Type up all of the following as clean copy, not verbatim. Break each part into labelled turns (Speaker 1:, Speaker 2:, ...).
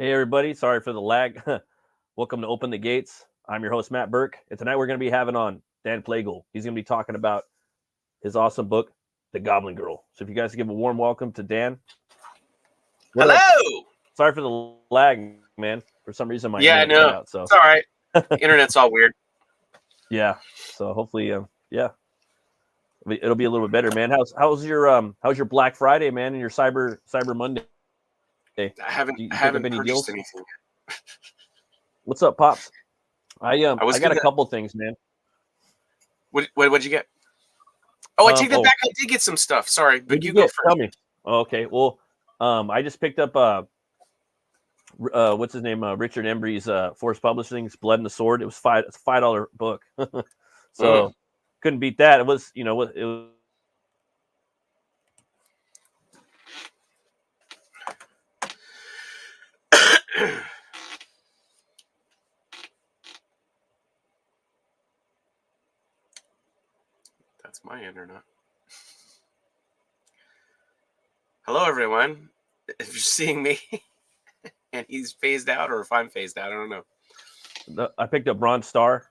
Speaker 1: Hey everybody, sorry for the lag. Welcome to Open the Gates. I'm your host Matt Burke, and tonight we're going to be having on Dan Plagle. He's going to be talking about his awesome book, The Goblin Girl. So if you guys give a warm welcome to Dan.
Speaker 2: Hello.
Speaker 1: Sorry for the lag, man. For some reason my
Speaker 2: internet
Speaker 1: cut out. So
Speaker 2: it's all right. Internet's all weird.
Speaker 1: Yeah. So hopefully, it'll be a little bit better, man. How's your Black Friday, man, and your Cyber Monday?
Speaker 2: I haven't purchased
Speaker 1: deals?
Speaker 2: anything.
Speaker 1: What's up, Pops? I got a couple things, man.
Speaker 2: What'd you get? Oh, I take that back. I did get some stuff. Sorry, but you go first.
Speaker 1: Tell me. Okay. Well, I just picked up what's his name? Richard Embry's Force Publishing's Blood and the Sword. It's a $5 book. So couldn't beat that. It was, it was.
Speaker 2: That's my internet. Hello, everyone. If you're seeing me and he's phased out, or if I'm phased out, I don't know.
Speaker 1: I picked up Bronze Star,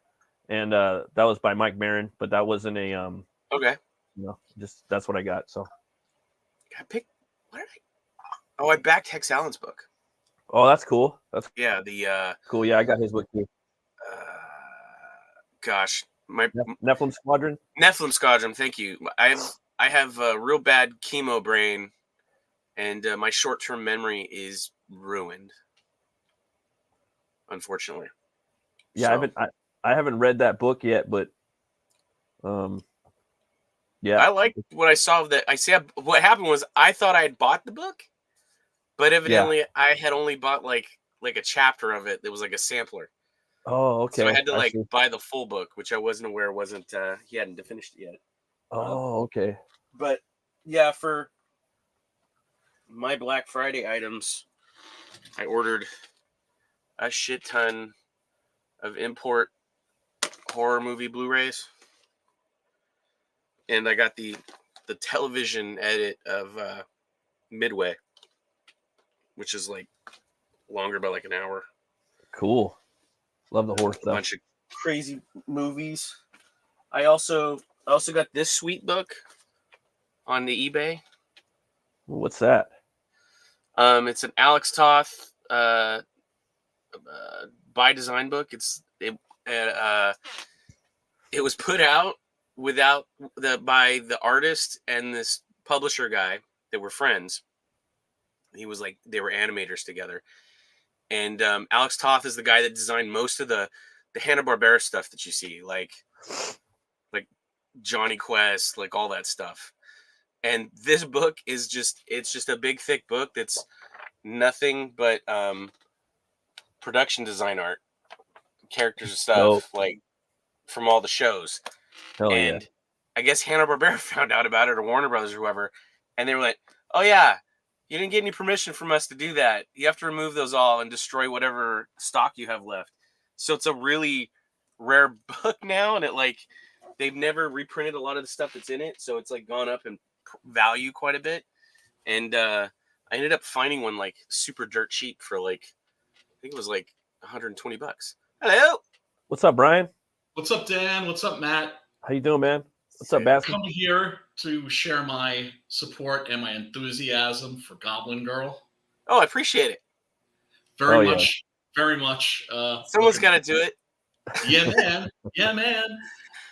Speaker 1: and that was by Mike Maron, but that wasn't a
Speaker 2: okay.
Speaker 1: Just that's what I got. So
Speaker 2: I picked. What did I? Oh, I backed Hex Allen's book.
Speaker 1: Oh, that's cool.
Speaker 2: The
Speaker 1: cool. Yeah, I got his book too.
Speaker 2: Gosh, my
Speaker 1: Nephilim Squadron.
Speaker 2: Nephilim Squadron. Thank you. I have a real bad chemo brain, and my short-term memory is ruined. Unfortunately.
Speaker 1: Yeah, so. I haven't read that book yet, but yeah,
Speaker 2: I liked what I saw of that. What happened was I thought I had bought the book, but evidently I had only bought like a chapter of it. That was like a sampler.
Speaker 1: Oh, okay.
Speaker 2: So I had to buy the full book, which I wasn't aware wasn't he hadn't finished it yet.
Speaker 1: Oh, okay.
Speaker 2: But yeah, for my Black Friday items, I ordered a shit ton of import horror movie Blu-rays, and I got the television edit of Midway, which is like longer by like an hour.
Speaker 1: Cool. Love the horror stuff.
Speaker 2: A bunch of crazy movies. I also got this sweet book on the eBay.
Speaker 1: What's that?
Speaker 2: It's an Alex Toth by design book. It was put out by the artist and this publisher guy that were friends. He was like, they were animators together. And Alex Toth is the guy that designed most of the Hanna-Barbera stuff that you see, like Johnny Quest, like all that stuff. And this book is just a big, thick book that's nothing but production design art, characters and stuff, like from all the shows.
Speaker 1: Hell
Speaker 2: and
Speaker 1: yeah.
Speaker 2: I guess Hanna-Barbera found out about it, or Warner Brothers or whoever, and they were like, oh yeah, you didn't get any permission from us to do that. You have to remove those all and destroy whatever stock you have left. So it's a really rare book now, and they've never reprinted a lot of the stuff that's in it, so it's like gone up in value quite a bit. And I ended up finding one like super dirt cheap for I think it was like $120. Hello.
Speaker 1: What's up, Brian?
Speaker 3: What's up, Dan? What's up, Matt?
Speaker 1: How you doing, man? What's up, Baskin?
Speaker 3: I'm here to share my support and my enthusiasm for Goblin Girl.
Speaker 2: Oh, I appreciate it.
Speaker 3: Very much.
Speaker 2: Someone's got to do it.
Speaker 3: Yeah, man. Yeah, man.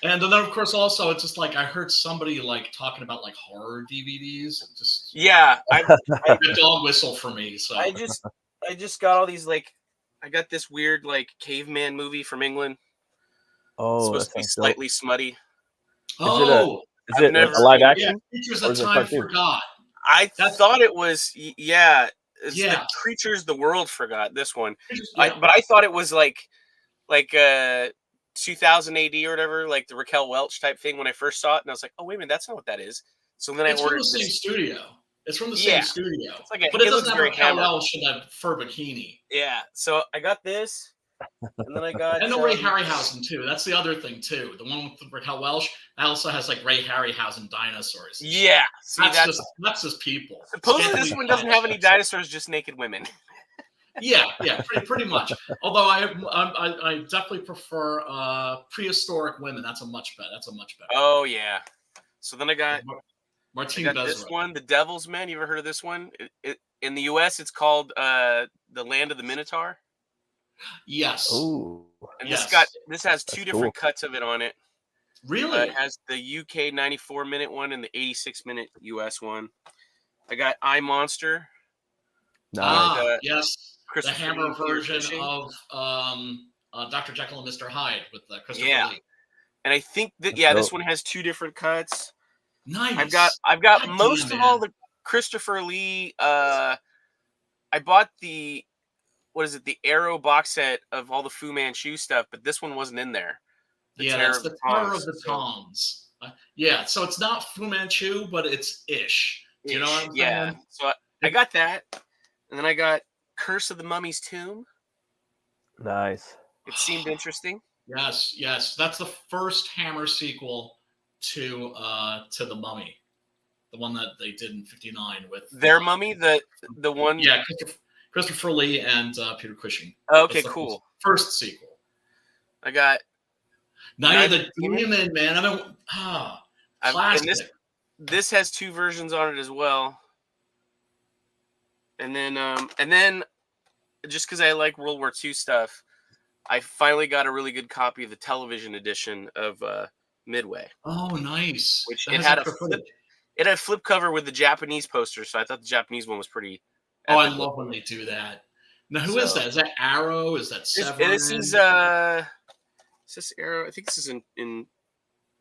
Speaker 3: And then, of course, also, it's just I heard somebody talking about horror DVDs.
Speaker 2: A
Speaker 3: dog whistle for me. So
Speaker 2: I just got all these I got this weird caveman movie from England.
Speaker 1: Oh,
Speaker 2: it's supposed to be slightly smutty.
Speaker 3: Oh,
Speaker 1: is it a live action?
Speaker 3: Yeah, Creatures of Time Forgot.
Speaker 2: I thought it was
Speaker 3: Yeah.
Speaker 2: The Creatures the World Forgot. This one,
Speaker 3: yeah.
Speaker 2: But I thought it was like 2000 AD or whatever, like the Raquel Welch type thing when I first saw it, and I was like, oh wait a minute, that's not what that is. So then
Speaker 3: it's
Speaker 2: I ordered
Speaker 3: from the same studio. It's from the same studio.
Speaker 2: But it doesn't have
Speaker 3: Raquel Welch in that fur bikini.
Speaker 2: Yeah. So I got this. And then I got
Speaker 3: and Ray Harryhausen too. That's the other thing too. The one with Raquel Welch also has Ray Harryhausen dinosaurs.
Speaker 2: Yeah, see,
Speaker 3: that's just people.
Speaker 2: Supposedly this one doesn't have any dinosaurs, just naked women.
Speaker 3: Yeah, pretty much. Although I definitely prefer prehistoric women. That's a much better.
Speaker 2: Oh yeah. So then I got
Speaker 3: Martine
Speaker 2: this
Speaker 3: Bezra.
Speaker 2: one, The Devil's Men. You ever heard of this one? In the U.S., it's called The Land of the Minotaur.
Speaker 3: Yes.
Speaker 1: Oh,
Speaker 2: And
Speaker 3: Yes.
Speaker 2: this has two different cuts of it on it.
Speaker 3: Really?
Speaker 2: It has the UK 94-minute one and the 86-minute US one. I got I Monster.
Speaker 1: nice.
Speaker 3: Yes. The
Speaker 2: Christopher
Speaker 3: Hammer
Speaker 2: Lee, Peter
Speaker 3: version
Speaker 2: Cushing.
Speaker 3: of Dr. Jekyll and Mr. Hyde with Christopher
Speaker 2: Yeah.
Speaker 3: Lee.
Speaker 2: And I think that
Speaker 1: That's
Speaker 2: this
Speaker 1: dope.
Speaker 2: one has two different cuts.
Speaker 3: Nice.
Speaker 2: I've got
Speaker 3: God
Speaker 2: most
Speaker 3: damn,
Speaker 2: of all
Speaker 3: man.
Speaker 2: the Christopher Lee. I bought the Arrow box set of all the Fu Manchu stuff, but this one wasn't in there.
Speaker 3: That's the Terror of the
Speaker 2: So-
Speaker 3: Tongs. Yeah, so it's not Fu Manchu, but it's ish. Do you know what I'm
Speaker 2: Yeah.
Speaker 3: saying?
Speaker 2: So I got that, and then I got Curse of the Mummy's Tomb.
Speaker 1: Nice.
Speaker 2: It seemed interesting.
Speaker 3: Yes. That's the first Hammer sequel to The Mummy, the one that they did in '59 with
Speaker 2: Their Mummy, the one.
Speaker 3: Yeah, Christopher Lee and Peter Cushing.
Speaker 2: Okay,
Speaker 3: That's the
Speaker 2: cool.
Speaker 3: First sequel.
Speaker 2: I got
Speaker 3: Night of the Demon, man. Classic.
Speaker 2: This has two versions on it as well. And then just because I like World War II stuff, I finally got a really good copy of the television edition of Midway.
Speaker 3: Oh, nice.
Speaker 2: Which it had a flip cover with the Japanese poster, so I thought the Japanese one was pretty.
Speaker 3: Oh, I love when they do that. Now, who is that? Is that Arrow? Is that Severin?
Speaker 2: This is this Arrow? I think this is in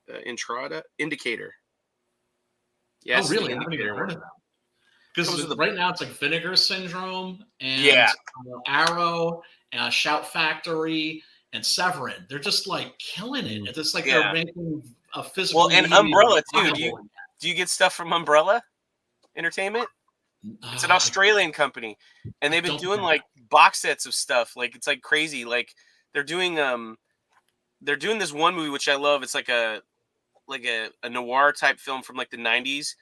Speaker 2: Intrada Indicator. Yeah,
Speaker 3: oh, really? I haven't even heard of that. Because right now it's like Vinegar Syndrome and Arrow, Shout Factory, and Severin. They're just like killing it. It's like they're making a physical.
Speaker 2: Well, and Umbrella too. Do you get stuff from Umbrella Entertainment? It's an Australian company, and they've been doing like box sets of stuff. Like it's like crazy. Like they're doing this one movie which I love. It's like a noir type film from like the 90s.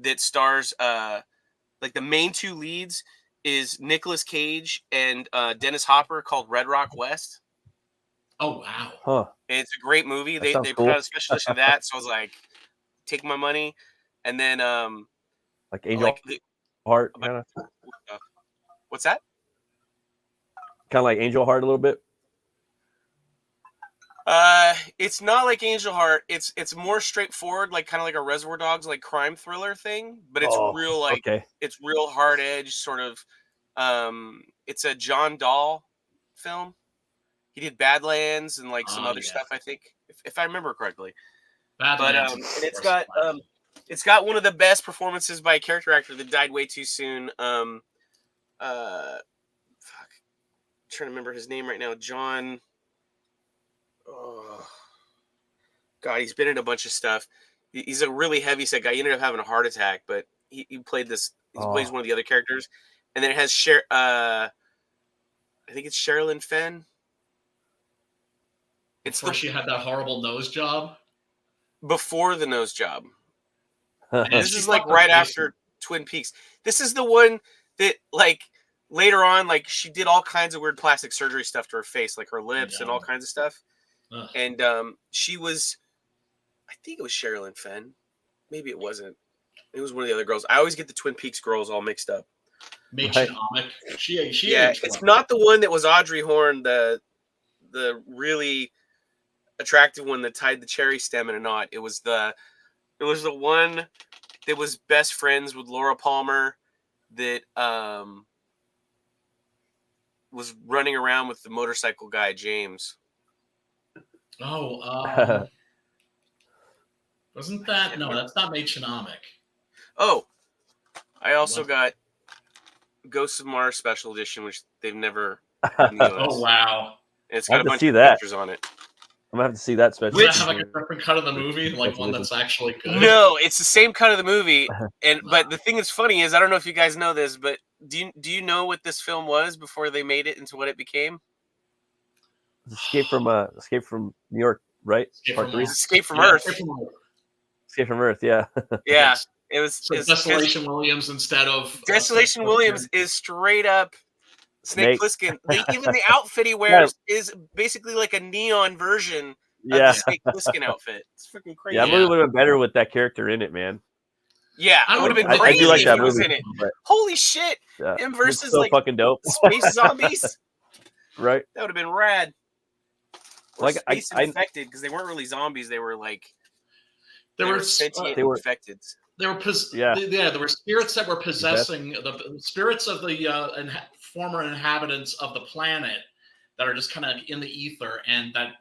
Speaker 2: That stars like the main two leads is Nicolas Cage and Dennis Hopper, called Red Rock West.
Speaker 3: Oh wow!
Speaker 1: Huh.
Speaker 2: And it's a great movie. They
Speaker 1: cool.
Speaker 2: put out a special edition of that, so I was like, take my money. And then
Speaker 1: like Angel Heart, kind of.
Speaker 2: What's that?
Speaker 1: Kind of like Angel Heart a little bit.
Speaker 2: It's not like Angel Heart. It's more straightforward, like kind of like a Reservoir Dogs like crime thriller thing, but it's real like it's real hard edge sort of. It's a John Dahl film. He did Badlands and like some other stuff, I think, if I remember correctly. Badlands, and it's got one of the best performances by a character actor that died way too soon. I'm trying to remember his name right now. John. Oh, God, he's been in a bunch of stuff. He's a really heavy-set guy. He ended up having a heart attack, but he played this. He plays one of the other characters, and then it has I think it's Sherilyn Fenn.
Speaker 3: Before she had that horrible nose job.
Speaker 2: Before the nose job. This is like right after Twin Peaks. This is the one that like later on, like she did all kinds of weird plastic surgery stuff to her face, like her lips and all kinds of stuff. And she was, I think it was Sherilyn Fenn. Maybe it wasn't. It was one of the other girls. I always get the Twin Peaks girls all mixed up. It's not the one that was Audrey Horne, the really attractive one that tied the cherry stem in a knot. It was the one that was best friends with Laura Palmer that was running around with the motorcycle guy James.
Speaker 3: Wasn't that? No, that's not Machonomic.
Speaker 2: Oh, I also got Ghosts of Mars Special Edition, which they've never.
Speaker 3: Oh wow!
Speaker 2: And it's got a bunch of pictures on it.
Speaker 1: I'm gonna have to see that special.
Speaker 3: Does that have like a different cut of the movie, like one that's actually good?
Speaker 2: No, it's the same cut of the movie. But the thing that's funny is, I don't know if you guys know this, but do you know what this film was before they made it into what it became?
Speaker 1: Escape from New York, right? Part 3.
Speaker 2: Escape from Earth.
Speaker 1: Escape from Earth, yeah.
Speaker 2: Yeah, it was
Speaker 3: Desolation Williams instead of
Speaker 2: Desolation Williams is straight up Snake Plissken. Even the outfit he wears is basically like a neon version of the Snake Plissken outfit. It's freaking crazy.
Speaker 1: Yeah, that movie would have been better with that character in it, man.
Speaker 2: Yeah, it would have been crazy
Speaker 1: I do like that
Speaker 2: if he was
Speaker 1: movie,
Speaker 2: in it. Holy shit!
Speaker 1: Yeah,
Speaker 2: Him versus
Speaker 1: so
Speaker 2: like
Speaker 1: fucking dope.
Speaker 2: space zombies.
Speaker 1: Right.
Speaker 2: That would have been rad. Or
Speaker 1: Like
Speaker 2: space infected, because they weren't really zombies. They were like
Speaker 3: they were
Speaker 2: sentient infected.
Speaker 3: There were there were spirits that were possessing the spirits of the former inhabitants of the planet that are just kind of in the ether and that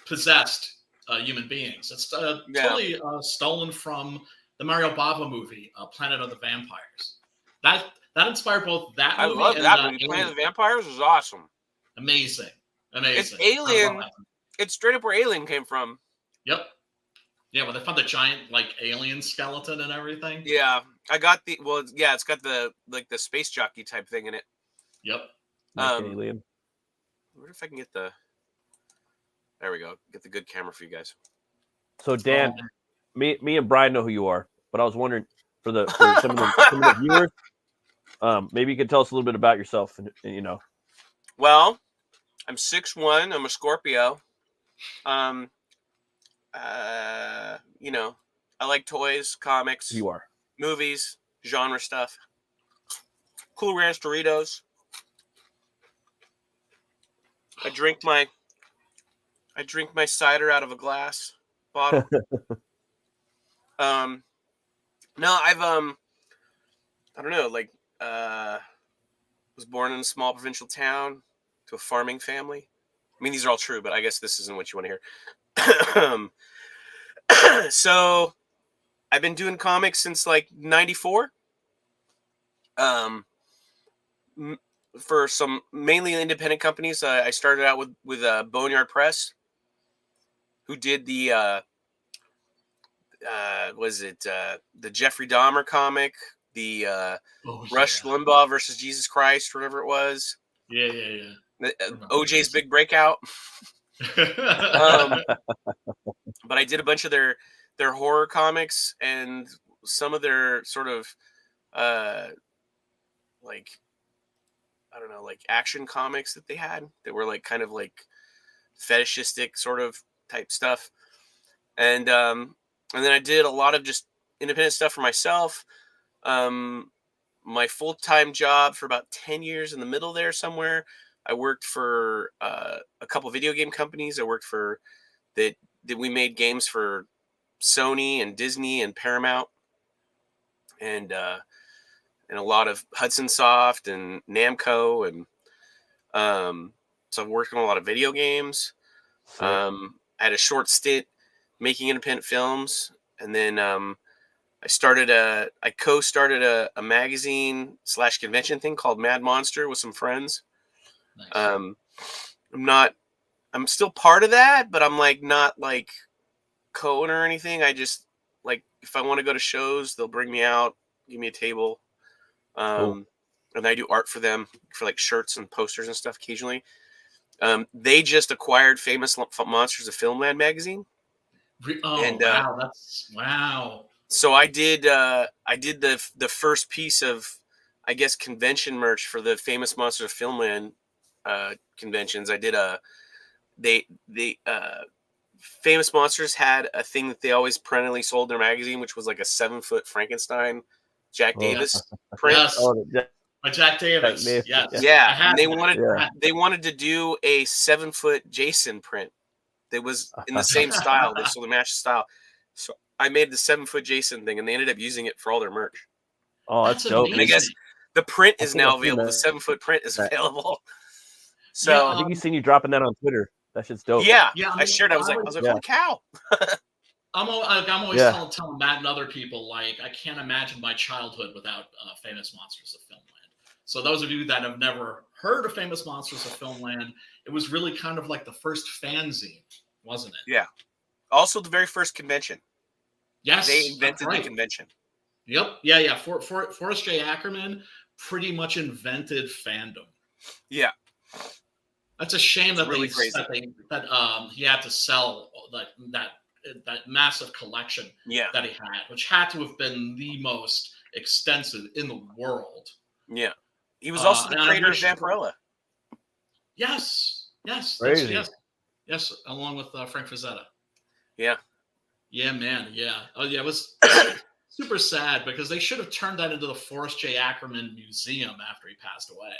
Speaker 3: possessed human beings. It's totally stolen from the Mario Bava movie, Planet of the Vampires. That inspired both that movie.
Speaker 2: I love that movie. Planet of the Vampires was awesome.
Speaker 3: Amazing.
Speaker 2: It's Alien. It's straight up where Alien came from.
Speaker 3: Yep. Yeah, when they found the giant like alien skeleton and everything.
Speaker 2: Yeah, I got it's got the the space jockey type thing in it.
Speaker 3: Yep.
Speaker 1: Alien.
Speaker 2: Where if I can get the? There we go. Get the good camera for you guys.
Speaker 1: So Dan, me and Brian know who you are, but I was wondering for some of the viewers, maybe you could tell us a little bit about yourself, and you know.
Speaker 2: Well, I'm 6'1". I'm a Scorpio. You know, I like toys, comics.
Speaker 1: You are.
Speaker 2: Movies, genre stuff. Cool Ranch Doritos. I drink my cider out of a glass bottle. No, I've I don't know, like was born in a small provincial town to a farming family. I mean, these are all true, but I guess this isn't what you want to hear. So I've been doing comics since like 94. For some mainly independent companies. I started out with Boneyard Press, who did the the Jeffrey Dahmer comic, the Rush Limbaugh versus Jesus Christ, whatever it was.
Speaker 3: Yeah.
Speaker 2: OJ's big breakout. But I did a bunch of their horror comics and some of their sort of like, I don't know, like action comics that they had that were like kind of like fetishistic sort of type stuff. And then I did a lot of just independent stuff for myself. My full-time job for about 10 years in the middle there somewhere, I worked for a couple video game companies. I worked for that we made games for Sony and Disney and Paramount, and a lot of Hudson Soft and Namco, and so I've worked on a lot of video games. I had a short stint making independent films, and then I co-started a magazine / convention thing called Mad Monster with some friends. Nice. I'm still part of that, but I'm like not like co-owner or anything. I just like, if I want to go to shows, they'll bring me out, give me a table. Cool. And I do art for them for like shirts and posters and stuff occasionally. They just acquired Famous Monsters of Filmland magazine.
Speaker 3: Wow.
Speaker 2: So I did the first piece of, I guess, convention merch for the Famous Monsters of Filmland conventions. I did Famous Monsters had a thing that they always perennially sold in their magazine, which was like a 7-foot Frankenstein Jack Davis print.
Speaker 3: Yes. Jack Davis. Yes.
Speaker 2: Yeah. And they wanted to do a 7-foot Jason print that was in the same style. They sold the match style. So I made the 7-foot Jason thing, and they ended up using it for all their merch.
Speaker 1: Oh, that's dope.
Speaker 2: And I guess the print is now available. The 7-foot print is available. So
Speaker 1: I think you've seen you dropping that on Twitter. That shit's dope.
Speaker 2: Yeah. I shared. I was like, holy cow.
Speaker 3: I'm always telling Matt and other people, like, I can't imagine my childhood without Famous Monsters of Filmland. So those of you that have never heard of Famous Monsters of Filmland, it was really kind of like the first fanzine, wasn't it?
Speaker 2: Yeah. Also the very first convention.
Speaker 3: Yes.
Speaker 2: They invented the convention.
Speaker 3: Yep. Yeah. Forrest J. Ackerman pretty much invented fandom.
Speaker 2: Yeah.
Speaker 3: That's a shame that
Speaker 2: really
Speaker 3: he had to sell that massive collection that he had, which had to have been the most extensive in the world.
Speaker 2: Yeah. He was also the creator of
Speaker 3: Richard-
Speaker 2: Vampirella.
Speaker 3: Yes,
Speaker 1: Crazy.
Speaker 3: yes, along with Frank Frazetta.
Speaker 2: Yeah.
Speaker 3: Yeah, man. Yeah. Oh, yeah. It was super sad because they should have turned that into the Forrest J. Ackerman Museum after he passed away.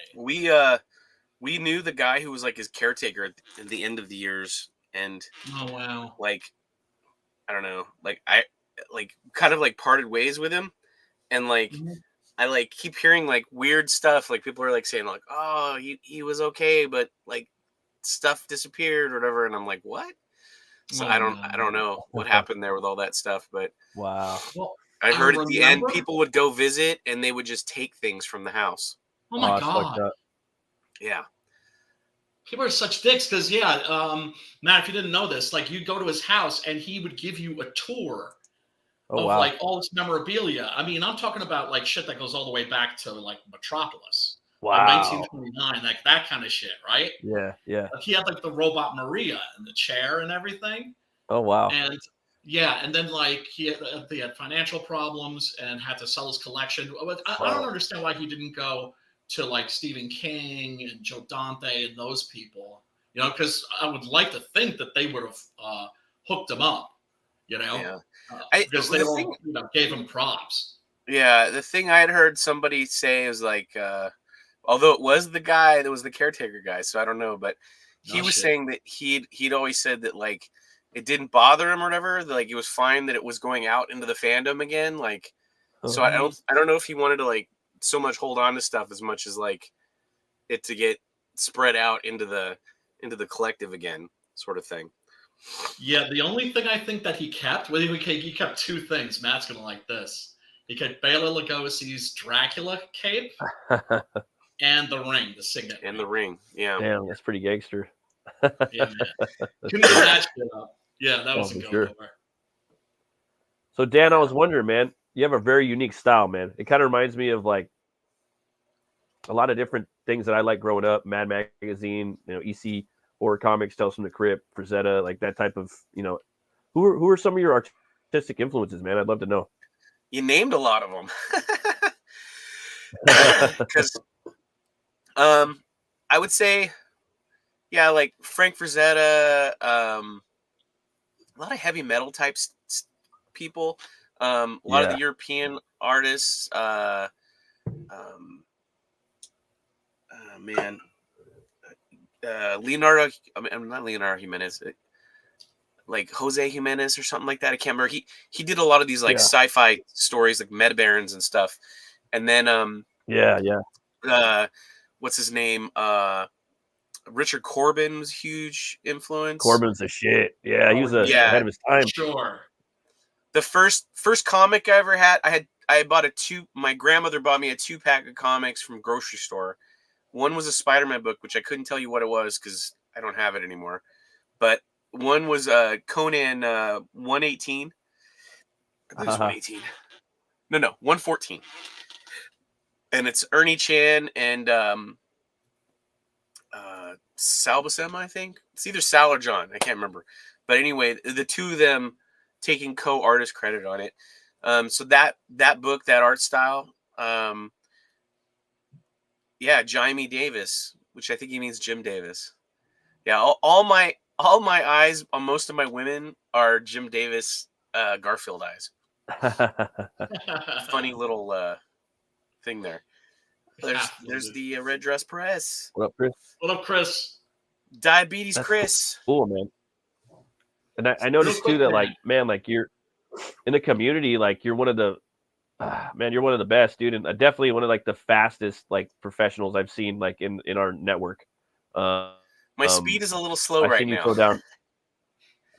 Speaker 2: We knew the guy who was like his caretaker at the end of the years, and
Speaker 3: Oh wow.
Speaker 2: like I don't know, like I like kind of like parted ways with him, and like I like keep hearing like weird stuff. Like people are like saying like, oh, he was okay, but like stuff disappeared or whatever, and I'm like, what? So I don't know what happened there with all that stuff, but
Speaker 1: Wow.
Speaker 3: Well,
Speaker 2: I heard at the end people would go visit and they would just take things from the house.
Speaker 3: Oh my
Speaker 1: it's fucked
Speaker 3: god.
Speaker 1: up.
Speaker 2: Yeah.
Speaker 3: People are such dicks because Matt, if you didn't know this, like you'd go to his house and he would give you a tour of like all this memorabilia. I mean, I'm talking about like shit that goes all the way back to like Metropolis.
Speaker 1: Wow.
Speaker 3: Like 1929, like that kind of shit, right?
Speaker 1: Yeah, yeah.
Speaker 3: Like he had like the robot Maria and the chair and everything.
Speaker 1: Oh wow.
Speaker 3: And yeah, and then like he had financial problems and had to sell his collection. I don't understand why he didn't go to like Stephen King and Joe Dante and those people, you know, because I would like to think that they would have hooked him up, you know, because they all gave him props.
Speaker 2: Yeah, the thing I had heard somebody say is like, although it was the guy that was the caretaker guy, so I don't know, but he was saying that he'd always said that like it didn't bother him or whatever, that, like it was fine that it was going out into the fandom again, like. So I don't know if he wanted to like so much hold on to stuff as much as like it to get spread out into the collective again, sort of thing.
Speaker 3: Yeah, the only thing I think that he kept, he kept two things. Matt's gonna like this. He kept Bela Lugosi's Dracula cape and the ring, the signet.
Speaker 2: And the ring, yeah.
Speaker 1: Damn, that's pretty gangster.
Speaker 3: Yeah, man. Can you that shit up? Yeah, that was a go over.
Speaker 1: So Dan, I was wondering, man, you have a very unique style, man. It kind of reminds me of like a lot of different things that I like growing up. Mad Magazine, you know, EC Horror Comics, Tales from the Crypt, Frazetta, like that type of, you know. Who are some of your artistic influences, man? I'd love to know.
Speaker 2: You named a lot of them. Because I would say, yeah, like Frank Frazetta, a lot of heavy metal types people, a lot of the European artists, Leonardo, not Leonardo Jimenez, like Jose Jimenez or something like that. I can't remember. He did a lot of these like sci-fi stories, like Meta Barons and stuff. And then what's his name? Richard Corbin was a huge influence.
Speaker 1: Corbin's a shit. Yeah, he was ahead of his time.
Speaker 3: Sure.
Speaker 2: The first comic I ever had, I bought my grandmother bought me a 2-pack of comics from grocery store. One was a Spider-Man book, which I couldn't tell you what it was because I don't have it anymore. But one was Conan 118. I think it was 118. No, 114. And it's Ernie Chan and Sal Buscema, I think. It's either Sal or John. I can't remember. But anyway, the two of them taking co-artist credit on it. So that book, that art style, Jaime Davis, which I think he means Jim Davis. Yeah, all my eyes on most of my women are Jim Davis Garfield eyes. Funny little thing there. There's the Red Dress Press.
Speaker 1: What up, Chris?
Speaker 3: What up, Chris?
Speaker 2: Diabetes Chris.
Speaker 1: Cool, man. And I noticed too that like, man, like you're in the community, like you're one of the you're one of the best, dude, and definitely one of like the fastest like professionals I've seen like in our network.
Speaker 2: My speed is a little slow right now.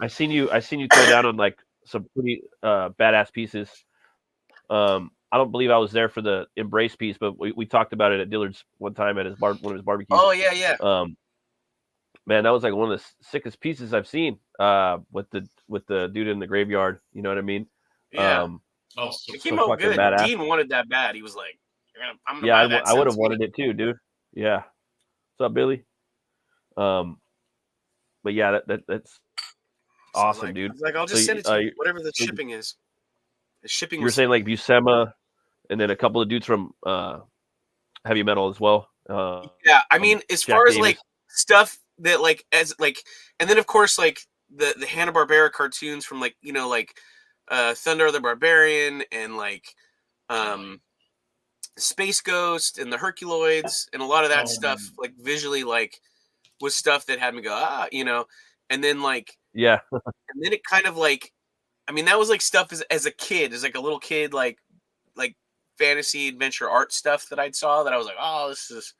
Speaker 1: I seen you throw down on like some pretty badass pieces. I don't believe I was there for the Embrace piece, but we talked about it at Dillard's one time at one of his barbecues.
Speaker 2: Oh yeah.
Speaker 1: Man, that was like one of the sickest pieces I've seen. With the dude in the graveyard, you know what I mean?
Speaker 2: Yeah.
Speaker 1: So
Speaker 2: it came out good.
Speaker 1: Badass.
Speaker 2: Dean wanted that bad. He was like, "I'm gonna buy that."
Speaker 1: I would have wanted it too, dude. Yeah. What's up, Billy? But yeah, that's awesome, dude.
Speaker 2: I was like, I'll just send it to you, whatever the shipping is. The shipping.
Speaker 1: You were saying like Buscema, and then a couple of dudes from heavy metal as well.
Speaker 2: Yeah, I mean, as
Speaker 1: Jack
Speaker 2: far as
Speaker 1: Davis.
Speaker 2: like stuff that like as like, and then of course like the Hanna-Barbera cartoons from like like Thunder the Barbarian and like Space Ghost and the Herculoids and a lot of that stuff like visually like was stuff that had me go and then like
Speaker 1: Yeah.
Speaker 2: and then it kind of like, I mean, that was like stuff as a kid, as like a little kid, like fantasy adventure art stuff that I'd saw that I was like, oh, this is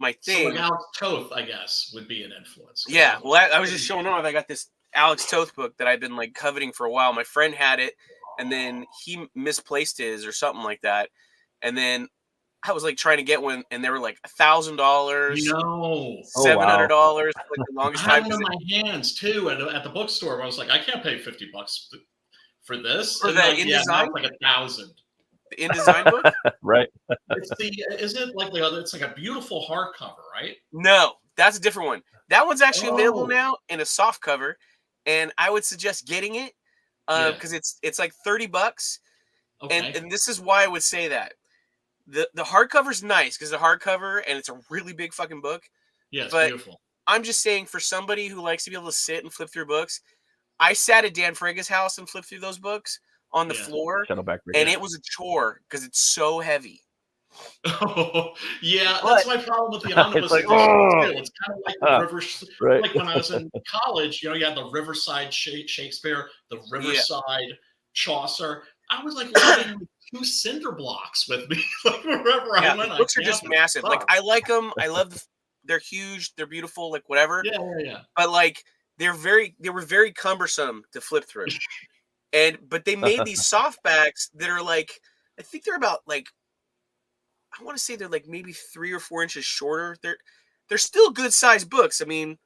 Speaker 2: my thing.
Speaker 3: So like Alex Toth, I guess, would be an influence.
Speaker 2: Yeah, well, I was just showing off. I got this Alex Toth book that I've been like coveting for a while. My friend had it, and then he misplaced his or something like that, and then I was like trying to get one, and they were like $1,000,
Speaker 3: No,
Speaker 2: $700, like the longest
Speaker 3: I
Speaker 2: time.
Speaker 3: had one in my hands too at the bookstore. I was like, I can't pay $50 for this.
Speaker 2: For
Speaker 3: and
Speaker 2: that
Speaker 3: like,
Speaker 2: InDesign?
Speaker 3: now it's like 1,000.
Speaker 2: The InDesign book?
Speaker 1: Right.
Speaker 3: Is it like the other? It's like a beautiful hardcover, right?
Speaker 2: No, that's a different one. That one's actually available now in a soft cover, and I would suggest getting it because it's like $30.
Speaker 3: Okay.
Speaker 2: And this is why I would say that the hardcover's nice because the hardcover and it's a really big fucking book.
Speaker 3: Yeah, it's
Speaker 2: but
Speaker 3: beautiful.
Speaker 2: I'm just saying, for somebody who likes to be able to sit and flip through books, I sat at Dan Frega's house and flipped through those books on the floor, and it was a chore because it's so heavy.
Speaker 3: Oh, yeah, that's my problem with the omnibus
Speaker 1: like,
Speaker 3: edition too. It's kind of like the river,
Speaker 1: right.
Speaker 3: like when I was in college. You had the Riverside Shakespeare, the Riverside Chaucer. I was like lugging 2 cinder blocks with me, like wherever I went.
Speaker 2: The books are just massive. Like I like them. I love. They're huge. They're beautiful. Like whatever.
Speaker 3: Yeah.
Speaker 2: But like they were very cumbersome to flip through, but they made these softbacks that are like, I think they're about like, I want to say they're like maybe 3 or 4 inches shorter. They're still good sized books. I mean,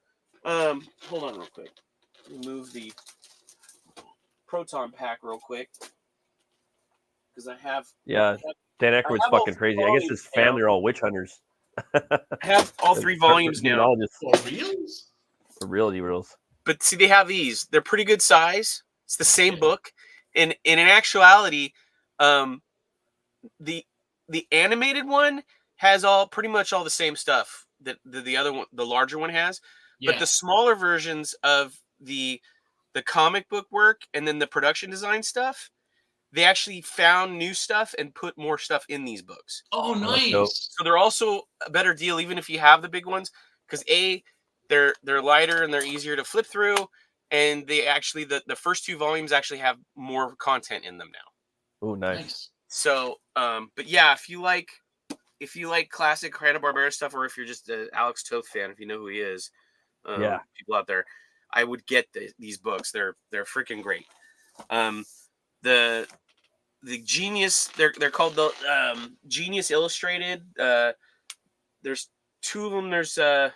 Speaker 2: hold on real quick. Remove the proton pack real quick because I have.
Speaker 1: Yeah, Dan Aykroyd's fucking crazy. I guess his family are all witch hunters.
Speaker 2: I have all 3 volumes now.
Speaker 3: For
Speaker 1: reals.
Speaker 2: But see, they have these. They're pretty good size. It's the same book, and in actuality, the animated one has pretty much all the same stuff that the other one, the larger one, has. But the smaller versions of the comic book work and then the production design stuff, they actually found new stuff and put more stuff in these books.
Speaker 3: Oh, nice.
Speaker 2: So they're also a better deal, even if you have the big ones, because they're lighter and they're easier to flip through, and they actually the first 2 volumes actually have more content in them now.
Speaker 1: Oh, nice.
Speaker 2: So, but yeah, if you like classic Hanna-Barbera stuff, or if you're just an Alex Toth fan, if you know who he is, people out there, I would get these books. They're freaking great. The Genius, they're called the Genius Illustrated. There's 2 of them. There's I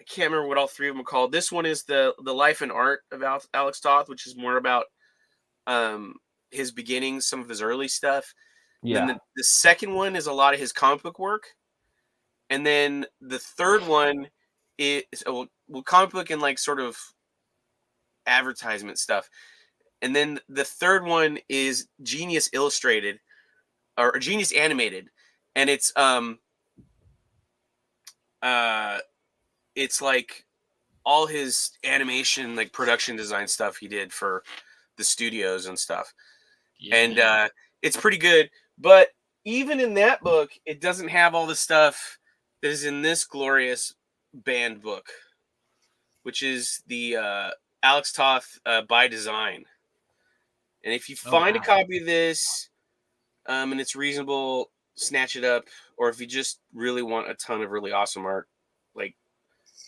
Speaker 2: can't remember what all 3 of them are called. This one is the Life and Art of Alex Toth, which is more about his beginnings, some of his early stuff. Yeah. Then the second one is a lot of his comic book work, and then the third one is comic book and like sort of advertisement stuff. And then the third one is Genius Illustrated or Genius Animated, and it's like all his animation, like production design stuff he did for the studios and stuff. Yeah. And it's pretty good. But even in that book, it doesn't have all the stuff that is in this glorious band book, which is the Alex Toth by Design. And if you find a copy of this and it's reasonable, snatch it up. Or if you just really want a ton of really awesome art, like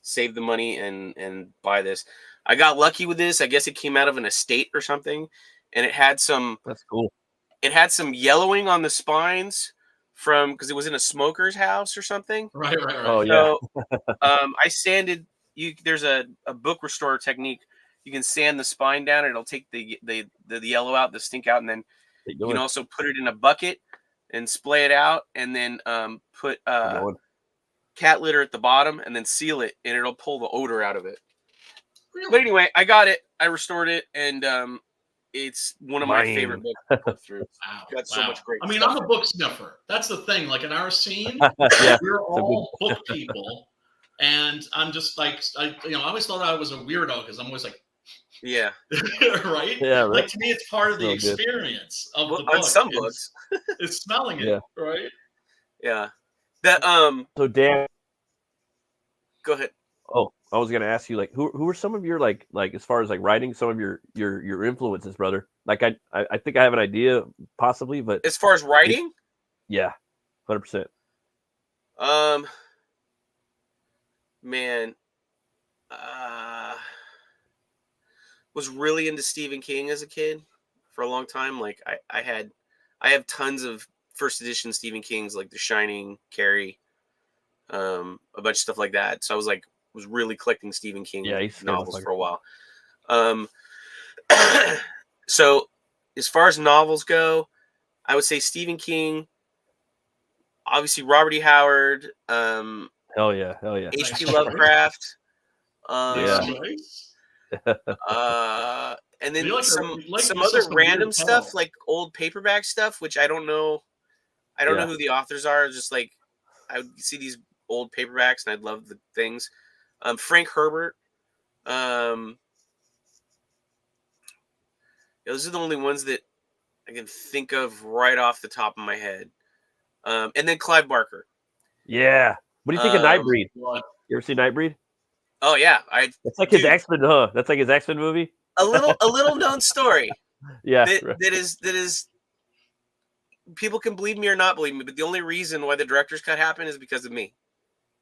Speaker 2: save the money and buy this. I got lucky with this. I guess it came out of an estate or something, and it had some.
Speaker 1: That's cool.
Speaker 2: It had some yellowing on the spines because it was in a smoker's house or something.
Speaker 3: Right.
Speaker 1: Oh yeah.
Speaker 2: So, I sanded. There's a book restorer technique. You can sand the spine down, and it'll take the yellow out, the stink out, and then you can also put it in a bucket and splay it out, and then put cat litter at the bottom, and then seal it, and it'll pull the odor out of it. Really? But anyway, I got it. I restored it, and it's one of my favorite books to go through.
Speaker 3: Wow.
Speaker 2: Got so much great
Speaker 3: I mean,
Speaker 2: stuff.
Speaker 3: I'm a book sniffer. That's the thing. Like in our scene,
Speaker 1: Yeah,
Speaker 3: we're all book people. And I'm just like, I always thought I was a weirdo because I'm always like,
Speaker 2: yeah,
Speaker 3: right?
Speaker 1: yeah, right.
Speaker 3: Like to me, it's part of the
Speaker 1: So good.
Speaker 3: experience of the book.
Speaker 2: on some books,
Speaker 3: it's smelling
Speaker 1: Yeah.
Speaker 3: it, right?
Speaker 2: yeah. That
Speaker 1: So Dan,
Speaker 2: go ahead.
Speaker 1: oh, I was gonna ask you, like, who are some of your like as far as like writing, some of your influences, brother? Like I think I have an idea possibly, but
Speaker 2: As far as writing,
Speaker 1: yeah, 100%.
Speaker 2: Man, was really into Stephen King as a kid for a long time. Like I have tons of first edition Stephen King's, like The Shining, Carrie, a bunch of stuff like that. So I was really collecting Stephen King
Speaker 1: Yeah, he's
Speaker 2: novels for a while. So as far as novels go, I would say Stephen King, obviously Robert E. Howard,
Speaker 1: Hell yeah.
Speaker 2: H.P. Lovecraft,
Speaker 3: Nice.
Speaker 2: and then
Speaker 3: like
Speaker 2: some
Speaker 3: some
Speaker 2: other
Speaker 3: weird
Speaker 2: random stuff,
Speaker 3: titles.
Speaker 2: like old paperback stuff, which I don't know who the authors are. Just like I would see these old paperbacks and I'd love the things. Frank Herbert. Those are the only ones that I can think of right off the top of my head. And then Clive Barker.
Speaker 1: Yeah. What do you think of Nightbreed? You ever see Nightbreed?
Speaker 2: Oh yeah,
Speaker 1: It's like his X-Men, huh? That's like his X-Men movie.
Speaker 2: A little known story.
Speaker 1: Yeah.
Speaker 2: That is. People can believe me or not believe me, but the only reason why the director's cut happened is because of me.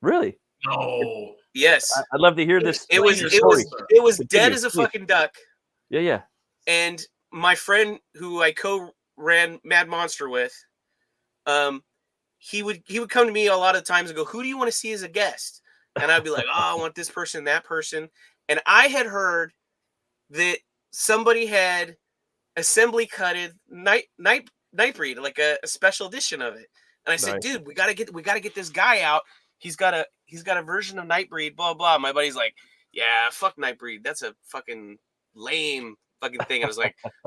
Speaker 1: Really?
Speaker 3: No.
Speaker 2: Yes.
Speaker 1: I'd love to hear this.
Speaker 2: It was dead as a fucking duck.
Speaker 1: Yeah.
Speaker 2: And my friend who I co-ran Mad Monster with, he would come to me a lot of times and go, "Who do you want to see as a guest?" And I'd be like, "Oh, I want this person, that person." And I had heard that somebody had assembly cutted Nightbreed, like a special edition of it. And I said,
Speaker 1: Nice.
Speaker 2: "Dude, we gotta get this guy out. He's got a version of Nightbreed, blah blah." My buddy's like, "Yeah, fuck Nightbreed. That's a fucking lame fucking thing."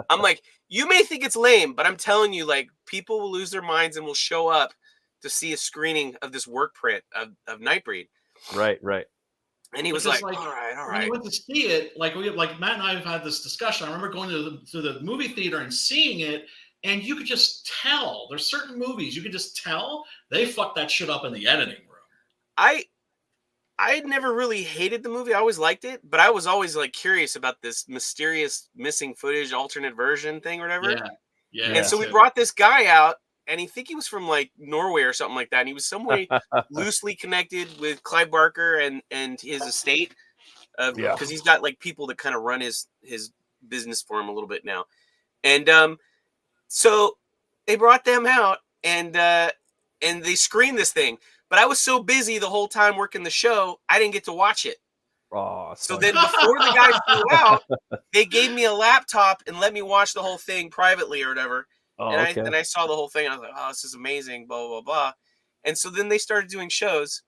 Speaker 2: I'm like, you may think it's lame, but I'm telling you, like, people will lose their minds and will show up to see a screening of this work print of Nightbreed.
Speaker 1: Right.
Speaker 2: And he was like, all right.
Speaker 3: When you went to see it, like Matt and I have had this discussion. I remember going to the movie theater and seeing it, and you could just tell. There's certain movies you could just tell they fucked that shit up in the editing room.
Speaker 2: I had never really hated the movie. I always liked it, but I was always like curious about this mysterious missing footage, alternate version thing or whatever.
Speaker 3: Yeah.
Speaker 2: And so we brought this guy out, and he think he was from like Norway or something like that. And he was some way loosely connected with Clive Barker and his estate, because he's got like people that kind of run his business for him a little bit now. And so they brought them out, and they screened this thing. But I was so busy the whole time working the show, I didn't get to watch it.
Speaker 1: Oh,
Speaker 2: so then before the guy flew out, they gave me a laptop and let me watch the whole thing privately or whatever.
Speaker 1: Oh,
Speaker 2: and I saw the whole thing. And I was like, "Oh, this is amazing, blah, blah, blah." And so then they started doing shows.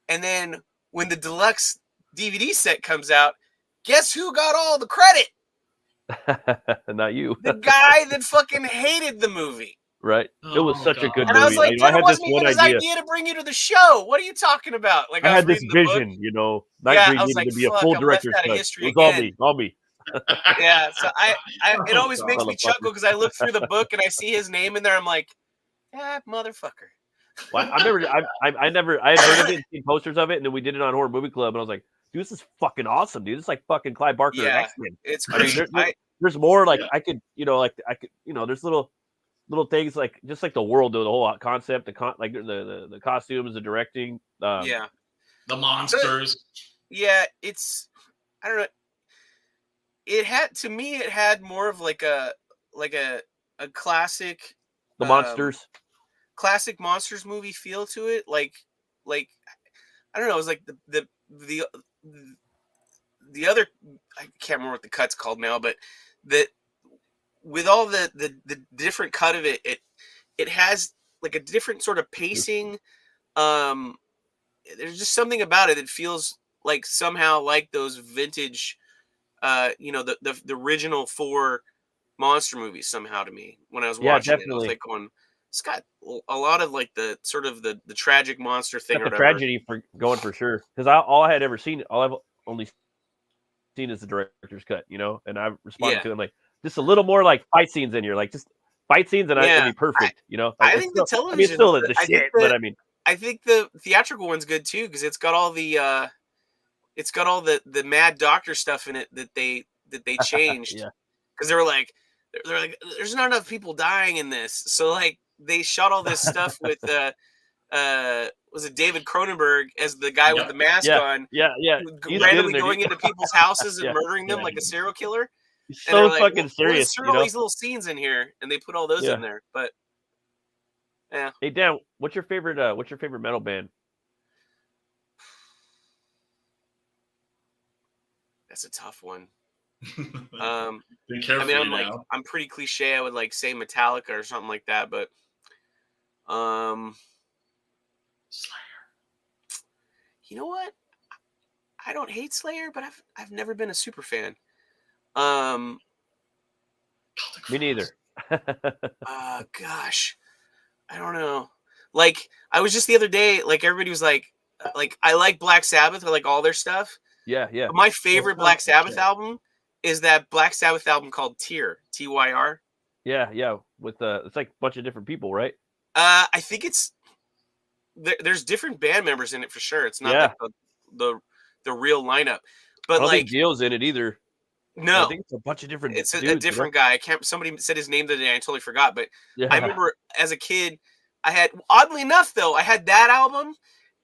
Speaker 2: And then when the deluxe DVD set comes out, guess who got all the credit?
Speaker 1: Not you.
Speaker 2: The guy that fucking hated the movie.
Speaker 1: Right. It was such a good movie.
Speaker 2: And I was like,
Speaker 1: I had this
Speaker 2: one idea to bring you to the show. What are you talking about? Like,
Speaker 1: I had this vision,
Speaker 2: Nightbreed needed to be a full director's cut. It
Speaker 1: was all me.
Speaker 2: Yeah. So it always makes me chuckle because I look through the book and I see his name in there. I'm like, yeah, motherfucker.
Speaker 1: Well, I had heard of it and seen posters of it, and then we did it on Horror Movie Club, and I was like, dude, this is fucking awesome, dude. This is like fucking Clive Barker X-Men.
Speaker 2: It's crazy.
Speaker 1: There's more like there's little things like just like the world, the whole concept, the costumes, the directing,
Speaker 3: the monsters.
Speaker 2: It's I don't know. It had more of like a classic classic monsters movie feel to it. Like I don't know. It was like the other, I can't remember what the cut's called now, but with all the different cut of it, it has like a different sort of pacing. There's just something about it that feels like somehow like those vintage the original 4 monster movies somehow to me when I was
Speaker 1: Yeah,
Speaker 2: watching it. I was
Speaker 1: definitely.
Speaker 2: like going, it's got a lot of like the sort of the tragic monster thing
Speaker 1: Got
Speaker 2: or
Speaker 1: the
Speaker 2: whatever.
Speaker 1: tragedy for going for sure. Because all I had ever seen, all I've only seen is the director's cut, and I responded
Speaker 2: Yeah.
Speaker 1: to him like just a little more like fight scenes in here, like just fight scenes, and it'd
Speaker 2: Yeah.
Speaker 1: be perfect, Like
Speaker 2: I
Speaker 1: it's
Speaker 2: think the
Speaker 1: still, I mean, it's
Speaker 2: television,
Speaker 1: still the shit, but I mean,
Speaker 2: I think the theatrical one's good too because it's got all the mad doctor stuff in it that they changed
Speaker 1: yeah,
Speaker 2: because they're like there's not enough people dying in this, so like they shot all this stuff with was it David Cronenberg as the guy with the
Speaker 3: Yep.
Speaker 2: mask
Speaker 1: yeah,
Speaker 2: on,
Speaker 1: yeah. He's good in
Speaker 2: randomly
Speaker 1: there.
Speaker 2: going into people's houses and
Speaker 1: Yeah,
Speaker 2: murdering them
Speaker 3: Yeah.
Speaker 2: like a serial killer.
Speaker 1: he's
Speaker 2: And they're
Speaker 1: so
Speaker 2: like,
Speaker 1: fucking
Speaker 2: we'll
Speaker 1: serious,
Speaker 2: insert all these little scenes in here, and they put all those
Speaker 1: Yeah.
Speaker 2: in there. But yeah,
Speaker 1: Hey Dan, what's your favorite metal band?
Speaker 2: that's a tough one.
Speaker 3: Be careful,
Speaker 2: I mean, I'm pretty cliche. I would like say Metallica or something like that, but
Speaker 3: Slayer.
Speaker 2: you know what? I don't hate Slayer, but I've never been a super fan. Um,
Speaker 1: Me neither.
Speaker 2: gosh, I don't know. Like I was just the other day, like everybody was like I like Black Sabbath, I like all their stuff.
Speaker 1: Yeah.
Speaker 2: But my favorite Black Sabbath album is that Black Sabbath album called Tyr, Tyr.
Speaker 1: Yeah. With it's like a bunch of different people, right?
Speaker 2: I think there's different band members in it for sure. It's not like the real lineup, but
Speaker 1: I don't
Speaker 2: like
Speaker 1: think Gio's in it either.
Speaker 2: no,
Speaker 1: I think it's a bunch of different
Speaker 2: it's a
Speaker 1: dudes.
Speaker 2: different guy. I can't. Somebody said his name the other day. I totally forgot. But
Speaker 1: Yeah.
Speaker 2: I remember as a kid, I had oddly enough though, I had that album,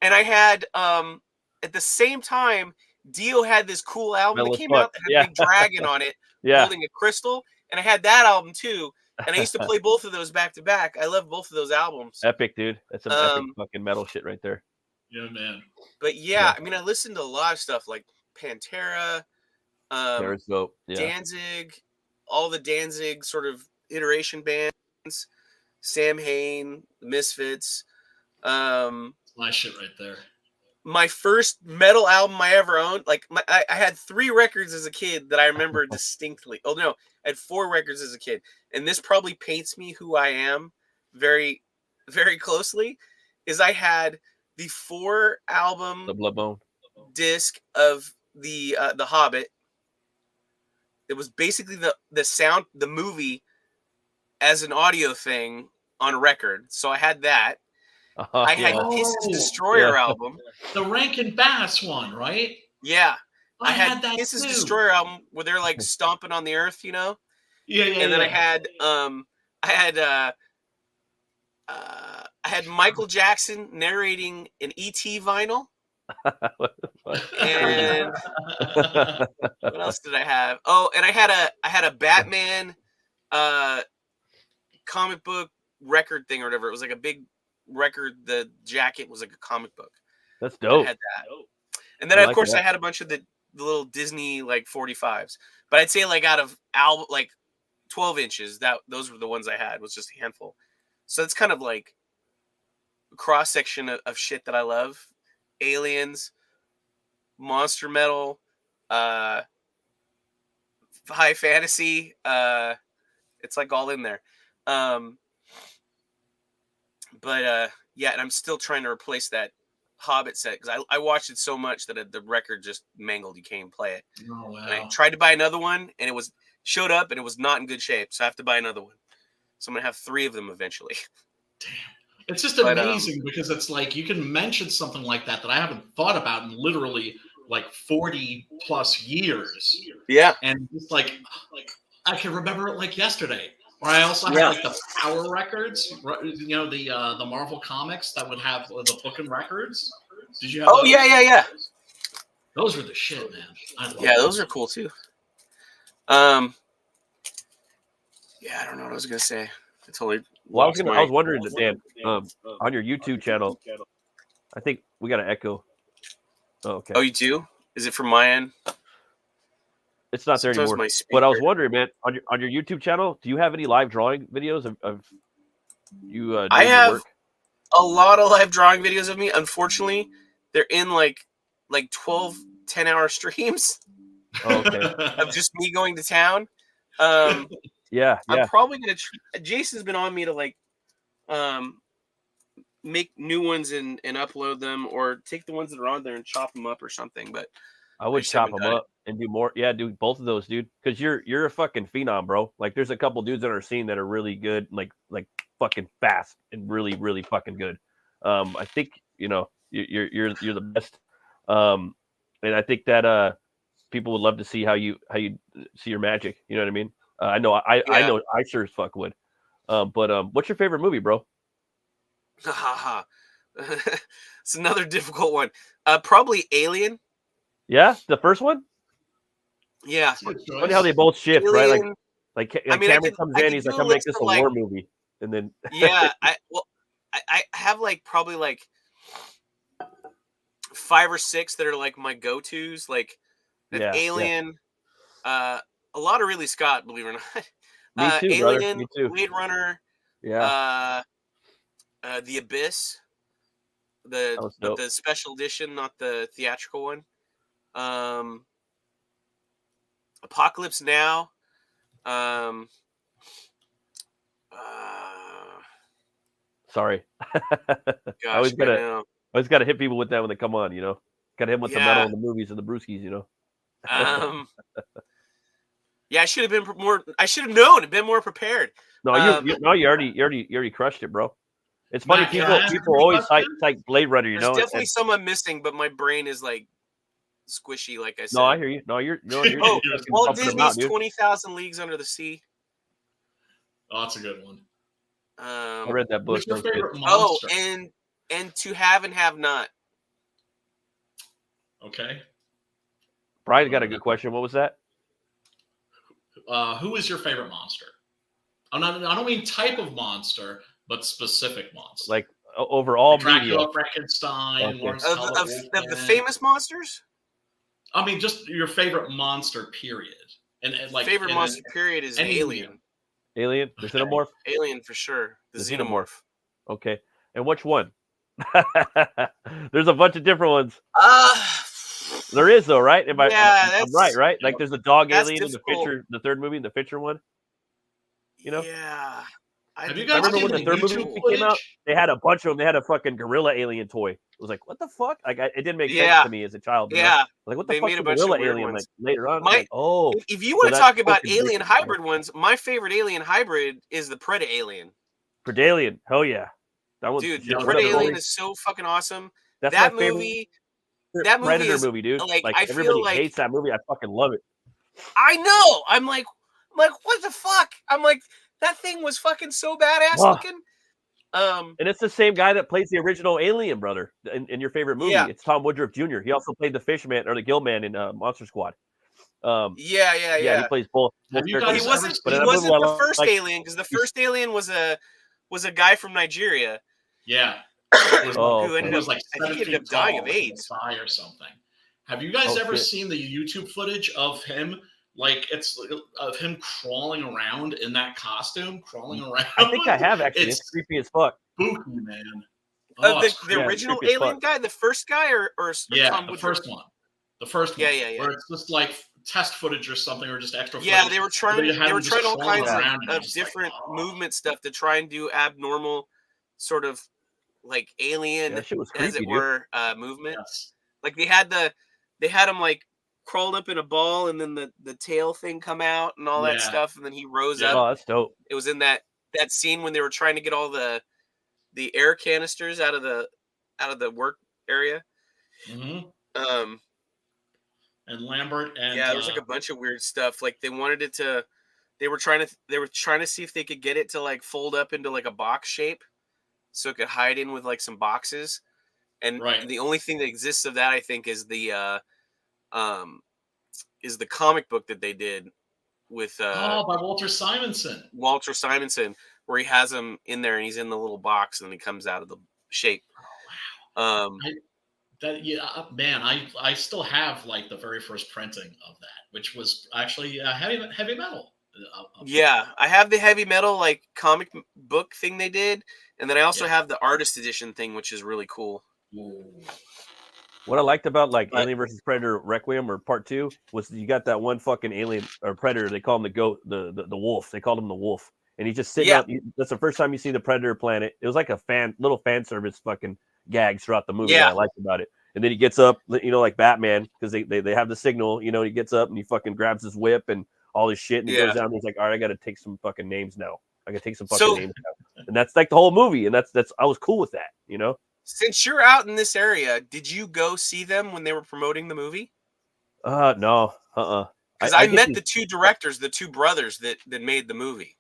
Speaker 2: and I had at the same time, Dio had this cool album
Speaker 1: Metal
Speaker 2: that
Speaker 1: as
Speaker 2: came
Speaker 1: fuck.
Speaker 2: out that had a big dragon on it,
Speaker 1: Yeah.
Speaker 2: holding a crystal, and I had that album too. And I used to play both of those back to back. I love both of those albums.
Speaker 1: Epic, dude. That's some epic fucking metal shit right there.
Speaker 3: Yeah, man.
Speaker 2: But yeah, I mean, I listened to a lot of stuff like Pantera,
Speaker 1: Periscope. Yeah.
Speaker 2: Danzig, all the Danzig sort of iteration bands, Sam Hain, the Misfits.
Speaker 3: My shit right there.
Speaker 2: My first metal album I ever owned, like I had 3 records as a kid that I remember distinctly. Oh no, I had 4 records as a kid, and this probably paints me who I am very, very closely. Is I had the 4 album
Speaker 1: The Bloodbone
Speaker 2: disc of the Hobbit. It was basically the movie as an audio thing on record. So I had that. I had Kiss's Destroyer album.
Speaker 3: The Rankin Bass one, right?
Speaker 2: Yeah.
Speaker 3: I had that
Speaker 2: Kiss's
Speaker 3: too.
Speaker 2: Destroyer album where they're like stomping on the earth,
Speaker 3: Yeah.
Speaker 2: And then I had Michael Jackson narrating an E.T. vinyl. And what else did I have? Oh, and I had a Batman comic book record thing or whatever. It was like a big record. The jacket was like a comic book.
Speaker 1: That's dope.
Speaker 2: I had that. And then of course I had a bunch of the little Disney like 45s. But I'd say like out of album like 12 inches, those were the ones I had, was just a handful. So it's kind of like a cross section of shit that I love. Aliens, monster metal, high fantasy. It's like all in there. But yeah, and I'm still trying to replace that Hobbit set because I watched it so much that the record just mangled. You can't even play it.
Speaker 3: Oh, wow.
Speaker 2: And I tried to buy another one, and it showed up, and it was not in good shape. So I have to buy another one. So I'm gonna have 3 of them eventually.
Speaker 3: Damn. It's just amazing because it's like you can mention something like that I haven't thought about in literally like 40 plus years.
Speaker 2: Yeah.
Speaker 3: And it's like I can remember it like yesterday. Or I also had like the Power records, the Marvel comics that would have the book and records. Did you have those?
Speaker 2: Yeah.
Speaker 3: Those were the shit, man.
Speaker 2: Those are cool too. Yeah, I don't know what I was gonna say. I totally.
Speaker 1: Well, I was wondering, Dan, on your YouTube channel, I think we got an echo. Oh, okay.
Speaker 2: Oh, you do? Is it from my end?
Speaker 1: It's not there anymore. But I was wondering, man, on your YouTube channel, do you have any live drawing videos of you doing
Speaker 2: I have
Speaker 1: work?
Speaker 2: A lot of live drawing videos of me. Unfortunately, they're in like 12 10-hour streams.
Speaker 1: Oh, okay.
Speaker 2: of just me going to town.
Speaker 1: Yeah.
Speaker 2: I'm probably gonna. Jason's been on me to like, make new ones and upload them, or take the ones that are on there and chop them up or something. But
Speaker 1: I would
Speaker 2: just
Speaker 1: chop
Speaker 2: haven't
Speaker 1: them
Speaker 2: done
Speaker 1: up and do more. Yeah, do both of those, dude. Because you're a fucking phenom, bro. Like, there's a couple dudes on our scene that are really good, like fucking fast and really really fucking good. I think you're the best. And I think that people would love to see how you see your magic. You know what I mean? I know I
Speaker 2: Yeah.
Speaker 1: know I sure as fuck would. But what's your favorite movie, bro?
Speaker 2: It's another difficult one. Probably Alien.
Speaker 1: Yeah, the first one.
Speaker 2: Yeah,
Speaker 3: That's a good
Speaker 1: Funny how they
Speaker 3: choice.
Speaker 1: both shift, right?
Speaker 2: Alien. I mean,
Speaker 1: Cameron comes
Speaker 2: I
Speaker 1: in,
Speaker 2: could
Speaker 1: he's like,
Speaker 2: do a
Speaker 1: "I'm making
Speaker 2: list
Speaker 1: this
Speaker 2: of
Speaker 1: a
Speaker 2: like,
Speaker 1: war movie," and then
Speaker 2: yeah, I have like probably like 5 or 6 that are like my go-tos. Like that's
Speaker 1: yeah,
Speaker 2: Alien, a lot of Ridley Scott, believe it or not.
Speaker 1: me too, brother,
Speaker 2: Alien,
Speaker 1: me too.
Speaker 2: Blade Runner,
Speaker 1: Yeah,
Speaker 2: The Abyss,
Speaker 1: that was dope.
Speaker 2: the special edition, not the theatrical one. Apocalypse Now. Um,
Speaker 1: Sorry, I
Speaker 2: gosh,
Speaker 1: always
Speaker 2: I
Speaker 1: gotta
Speaker 2: know.
Speaker 1: hit people with that when they come on. Gotta hit them with the metal
Speaker 2: Yeah.
Speaker 1: and the movies and the brewskis.
Speaker 2: Yeah, I should have been more. I should have known and been more prepared.
Speaker 1: No, you already crushed it, bro. It's funny,
Speaker 3: Matt, can I ask you
Speaker 1: people
Speaker 3: a
Speaker 1: always
Speaker 3: question?
Speaker 1: cite Blade Runner,
Speaker 2: There's definitely some I'm missing, but my brain is like squishy, like I said.
Speaker 1: No, I hear you. No, you're
Speaker 2: Oh,
Speaker 1: fucking
Speaker 2: Walt
Speaker 1: pumping them
Speaker 2: Disney's
Speaker 1: out, dude.
Speaker 2: 20,000 Leagues Under the Sea.
Speaker 3: Oh, that's a good one.
Speaker 1: I read that book.
Speaker 3: Who's your
Speaker 1: That was good.
Speaker 3: favorite monster?
Speaker 2: And To Have and Have Not.
Speaker 3: Okay.
Speaker 1: Brian got a good question. What was that?
Speaker 3: Who is your favorite monster? I don't mean type of monster, but specific monster.
Speaker 1: Like overall media.
Speaker 3: Dracula, Frankenstein,
Speaker 1: Okay.
Speaker 3: Lawrence
Speaker 2: Of the famous monsters?
Speaker 3: I mean, just your favorite monster, period. And like
Speaker 2: favorite monster, period, is Alien.
Speaker 1: Alien? The Xenomorph?
Speaker 2: Alien for sure. The Xenomorph.
Speaker 1: Okay. And which one? There's a bunch of different ones. There is though, right? I'm right? Like there's a dog alien in the Fisher, the third movie, the Fisher one.
Speaker 2: Yeah.
Speaker 3: Have you guys
Speaker 1: remember
Speaker 3: seen
Speaker 1: when the third movie came out? They had a bunch of them. They had a fucking gorilla alien toy. It was like, what the fuck? Like, it didn't make sense to me as a child.
Speaker 2: Yeah.
Speaker 1: Like, what the
Speaker 2: They
Speaker 1: fuck?
Speaker 2: made a
Speaker 1: The
Speaker 2: bunch of
Speaker 1: gorilla
Speaker 2: weird
Speaker 1: alien.
Speaker 2: ones.
Speaker 1: Like later on,
Speaker 2: if you want to talk about alien hybrid ones, my favorite alien hybrid is the Predalien.
Speaker 1: Predalien, hell yeah, that one.
Speaker 2: Dude, the Predalien is so fucking awesome.
Speaker 1: That's
Speaker 2: that
Speaker 1: my
Speaker 2: movie.
Speaker 1: Favorite
Speaker 2: That
Speaker 1: Predator movie, dude. Like
Speaker 2: I
Speaker 1: everybody
Speaker 2: feel like
Speaker 1: hates that movie. I fucking love it.
Speaker 2: I know. I'm like, what the fuck? I'm like, that thing was fucking so badass looking.
Speaker 1: And it's the same guy that plays the original Alien, brother, in your favorite movie.
Speaker 2: Yeah.
Speaker 1: It's Tom Woodruff Jr. He also played the Fishman or the Gillman in Monster Squad.
Speaker 2: Yeah.
Speaker 1: He plays both.
Speaker 3: He
Speaker 2: wasn't the first Alien, because the first Alien was a guy from Nigeria.
Speaker 3: Yeah.
Speaker 2: Who ended up, I think he ended up dying of AIDS
Speaker 3: or something. Have you guys ever seen the YouTube footage of him? Like, it's of him crawling around in that costume, crawling around.
Speaker 1: I think I have, actually. It's creepy as fuck.
Speaker 3: Spooky, man.
Speaker 2: The original Alien guy, the first guy, or Tom
Speaker 3: the first one. The first one.
Speaker 2: Yeah.
Speaker 3: Where it's just like test footage or something, or just extra footage.
Speaker 2: Yeah, they were trying all kinds of different movement stuff to try and do abnormal sort of like alien,
Speaker 1: shit was creepy,
Speaker 2: as it were, movement.
Speaker 3: Yes.
Speaker 2: Like they had him like crawled up in a ball, and then the tail thing come out and all that stuff, and then he rose up.
Speaker 1: Oh, that's dope.
Speaker 2: It was in that scene when they were trying to get all the air canisters out of the work area.
Speaker 3: Mm-hmm. And Lambert and
Speaker 2: there was like a bunch of weird stuff. Like they wanted it to. They were trying to see if they could get it to like fold up into like a box shape, so it could hide in with like some boxes. And the only thing that exists of that, I think, is the comic book that they did with
Speaker 3: by Walter Simonson.
Speaker 2: Walter Simonson, where he has him in there and he's in the little box and then he comes out of the shape.
Speaker 3: Oh, wow. Man, I still have like the very first printing of that, which was actually heavy metal.
Speaker 2: I have the heavy metal like comic book thing they did, and then I also have the artist edition thing, which is really cool.
Speaker 3: Ooh.
Speaker 1: What I liked about like
Speaker 2: But-
Speaker 1: Alien versus Predator Requiem or Part 2 was you got that one fucking alien or predator. They call him the goat, the wolf. They called him the wolf, and he's just sitting
Speaker 2: Yeah.
Speaker 1: up. That's the first time you see the Predator planet. It was like a little fan service fucking gags throughout the movie that I liked about it. And then he gets up, like Batman, because they have the signal. He gets up and he fucking grabs his whip and all his shit, and he goes down. And he's like, all right, I got to take some fucking names now. I got to take some fucking names now. And that's like the whole movie, and that's I was cool with that.
Speaker 2: Since you're out in this area, did you go see them when they were promoting the movie?
Speaker 1: No,
Speaker 2: Because I met the two directors, the two brothers that made the movie.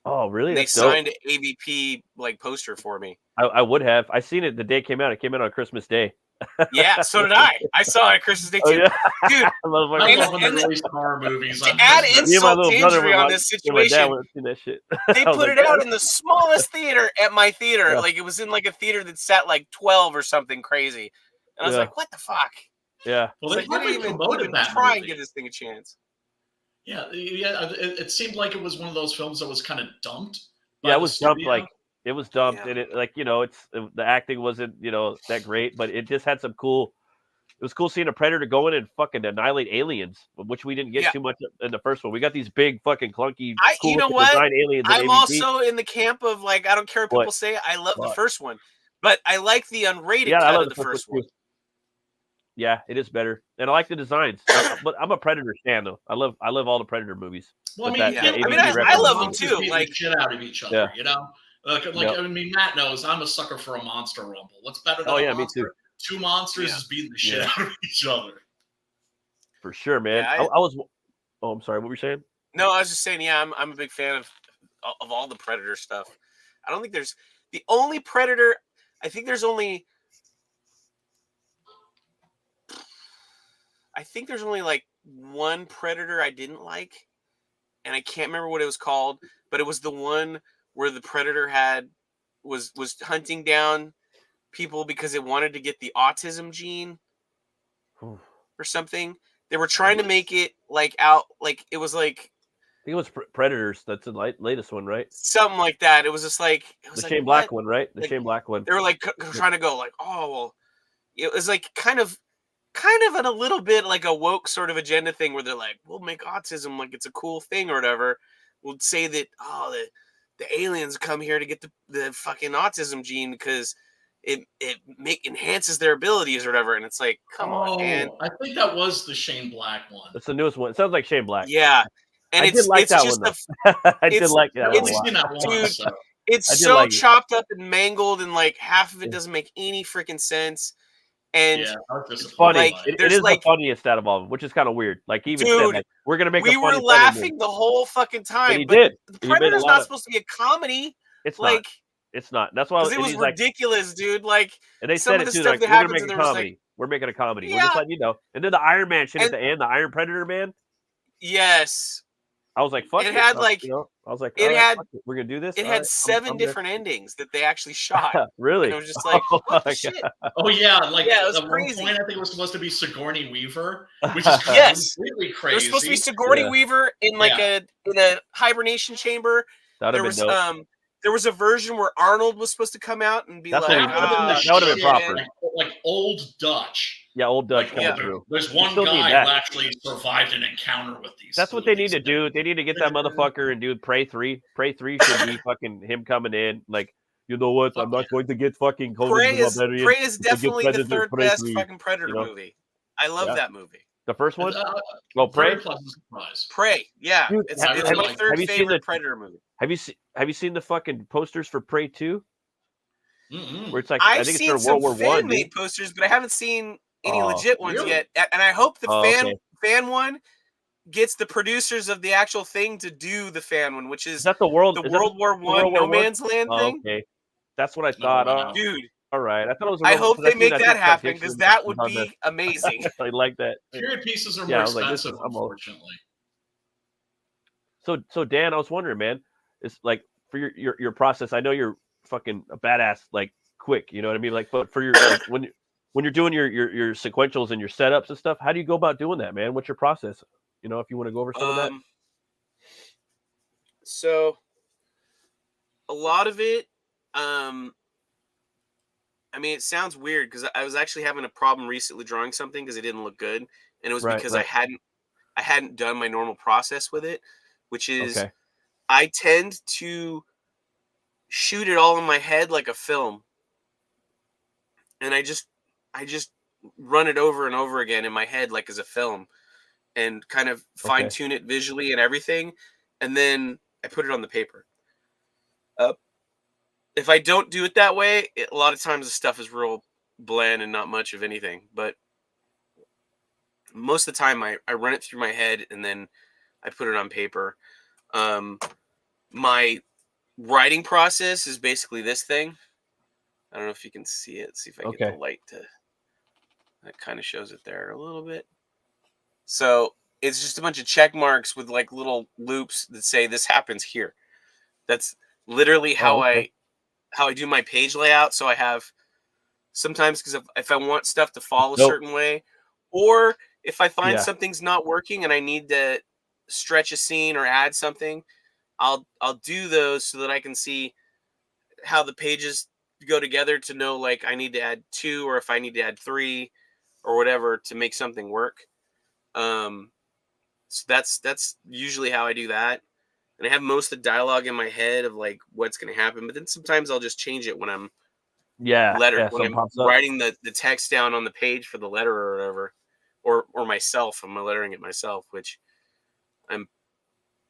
Speaker 1: Oh, really?
Speaker 2: And they signed an AVP like poster for me.
Speaker 1: I would have. I seen it the day it came out. It came out on Christmas Day.
Speaker 2: Yeah, so did I. I saw it Christmas Day too.
Speaker 1: Oh, yeah.
Speaker 2: Dude,
Speaker 3: I love when they release horror movies.
Speaker 2: To add insult to injury on this situation,
Speaker 1: that shit.
Speaker 2: they put it out in the smallest theater at my theater.
Speaker 1: Yeah.
Speaker 2: Like it was in like a theater that sat like 12 or something crazy. And I was like, what the fuck?
Speaker 1: Yeah.
Speaker 2: Well, they didn't even try and give this thing a chance.
Speaker 3: Yeah. It seemed like it was one of those films that was kind of dumped.
Speaker 1: Yeah, it was dumped. It was dumped,
Speaker 2: Yeah.
Speaker 1: and it it's the acting wasn't that great, but it just had some cool. It was cool seeing a predator go in and fucking annihilate aliens, which we didn't get too much in the first one. We got these big fucking clunky, cool
Speaker 2: you know what?
Speaker 1: design aliens.
Speaker 2: I'm also in the camp of like I don't care what people say. I love the first one, but I like the unrated cut of the first one.
Speaker 1: Yeah, it is better, and I like the designs. But I'm a Predator fan, though. I love all the Predator movies.
Speaker 3: Well,
Speaker 2: I love them too.
Speaker 3: Like shit out of each other, I mean, Matt knows I'm a sucker for a monster rumble. What's better than a monster?
Speaker 1: Me too.
Speaker 3: Two monsters is beating the shit out of each other.
Speaker 1: For sure, man. I was. Oh, I'm sorry. What were you saying?
Speaker 2: No, I was just saying. Yeah, I'm a big fan of all the Predator stuff. I don't think there's the only Predator. I think there's only like one Predator I didn't like, and I can't remember what it was called, but it was the one where the Predator was hunting down people because it wanted to get the autism gene or something. They were trying to make it it was like
Speaker 1: I think it was Predators. That's the latest one, right?
Speaker 2: Something like that. It was just like
Speaker 1: the Shane Black one, right? The Shane Black one.
Speaker 2: They were like trying to go like, oh well, it was like kind of in a little bit like a woke sort of agenda thing where they're like, we'll make autism like it's a cool thing or whatever. We'll say that the aliens come here to get the fucking autism gene because it enhances their abilities or whatever. And it's like, come on, man.
Speaker 3: I think that was the Shane Black one.
Speaker 1: That's the newest one. It sounds like Shane Black.
Speaker 2: Yeah. And
Speaker 1: I did like that one. I did like that
Speaker 2: one. It's so chopped up and mangled, and like half of it doesn't make any freaking sense. And
Speaker 1: it's funny. Like, it is the funniest out of all of them, which is kind of weird. Like even said, like, we're gonna make.
Speaker 2: We were laughing the whole fucking time.
Speaker 1: And he did.
Speaker 2: The Predator's not supposed to be a comedy.
Speaker 1: It's like not. It's not. That's why
Speaker 2: it was ridiculous, dude. Like,
Speaker 1: and they said it too. Like, we're gonna make a comedy. We're making a comedy. We're just letting you know. And then the Iron Man shit at the end, the Iron Predator man.
Speaker 2: Yes.
Speaker 1: I was like, fuck it.
Speaker 2: Had like,
Speaker 1: I was like, we're gonna do this.
Speaker 2: It had 7 different endings that they actually shot.
Speaker 1: Really?
Speaker 2: And it was just like, what the shit?
Speaker 3: Oh yeah, like
Speaker 2: it was
Speaker 3: at
Speaker 2: crazy.
Speaker 3: one point I think it was supposed to be Sigourney Weaver, which is completely crazy.
Speaker 2: It was supposed to be Sigourney Weaver in like in a hibernation chamber.
Speaker 1: That would have been dope.
Speaker 2: There was a version where Arnold was supposed to come out and be
Speaker 1: that
Speaker 2: would
Speaker 1: have been proper.
Speaker 3: Like Old Dutch.
Speaker 1: Yeah, Old Dutch coming through.
Speaker 3: There's one guy who actually survived an encounter with these.
Speaker 1: That's what they need to do. They need to get that motherfucker and do Prey 3. Prey 3 should be fucking him coming in. Like, you know what? I'm not going to get fucking
Speaker 2: Prey is definitely the third best fucking Predator movie. I love that movie.
Speaker 1: The first one? Well, Prey?
Speaker 2: Prey, yeah. Dude, it's my third favorite Predator movie.
Speaker 1: Have you seen the fucking posters for Prey 2?
Speaker 3: Mm-mm.
Speaker 1: Where it's like
Speaker 2: I've
Speaker 1: I think
Speaker 2: seen
Speaker 1: it's World War One.
Speaker 2: Fan-made posters, but I haven't seen any legit ones yet. And I hope the fan one gets the producers of the actual thing to do the fan one, which is
Speaker 1: that the World
Speaker 2: War One No Man's Land thing.
Speaker 1: Okay, that's what I thought.
Speaker 2: Dude,
Speaker 1: all right. I thought it was.
Speaker 2: I hope they make that happen because that would be amazing.
Speaker 1: I like that.
Speaker 3: Period pieces are more expensive, unfortunately.
Speaker 1: So Dan, I was wondering, man, it's like for your process. I know you're fucking a badass, like quick. You know what I mean? Like, but for your like, when you're doing your sequentials and your setups and stuff, how do you go about doing that, man? What's your process? You know, if you want to go over some of that.
Speaker 2: So a lot of it, I I mean, it sounds weird because I was actually having a problem recently drawing something because it didn't look good, and it was
Speaker 1: Right,
Speaker 2: because
Speaker 1: right.
Speaker 2: I hadn't done my normal process with it, which is
Speaker 1: Okay.
Speaker 2: I tend to shoot it all in my head like a film, and I just run it over and over again in my head like as a film, and kind of fine
Speaker 1: Okay.
Speaker 2: tune it visually and everything, and then I put it on the paper. Uh, if I don't do it that way, a lot of times the stuff is real bland and not much of anything. But most of the time, I run it through my head and then I put it on paper. Um, my writing process is basically this thing. I don't know if you can see it. See if I get the
Speaker 1: Okay.
Speaker 2: light to. That kind of shows it there a little bit. So it's just a bunch of check marks with like little loops that say this happens here. That's literally
Speaker 1: Oh, okay.
Speaker 2: how I do my page layout. So I have sometimes because if I want stuff to fall a
Speaker 1: So
Speaker 2: certain way, or if I find
Speaker 1: yeah.
Speaker 2: something's not working and I need to stretch a scene or add something, I'll do those so that I can see how the pages go together to know like I need to add 2 or if I need to add 3 or whatever to make something work. Um, so that's usually how I do that. And I have most of the dialogue in my head of like what's going to happen, but then sometimes I'll just change it
Speaker 1: Yeah. Yeah.
Speaker 2: when
Speaker 1: Something
Speaker 2: I'm
Speaker 1: pops up.
Speaker 2: writing the text down on the page for the letter or whatever, or myself. I'm lettering it myself, which I'm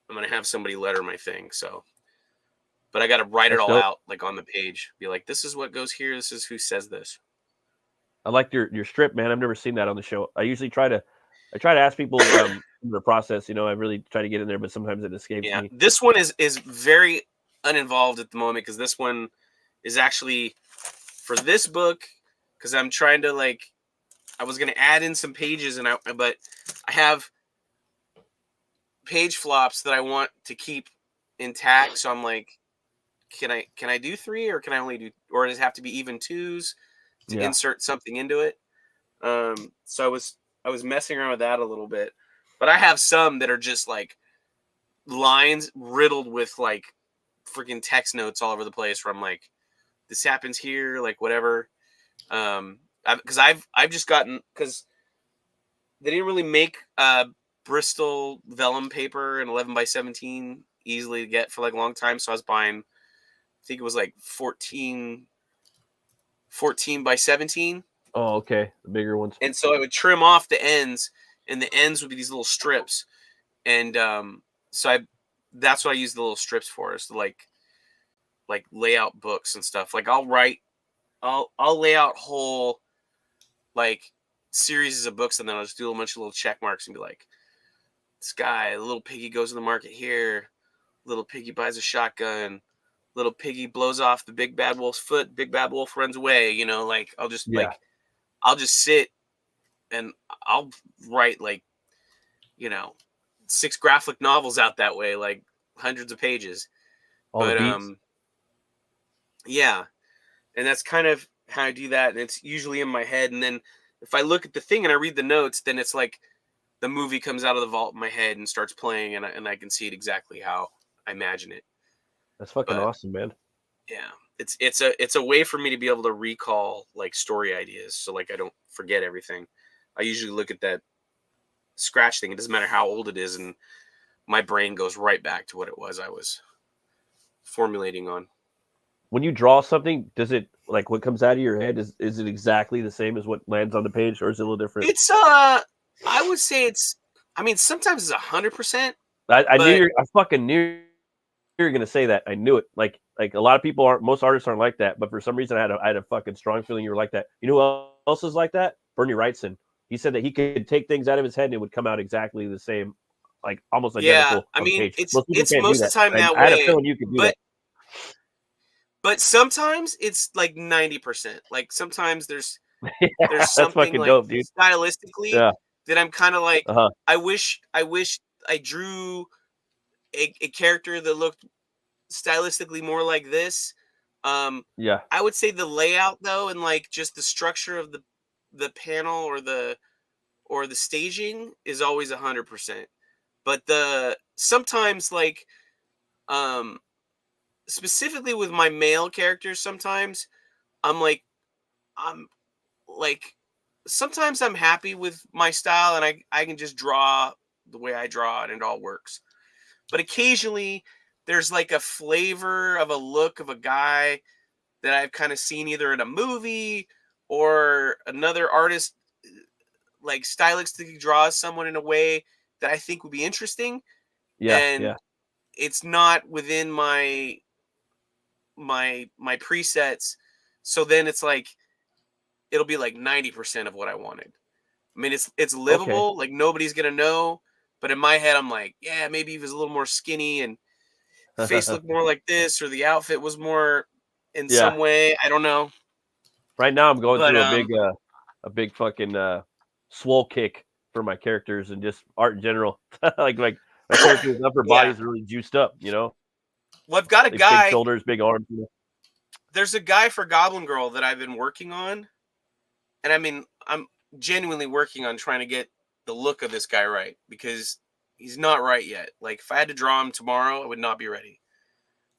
Speaker 2: I'm gonna have somebody letter my thing. So, but I got to write it
Speaker 1: That's
Speaker 2: all
Speaker 1: dope.
Speaker 2: out like on the page. Be like, this is what goes here. This is who says this.
Speaker 1: I like your strip, man. I've never seen that on the show. I try to ask people the process. I really try to get in there, but sometimes it escapes
Speaker 2: Yeah,
Speaker 1: me.
Speaker 2: this one is very uninvolved at the moment because this one is actually for this book because I'm trying to like I was gonna add in some pages but I have page flops that I want to keep intact. So I'm like, can I do 3 or can I only do or does it have to be even 2s to
Speaker 1: Yeah.
Speaker 2: insert something into it? So I was messing around with that a little bit, but I have some that are just like lines riddled with like freaking text notes all over the place. Where I'm like, this happens here, like whatever. Because I've just gotten because they didn't really make Bristol vellum paper in 11 by 17 easily to get for like a long time. So I was buying, I think it was like 14 by 17.
Speaker 1: Oh, okay. The bigger ones.
Speaker 2: And so I would trim off the ends, and the ends would be these little strips. And so that's what I use the little strips for, is to like lay out books and stuff. Like I'll lay out whole like series of books, and then I'll just do a bunch of little check marks and be like, this guy, little piggy goes to the market here, little piggy buys a shotgun, little piggy blows off the big bad wolf's foot, big bad wolf runs away. Like
Speaker 1: Yeah.
Speaker 2: I'll just sit and I'll write like, you know, 6 graphic novels out that way, like hundreds of pages.
Speaker 1: All the
Speaker 2: But
Speaker 1: beats.
Speaker 2: yeah, and that's kind of how I do that, and it's usually in my head. And then if I look at the thing and I read the notes, then it's like the movie comes out of the vault in my head and starts playing, and I can see it exactly how I imagine it.
Speaker 1: That's fucking
Speaker 2: But
Speaker 1: awesome, man.
Speaker 2: yeah, it's a way for me to be able to recall like story ideas, so like I don't forget everything. I usually look at that scratch thing. It doesn't matter how old it is, and my brain goes right back to what it was I was formulating on.
Speaker 1: When you draw something, does it like what comes out of your head? Is it exactly the same as what lands on the page, or is it a little different?
Speaker 2: It's I would say it's. I mean, sometimes it's 100%,
Speaker 1: I knew
Speaker 2: but
Speaker 1: I fucking knew you were gonna say that. I knew it. Like a lot of people aren't. Most artists aren't like that. But for some reason, I had a fucking strong feeling you were like that. You know who else is like that? Bernie Wrightson. He said that he could take things out of his head and it would come out exactly the same, like almost
Speaker 2: yeah,
Speaker 1: identical
Speaker 2: I
Speaker 1: on
Speaker 2: mean,
Speaker 1: page. Most people
Speaker 2: it's
Speaker 1: can't do
Speaker 2: most of
Speaker 1: that.
Speaker 2: the time that
Speaker 1: I had a
Speaker 2: way,
Speaker 1: feeling you could do that.
Speaker 2: but sometimes it's like 90%. Like sometimes there's
Speaker 1: That's
Speaker 2: something
Speaker 1: fucking
Speaker 2: like
Speaker 1: dope, dude.
Speaker 2: stylistically
Speaker 1: Yeah.
Speaker 2: that I'm kind of like,
Speaker 1: Uh huh.
Speaker 2: I wish I drew a character that looked stylistically more like this. Um,
Speaker 1: Yeah.
Speaker 2: I would say the layout though, and like just the structure of the panel or the staging is always 100%. But the sometimes like um specifically with my male characters, sometimes I'm like I'm like, sometimes I'm happy with my style, and I can just draw the way I draw, and it all works. But occasionally, there's like a flavor of a look of a guy that I've kind of seen either in a movie or another artist like stylistically draws someone in a way that I think would be interesting,
Speaker 1: Yeah,
Speaker 2: and
Speaker 1: yeah.
Speaker 2: it's not within my presets. So then it's like it'll be like 90% of what I wanted. I mean, it's
Speaker 1: Okay.
Speaker 2: livable, like nobody's gonna know. But in my head, I'm like, yeah, maybe he was a little more skinny and face looked more like this, or the outfit was more in
Speaker 1: Yeah.
Speaker 2: some way. I don't know.
Speaker 1: Right now I'm going
Speaker 2: But
Speaker 1: through a big fucking swole kick for my characters and just art in general. like my character's upper
Speaker 2: yeah.
Speaker 1: body's really juiced up, you know?
Speaker 2: Well, I've got a
Speaker 1: Like big
Speaker 2: guy.
Speaker 1: shoulders, big arms, you know?
Speaker 2: There's a guy for Goblin Girl that I've been working on, and I mean, I'm genuinely working on trying to get the look of this guy right because he's not right yet. Like if I had to draw him tomorrow, I would not be ready.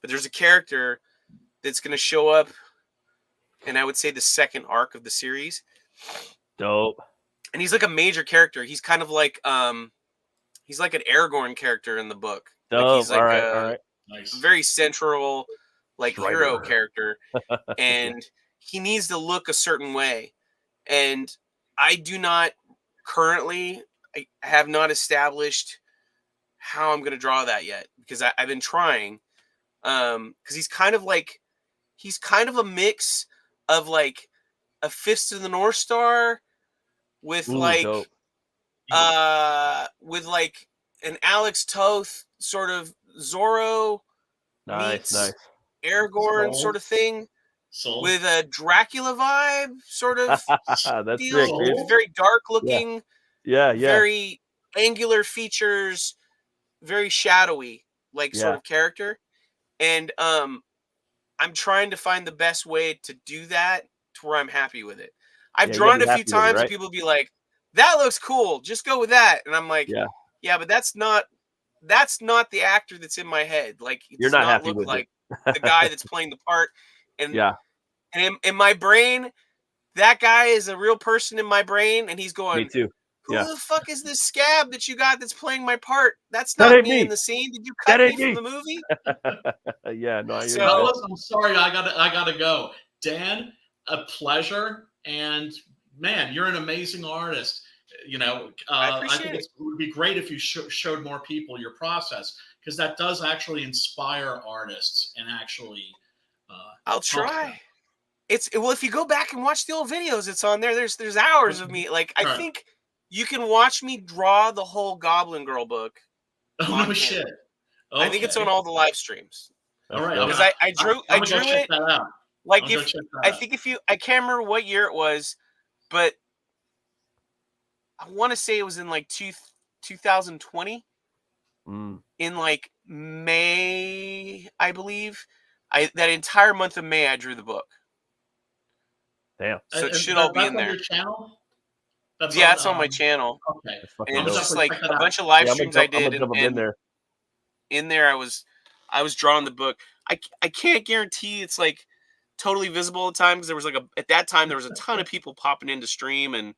Speaker 2: But there's a character that's going to show up, and I would say the second arc of the series,
Speaker 1: Dope.
Speaker 2: and he's like a major character. He's kind of like he's like an Aragorn character in the book. Like
Speaker 1: Dope.
Speaker 2: he's like
Speaker 1: All
Speaker 2: a
Speaker 1: right.
Speaker 3: Nice.
Speaker 2: very central like
Speaker 1: Strider.
Speaker 2: hero character, and he needs to look a certain way. And I do not currently, I have not established how I'm going to draw that yet because I've been trying. Because he's kind of a mix of like a Fist of the North Star with
Speaker 1: Ooh, dope.
Speaker 2: with like an Alex Toth sort of Zorro
Speaker 1: Nice,
Speaker 2: meets
Speaker 1: nice.
Speaker 2: Aragorn
Speaker 3: Soul.
Speaker 2: sort of thing
Speaker 3: Soul.
Speaker 2: with a Dracula vibe sort of
Speaker 1: That's
Speaker 2: feel.
Speaker 1: sick, dude.
Speaker 3: Soul.
Speaker 2: Very dark looking,
Speaker 1: Yeah.
Speaker 2: very angular features, very shadowy like sort
Speaker 1: Yeah.
Speaker 2: of character. And I'm trying to find the best way to do that to where I'm happy with it. I've
Speaker 1: Yeah, you gotta
Speaker 2: drawn
Speaker 1: be
Speaker 2: it a few
Speaker 1: happy with it,
Speaker 2: times and
Speaker 1: right?
Speaker 2: people be like, that looks cool, just go with that. And I'm like,
Speaker 1: Yeah.
Speaker 2: yeah, but that's not the actor that's in my head. Like it
Speaker 1: You're
Speaker 2: does
Speaker 1: not
Speaker 2: not
Speaker 1: happy
Speaker 2: look
Speaker 1: with
Speaker 2: like
Speaker 1: it.
Speaker 2: the guy that's playing the part. And
Speaker 1: Yeah.
Speaker 2: and in my brain, that guy is a real person in my brain, and he's
Speaker 1: Me
Speaker 2: going,
Speaker 1: too.
Speaker 2: who
Speaker 1: Yeah.
Speaker 2: the fuck is this scab that you got that's playing my part? That's
Speaker 1: That
Speaker 2: not
Speaker 1: ain't
Speaker 2: me in
Speaker 1: me.
Speaker 2: the scene. Did you
Speaker 1: That
Speaker 2: cut me
Speaker 1: ain't
Speaker 2: from
Speaker 1: me.
Speaker 2: the movie?
Speaker 1: Yeah, no, I hear
Speaker 2: So-
Speaker 1: you. man.
Speaker 3: Fellas, I'm sorry, I gotta go. Dan, a pleasure, and man, you're an amazing artist. You know, I
Speaker 2: appreciate
Speaker 3: think it would be great if you showed more people your process because that does actually inspire artists and actually.
Speaker 2: I'll
Speaker 3: helps
Speaker 2: try.
Speaker 3: them.
Speaker 2: Well, if you go back and watch the old videos, it's on there. There's hours of me. Like I
Speaker 3: Right.
Speaker 2: think you can watch me draw the whole Goblin Girl book.
Speaker 3: Oh
Speaker 2: on
Speaker 3: no
Speaker 2: camera.
Speaker 3: shit!
Speaker 2: I think it's
Speaker 3: Okay.
Speaker 2: on all the live streams.
Speaker 3: All right,
Speaker 1: dope.
Speaker 2: Because I drew
Speaker 3: I'm gonna
Speaker 2: I drew
Speaker 3: go check
Speaker 2: it.
Speaker 3: that out.
Speaker 2: Like
Speaker 3: I'll go
Speaker 2: if
Speaker 3: check that
Speaker 2: I
Speaker 3: out.
Speaker 2: think I can't remember what year it was, but I want to say it was in like 2020
Speaker 1: Mm,
Speaker 2: in like May, I believe. That entire month of May I drew the book.
Speaker 1: damn.
Speaker 2: So it
Speaker 3: And
Speaker 2: should all be
Speaker 3: that's
Speaker 2: in
Speaker 3: on
Speaker 2: there.
Speaker 3: your channel. That's
Speaker 2: Yeah, it's on my channel.
Speaker 3: Okay.
Speaker 1: That's fucking
Speaker 2: And it was
Speaker 1: dope.
Speaker 2: just
Speaker 3: definitely
Speaker 2: like
Speaker 3: check that
Speaker 2: a
Speaker 3: out.
Speaker 2: bunch of live
Speaker 1: Yeah,
Speaker 2: streams I
Speaker 1: I'm
Speaker 2: did,
Speaker 1: gonna jump 'em in
Speaker 2: and
Speaker 1: there.
Speaker 2: in there I was drawing the book. I can't guarantee it's like totally visible all the time because there was like at that time there was a ton of people popping into stream, and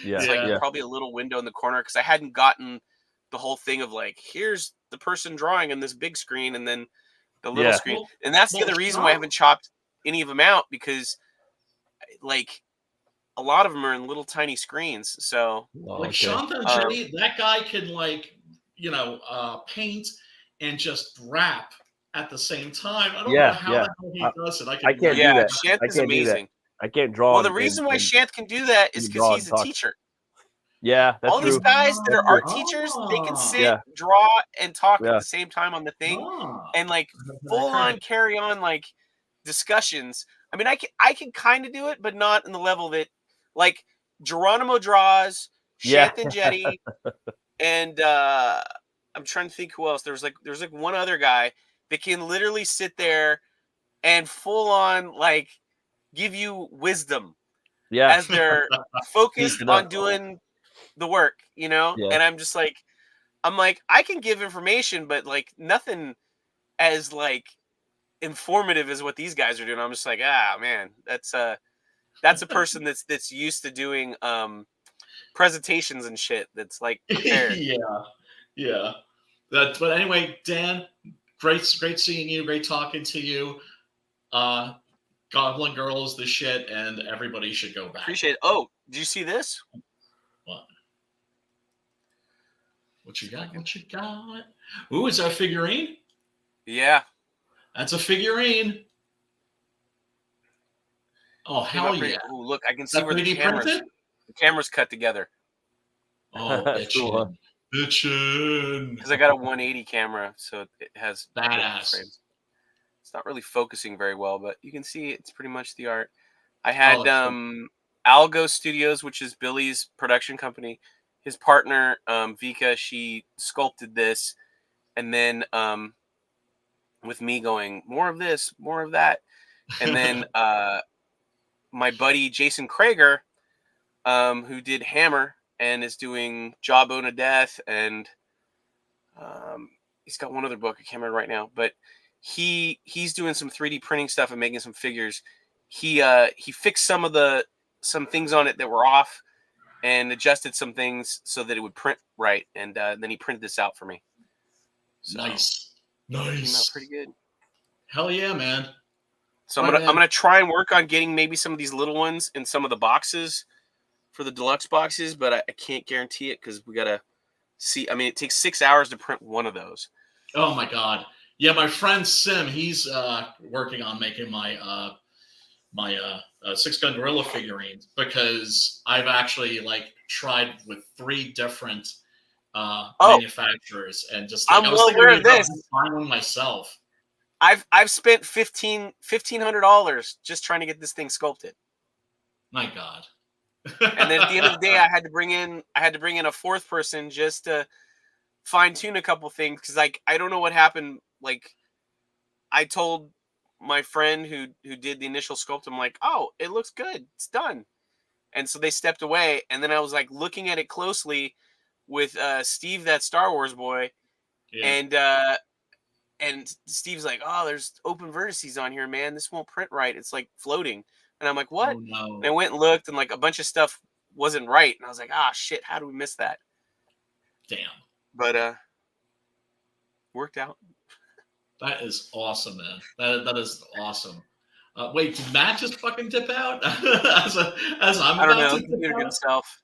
Speaker 1: Yeah,
Speaker 2: it's like
Speaker 3: Yeah.
Speaker 2: probably a little window in the corner because I hadn't gotten the whole thing of like here's the person drawing in this big screen and then the little
Speaker 1: Yeah.
Speaker 2: screen.
Speaker 3: Well-
Speaker 2: And that's the
Speaker 3: well,
Speaker 2: other reason why I haven't chopped any of them out because like a lot of them are in little tiny screens. So
Speaker 1: Oh,
Speaker 3: Like
Speaker 1: okay.
Speaker 3: Shanta and Jetty, that guy can paint and just rap at the same time. I don't know how the hell he does it.
Speaker 1: I can't do
Speaker 2: yeah,
Speaker 1: that.
Speaker 2: Shanth
Speaker 1: I
Speaker 2: is
Speaker 1: can't do that.
Speaker 2: amazing.
Speaker 1: I can't draw.
Speaker 2: Well, the reason why Shanth can do that is
Speaker 1: you
Speaker 2: because
Speaker 1: draw
Speaker 2: he's
Speaker 1: and
Speaker 2: a
Speaker 1: talk.
Speaker 2: teacher.
Speaker 1: Yeah, that's
Speaker 2: All
Speaker 1: true.
Speaker 2: these guys that are
Speaker 1: That's
Speaker 2: art
Speaker 1: true.
Speaker 2: teachers, they can sit,
Speaker 1: Yeah.
Speaker 2: draw, and talk
Speaker 1: Yeah.
Speaker 2: at the same time on the thing,
Speaker 3: Ah.
Speaker 2: and like full on carry on like discussions. I mean, I can kind of do it, but not in the level that like Geronimo draws,
Speaker 1: Yeah.
Speaker 2: Shanth and Jetty, and I'm trying to think who else. There's like one other guy that can literally sit there and full on like give you wisdom
Speaker 1: Yeah.
Speaker 2: as they're focused
Speaker 1: Teaching up.
Speaker 2: on doing the work, you know?
Speaker 1: Yeah.
Speaker 2: And I'm like, I can give information, but like nothing as like informative as what these guys are doing. I'm just like, man, that's That's a person that's used to doing presentations and shit. That's like prepared.
Speaker 3: Yeah. But anyway, Dan, great seeing you. Great talking to you. Goblin Girl is the shit, and everybody should go back.
Speaker 2: Appreciate it. Oh, did you see this?
Speaker 3: What? What you got? What you got? Ooh, is that a figurine?
Speaker 2: Yeah.
Speaker 3: That's a figurine. Oh, hell yeah.
Speaker 2: Oh, look, I can see where the camera's cut together.
Speaker 3: Oh, bitchin'. Bitchin'.
Speaker 2: Because I got a 180 camera, so it has
Speaker 3: badass
Speaker 2: frames. It's not really focusing very well, but you can see it's pretty much the art. I had Algo Studios, which is Billy's production company. His partner, Vika, she sculpted this. And then with me going, more of this, more of that. And then my buddy Jason Krager, who did Hammer and is doing Jawbone of Death, and he's got one other book I can't remember right now, but he's doing some 3D printing stuff and making some figures. He fixed some things on it that were off and adjusted some things so that it would print right, and then he printed this out for me. So,
Speaker 3: nice.
Speaker 2: Came out pretty good.
Speaker 3: Hell yeah, man.
Speaker 2: So I'm gonna try and work on getting maybe some of these little ones in some of the boxes for the deluxe boxes, but I can't guarantee it because we gotta see. I mean, it takes 6 hours to print one of those.
Speaker 3: Oh my god. Yeah, my friend Sim, he's working on making my Six Gun Gorilla figurines, because I've actually tried with 3 different manufacturers, and just
Speaker 2: I'm well aware of this.
Speaker 3: Find one myself.
Speaker 2: I've spent $1,500 just trying to get this thing sculpted.
Speaker 3: My God.
Speaker 2: And then at the end of the day, I had to bring in a 4th person just to fine tune a couple things, because I don't know what happened. I told my friend who did the initial sculpt, I'm like, oh, it looks good, it's done. And so they stepped away, and then I was looking at it closely with Steve, that Star Wars boy, and Steve's like, oh, there's open vertices on here, man. This won't print right. It's floating. And I'm like, what?
Speaker 3: Oh, no.
Speaker 2: And I went and looked, and a bunch of stuff wasn't right. And I was like, ah, shit, how do we miss that?
Speaker 3: Damn.
Speaker 2: But worked out.
Speaker 3: That is awesome, man. That is awesome. Wait, did Matt just fucking dip out? as I'm
Speaker 2: I don't
Speaker 3: about
Speaker 2: know.
Speaker 3: to dip out?
Speaker 2: Good stuff.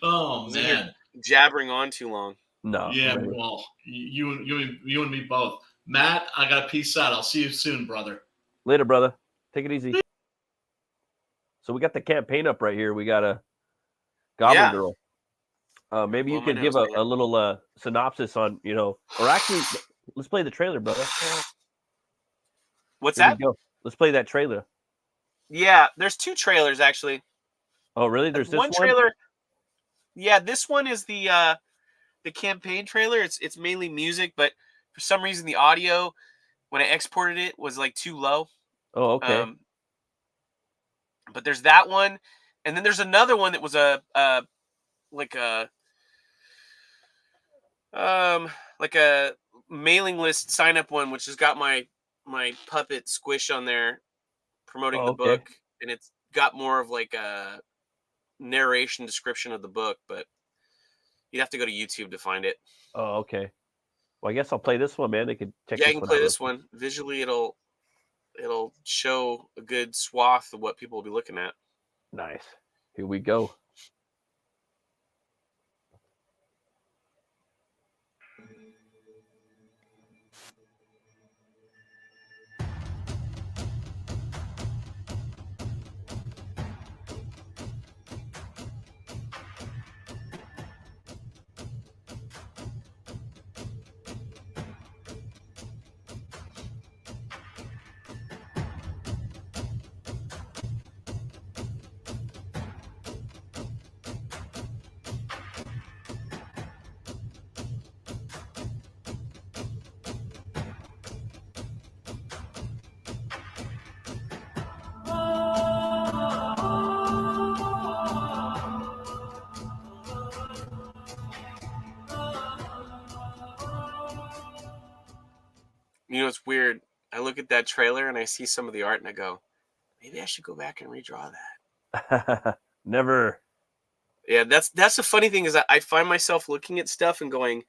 Speaker 3: Oh, man.
Speaker 2: Jabbering on too long.
Speaker 1: No.
Speaker 3: Yeah, well, you and me both. Matt, I got to peace out. I'll see you soon, brother.
Speaker 1: Later, brother. Take it easy. So we got the campaign up right here. We got a Goblin Girl. Maybe you could give a little synopsis on, or actually, let's play the trailer, brother.
Speaker 2: What's that?
Speaker 1: Let's play that trailer.
Speaker 2: Yeah, there's 2 trailers, actually.
Speaker 1: Oh, really? There's this
Speaker 2: one trailer. Yeah, this one is the campaign trailer. It's mainly music, but for some reason the audio, when I exported it, was too low.
Speaker 1: Oh, okay.
Speaker 2: But there's that one, and then there's another one that was a mailing list sign up one, which has got my puppet Squish on there promoting the book, and it's got more of a narration description of the book, but you'd have to go to YouTube to find it.
Speaker 1: Oh, okay. Well, I guess I'll play this one, man. They can check.
Speaker 2: Yeah, you can play this one. Visually, it'll show a good swath of what people will be looking at.
Speaker 1: Nice. Here we go.
Speaker 2: It's weird. I look at that trailer and I see some of the art and I go, maybe I should go back and redraw
Speaker 1: that. Never.
Speaker 2: Yeah, that's the funny thing is I find myself looking at stuff and going,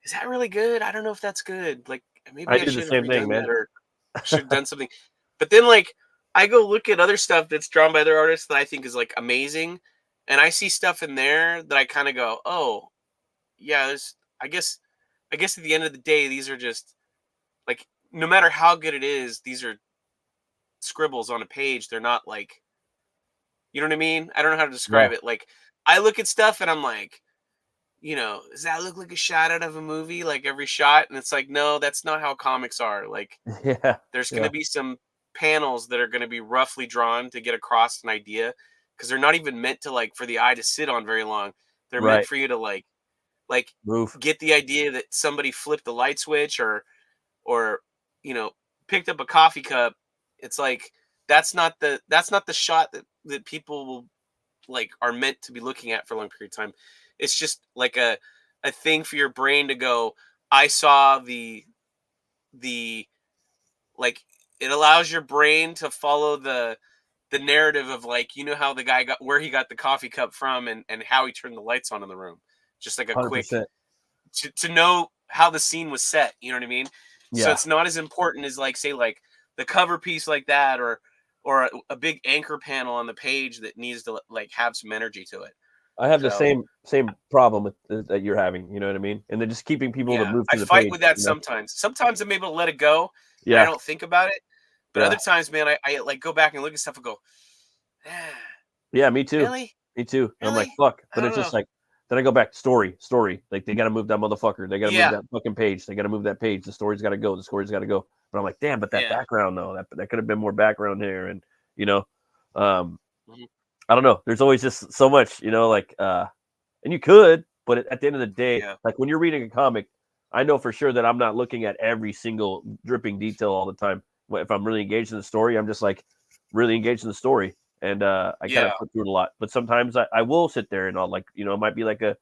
Speaker 2: is that really good? I don't know if that's good. Like maybe I
Speaker 1: do the
Speaker 2: should have
Speaker 1: same thing,
Speaker 2: redone
Speaker 1: man.
Speaker 2: that or should have done something. But then like I go look at other stuff that's drawn by other artists that I think is like amazing, and I see stuff in there that I kind of go, oh, yeah, there's I guess at the end of the day, these are just like no matter how good it is, these are scribbles on a page. They're not like, you know what I mean? I don't know how to describe it. Like I look at stuff and I'm like, does that look like a shot out of a movie? Like every shot, and it's like, no, that's not how comics are. Like
Speaker 1: Yeah.
Speaker 2: there's going to be some panels that are going to be roughly drawn to get across an idea because they're not even meant to like for the eye to sit on very long. They're meant for you to like
Speaker 1: move.
Speaker 2: Get the idea that somebody flipped the light switch or picked up a coffee cup. It's like that's not the shot that people will like are meant to be looking at for a long period of time. It's just like a thing for your brain to go, I saw the like it allows your brain to follow the narrative of like, how the guy got where he got the coffee cup from and how he turned the lights on in the room. Just like a
Speaker 1: 100%.
Speaker 2: quick to know how the scene was set, you know what I mean?
Speaker 1: Yeah.
Speaker 2: So it's not as important as like say like the cover piece like that or a big anchor panel on the page that needs to like have some energy to it.
Speaker 1: I have the same problem that you're having, you know what I mean? And then just keeping people to move to the page.
Speaker 2: I fight with that sometimes. Sometimes I'm able to let it go.
Speaker 1: Yeah.
Speaker 2: I don't think about it. But other times, man, I like go back and look at stuff and go,
Speaker 1: yeah, me too.
Speaker 2: Really?
Speaker 1: Me too.
Speaker 2: Really?
Speaker 1: I'm like, fuck. But it's just like, then I go back, story. Like, they got to move that motherfucker. They got to move that fucking page. They got to move that page. The story's got to go. The story's got to go. But I'm like, damn, but that background, though, that could have been more background here. And, I don't know. There's always just so much, like, and you could, but at the end of the day, like when you're reading a comic, I know for sure that I'm not looking at every single dripping detail all the time. If I'm really engaged in the story, I'm just like really engaged in the story. And I kind of put through it a lot. But sometimes I will sit there and I'll like, it might be like a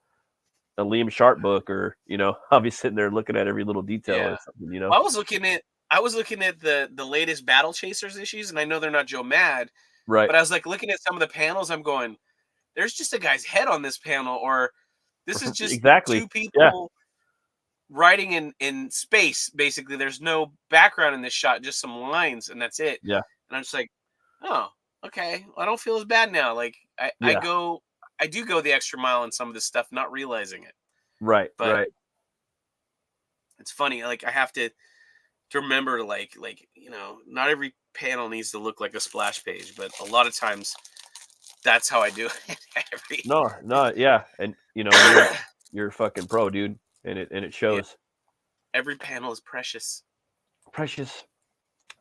Speaker 1: Liam Sharp book or, I'll be sitting there looking at every little detail or something,
Speaker 2: Well, I was looking at the latest Battle Chasers issues, and I know they're not Joe Mad.
Speaker 1: Right.
Speaker 2: But I was like looking at some of the panels, I'm going, there's just a guy's head on this panel, or this is just two people writing in space, basically. There's no background in this shot, just some lines, and that's it.
Speaker 1: Yeah.
Speaker 2: And I'm just like, oh, okay. Well, I don't feel as bad now. Like I do go the extra mile in some of this stuff, not realizing it.
Speaker 1: Right.
Speaker 2: But
Speaker 1: right.
Speaker 2: It's funny. Like I have to remember to like, not every panel needs to look like a splash page, but a lot of times that's how I do it.
Speaker 1: No, yeah. And you're a fucking pro, dude. And it shows.
Speaker 2: Yeah. Every panel is precious.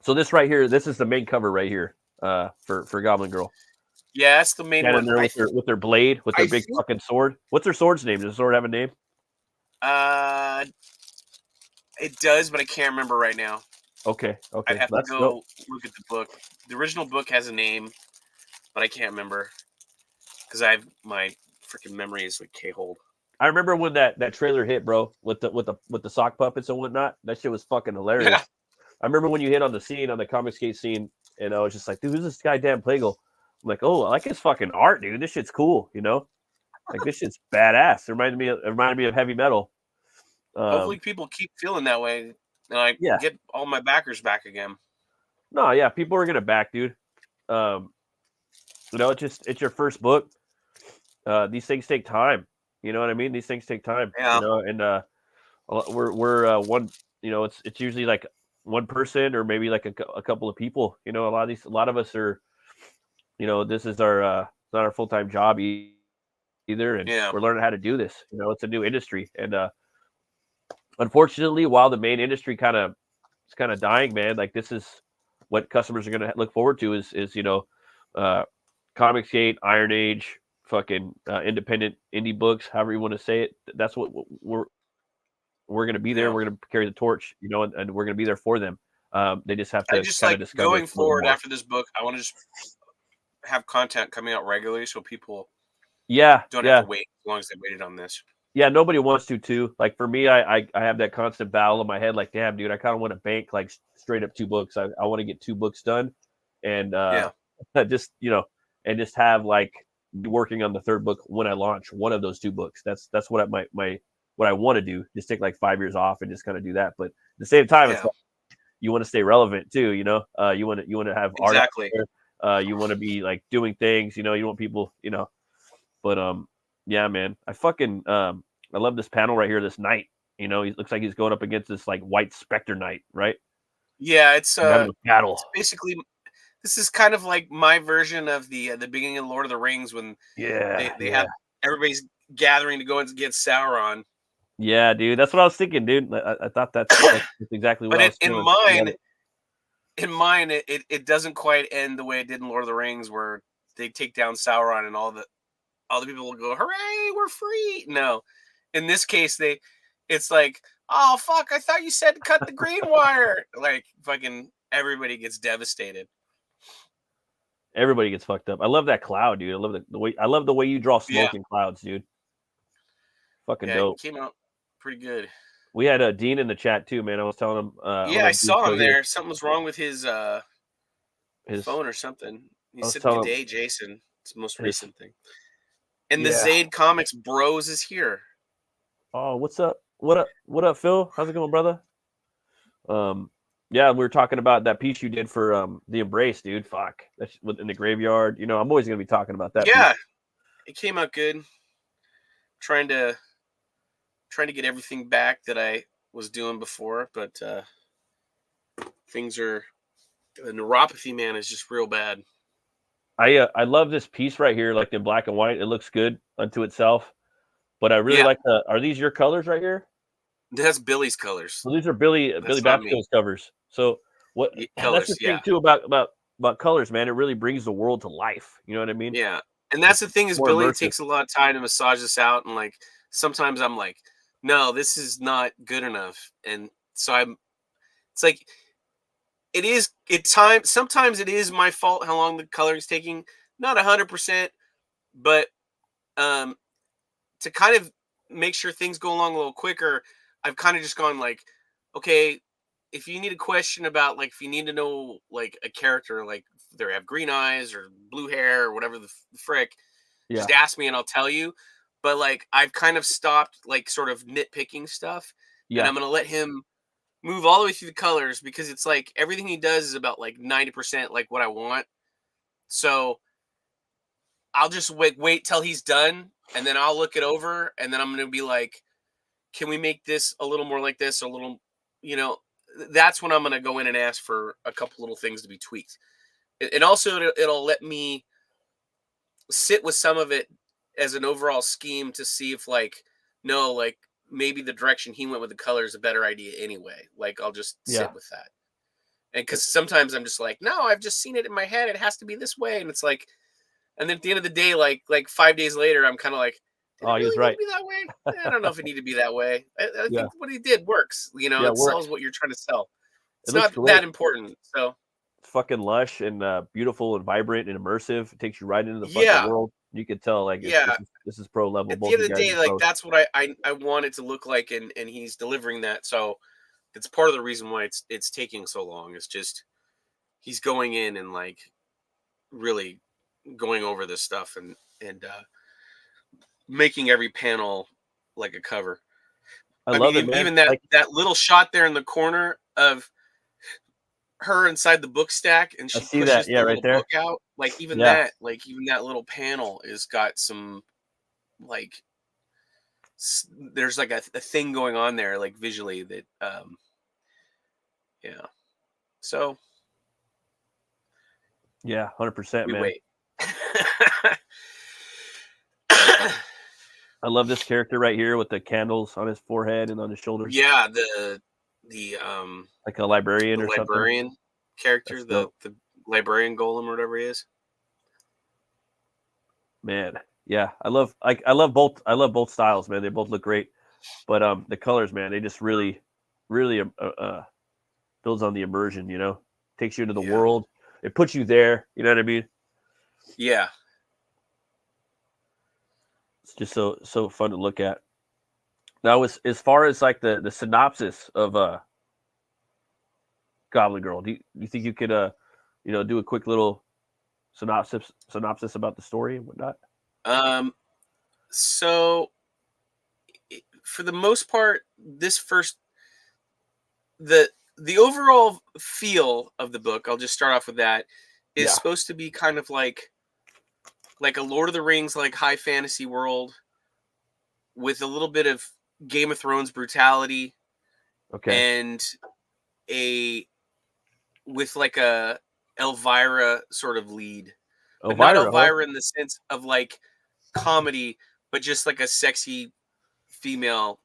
Speaker 1: So this right here, this is the main cover right here, for Goblin Girl.
Speaker 2: Yeah, that's the main one.
Speaker 1: With their blade, with their big fucking sword. What's their sword's name? Does the sword have a name?
Speaker 2: It does, but I can't remember right now.
Speaker 1: Okay.
Speaker 2: I have to go look at the book. The original book has a name, but I can't remember because my freaking memory is like K-hold.
Speaker 1: I remember when that trailer hit, bro, with the sock puppets and whatnot. That shit was fucking hilarious. Yeah. I remember when you hit on the comic skate scene, and I was just like, dude, who's this guy Dan Plagle? I'm like, oh, I like his fucking art, dude. This shit's cool, Like this shit's badass. It reminded me of heavy metal.
Speaker 2: Hopefully people keep feeling that way, and I get all my backers back again.
Speaker 1: No, yeah, people are gonna back, dude. It's your first book. These things take time. You know what I mean? These things take time.
Speaker 2: Yeah.
Speaker 1: And we're one. It's usually like one person or maybe like a couple of people. A lot of us are. This is our not our full-time job either, and we're learning how to do this. It's a new industry, and unfortunately, while the main industry is kind of dying, man, like this is what customers are going to look forward to is Comicsgate, Iron Age, fucking independent indie books, however you want to say it. That's what we're going to be there. We're going to carry the torch, and we're going to be there for them. They just have to
Speaker 2: discover going forward after this book. I want to just have content coming out regularly so people don't have to wait as long as they waited on this.
Speaker 1: Yeah, nobody wants to too. Like for me, I have that constant battle in my head. Like, damn, dude, I kind of want to bank like straight up 2 books. I want to get 2 books done, and just and just have like be working on the third book when I launch one of those 2 books. That's what what I want to do. Just take like 5 years off and just kind of do that. But at the same time, it's like you want to stay relevant too. You want to have art.
Speaker 2: Exactly.
Speaker 1: You want to be like doing things. You want people. But yeah, man, I fucking I love this panel right here. This knight. He looks like he's going up against this like white specter knight, right?
Speaker 2: Yeah, it's
Speaker 1: having a battle.
Speaker 2: It's basically. This is kind of like my version of the beginning of Lord of the Rings when they have everybody's gathering to go against Sauron.
Speaker 1: Yeah, dude, that's what I was thinking, dude. I thought that's exactly what I was
Speaker 2: feeling. But in mine, it doesn't quite end the way it did in Lord of the Rings, where they take down Sauron and all the people will go, "Hooray, we're free!" No, in this case, it's like, "Oh fuck, I thought you said cut the green wire." Like fucking everybody gets devastated.
Speaker 1: Everybody gets fucked up. I love that cloud, dude. I love the way. I love the way you draw smoke in clouds, dude. Fucking dope.
Speaker 2: It came out pretty good.
Speaker 1: We had Dean in the chat too, man. I was telling him.
Speaker 2: I saw him there. Something was wrong with his phone or something. He said, "Good day, Jason." It's the most recent thing. And the Zaid Comics Bros is here.
Speaker 1: Oh, what's up? What up, Phil? How's it going, brother? Yeah, we were talking about that piece you did for the Embrace, dude. Fuck, that's in the graveyard. I'm always gonna be talking about that.
Speaker 2: Yeah, it came out good. Trying to get everything back that I was doing before, but things are. The neuropathy, man, is just real bad.
Speaker 1: I love this piece right here, like in black and white. It looks good unto itself, but I really like the. Are these your colors right here?
Speaker 2: That's Billy's colors.
Speaker 1: So these are Billy Babco's covers. So what?
Speaker 2: Colors,
Speaker 1: that's the thing too about colors, man. It really brings the world to life. You know what I mean?
Speaker 2: Yeah, and that's the thing is Billy takes a lot of time to massage this out, and like sometimes I'm like, no, this is not good enough, and so it's like it is. Sometimes it is my fault how long the coloring is taking. Not 100%, but to kind of make sure things go along a little quicker. I've kind of just gone like, okay, if you need a question about like, if you need to know like a character, like they have green eyes or blue hair or whatever the frick, just ask me and I'll tell you. But like, I've kind of stopped like sort of nitpicking stuff, and I'm going to let him move all the way through the colors because it's like everything he does is about like 90% like what I want. So I'll just wait till he's done, and then I'll look it over, and then I'm going to be like, can we make this a little more like this, a little, that's when I'm going to go in and ask for a couple little things to be tweaked. And also it'll let me sit with some of it as an overall scheme to see if maybe the direction he went with the color is a better idea anyway. Like I'll just sit with that. And cause sometimes I'm just like, no, I've just seen it in my head. It has to be this way. And it's like, and then at the end of the day, like 5 days later, I'm kind of like,
Speaker 1: he was right.
Speaker 2: Be that way? I don't know if it need to be that way. I think what he did works. It sells what you're trying to sell. It's not that important. So
Speaker 1: it's fucking lush and beautiful and vibrant and immersive. It takes you right into the fucking world. You could tell, like, this is pro level.
Speaker 2: At the end of the day, like that's what I want it to look like, and he's delivering that. So it's part of the reason why it's taking so long. It's just he's going in and like really going over this stuff and making every panel like a cover.
Speaker 1: I love it, man.
Speaker 2: Even that little shot there in the corner of her inside the book stack, and she pushes the right there. Book out. Like even that little panel is got some like there's like a thing going on there, like visually that So
Speaker 1: 100%, man.
Speaker 2: Wait.
Speaker 1: I love this character right here with the candles on his forehead and on his shoulders.
Speaker 2: Yeah, the
Speaker 1: like a librarian or something.
Speaker 2: Librarian character, the librarian golem or whatever he is.
Speaker 1: Man, yeah, I love both styles, man. They both look great, but the colors, man, they just really builds on the immersion. Takes you into the world. It puts you there. You know what I mean?
Speaker 2: Yeah.
Speaker 1: It's just so fun to look at. Now, as far as like the synopsis of Goblin Girl, do you think you could do a quick little synopsis about the story and whatnot?
Speaker 2: So for the most part, this first the overall feel of the book, I'll just start off with that, is supposed to be kind of like a Lord of the Rings, like high fantasy world with a little bit of Game of Thrones brutality.
Speaker 1: Okay.
Speaker 2: And with like a Elvira sort of lead. But not Elvira in the sense of like comedy, but just like a sexy female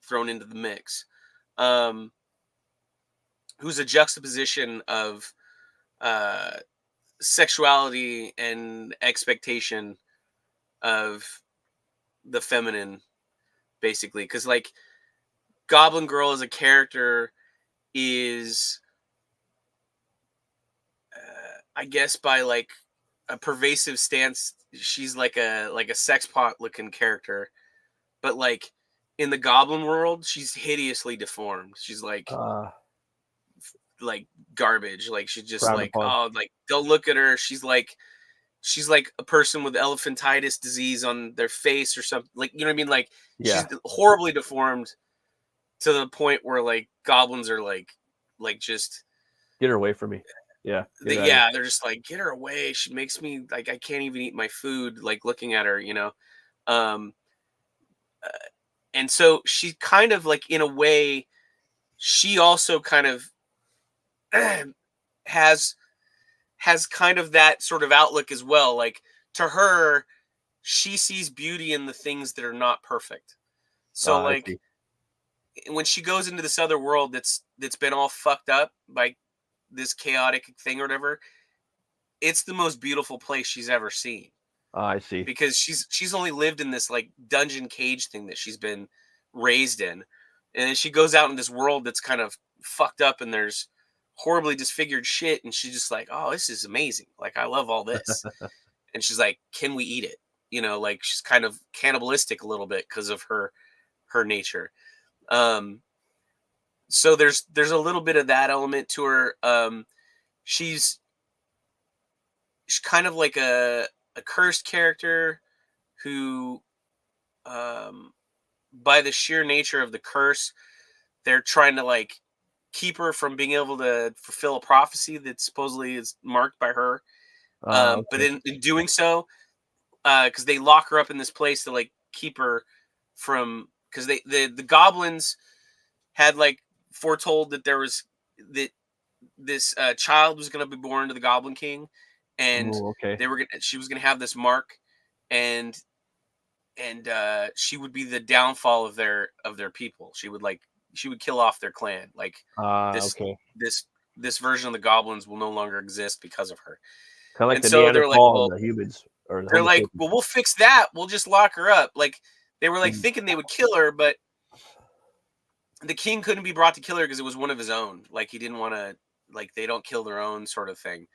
Speaker 2: thrown into the mix. Who's a juxtaposition of sexuality and expectation of the feminine, basically. Because like Goblin Girl as a character is, I guess, by like a pervasive stance, she's like a sex pot looking character, but like in the Goblin world, she's hideously deformed. She's like garbage. Like she's just like, oh, like don't look at her. She's like a person with elephantitis disease on their face or something. Like, you know what I mean? Like she's horribly deformed to the point where like goblins are like just
Speaker 1: get her away from me. Yeah.
Speaker 2: They're just like, get her away. She makes me like, I can't even eat my food, like looking at her, and so she kind of like, in a way, she also kind of has kind of that sort of outlook as well. Like to her, she sees beauty in the things that are not perfect. So like when she goes into this other world that's been all fucked up by this chaotic thing or whatever, it's the most beautiful place she's ever seen.
Speaker 1: I see.
Speaker 2: Because she's only lived in this like dungeon cage thing that she's been raised in, and then she goes out in this world that's kind of fucked up and there's horribly disfigured shit, and she's just like, oh, this is amazing, like I love all this. And she's like, can we eat it? Like she's kind of cannibalistic a little bit because of her nature. So there's a little bit of that element to her. She's kind of like a cursed character who, by the sheer nature of the curse, they're trying to like keep her from being able to fulfill a prophecy that supposedly is marked by her. But in doing so, because they lock her up in this place to like keep her from, because the goblins had like foretold that this child was going to be born to the Goblin King, and she was going to have this mark, and she would be the downfall of their people. She would kill off their clan. Like this version of the goblins will no longer exist because of her.
Speaker 1: Kind of like the Neanderthal and the humans.
Speaker 2: They're like, well, we'll fix that. We'll just lock her up. Like they were like thinking they would kill her, but the king couldn't be brought to kill her because it was one of his own. Like he didn't want to, like they don't kill their own sort of thing.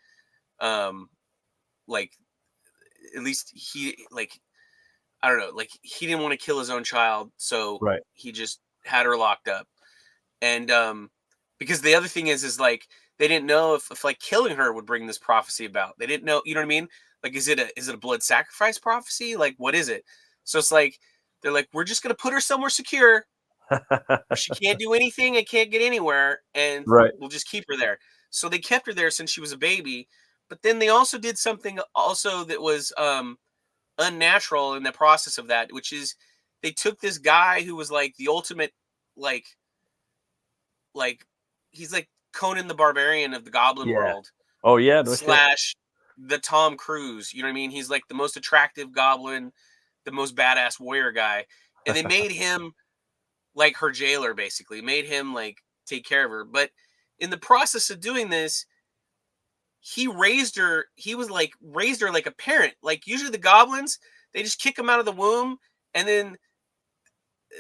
Speaker 2: Like at least he, like, I don't know, like he didn't want to kill his own child. So he just had her locked up. And because the other thing is like, they didn't know if like killing her would bring this prophecy about. They didn't know, you know what I mean? Like, is it a blood sacrifice prophecy? Like, what is it? So it's like, they're like, we're just going to put her somewhere secure. She can't do anything and can't get anywhere. And we'll just keep her there. So they kept her there since she was a baby. But then they also did something also that was unnatural in the process of that, which is they took this guy who was like the ultimate, like he's like Conan the Barbarian of the Goblin world.
Speaker 1: Oh yeah,
Speaker 2: / the Tom Cruise. You know what I mean? He's like the most attractive goblin, the most badass warrior guy, and they made him like her jailer, basically. Made him like take care of her. But in the process of doing this, he raised her. He was like raised her like a parent. Like usually the goblins, they just kick them out of the womb, and then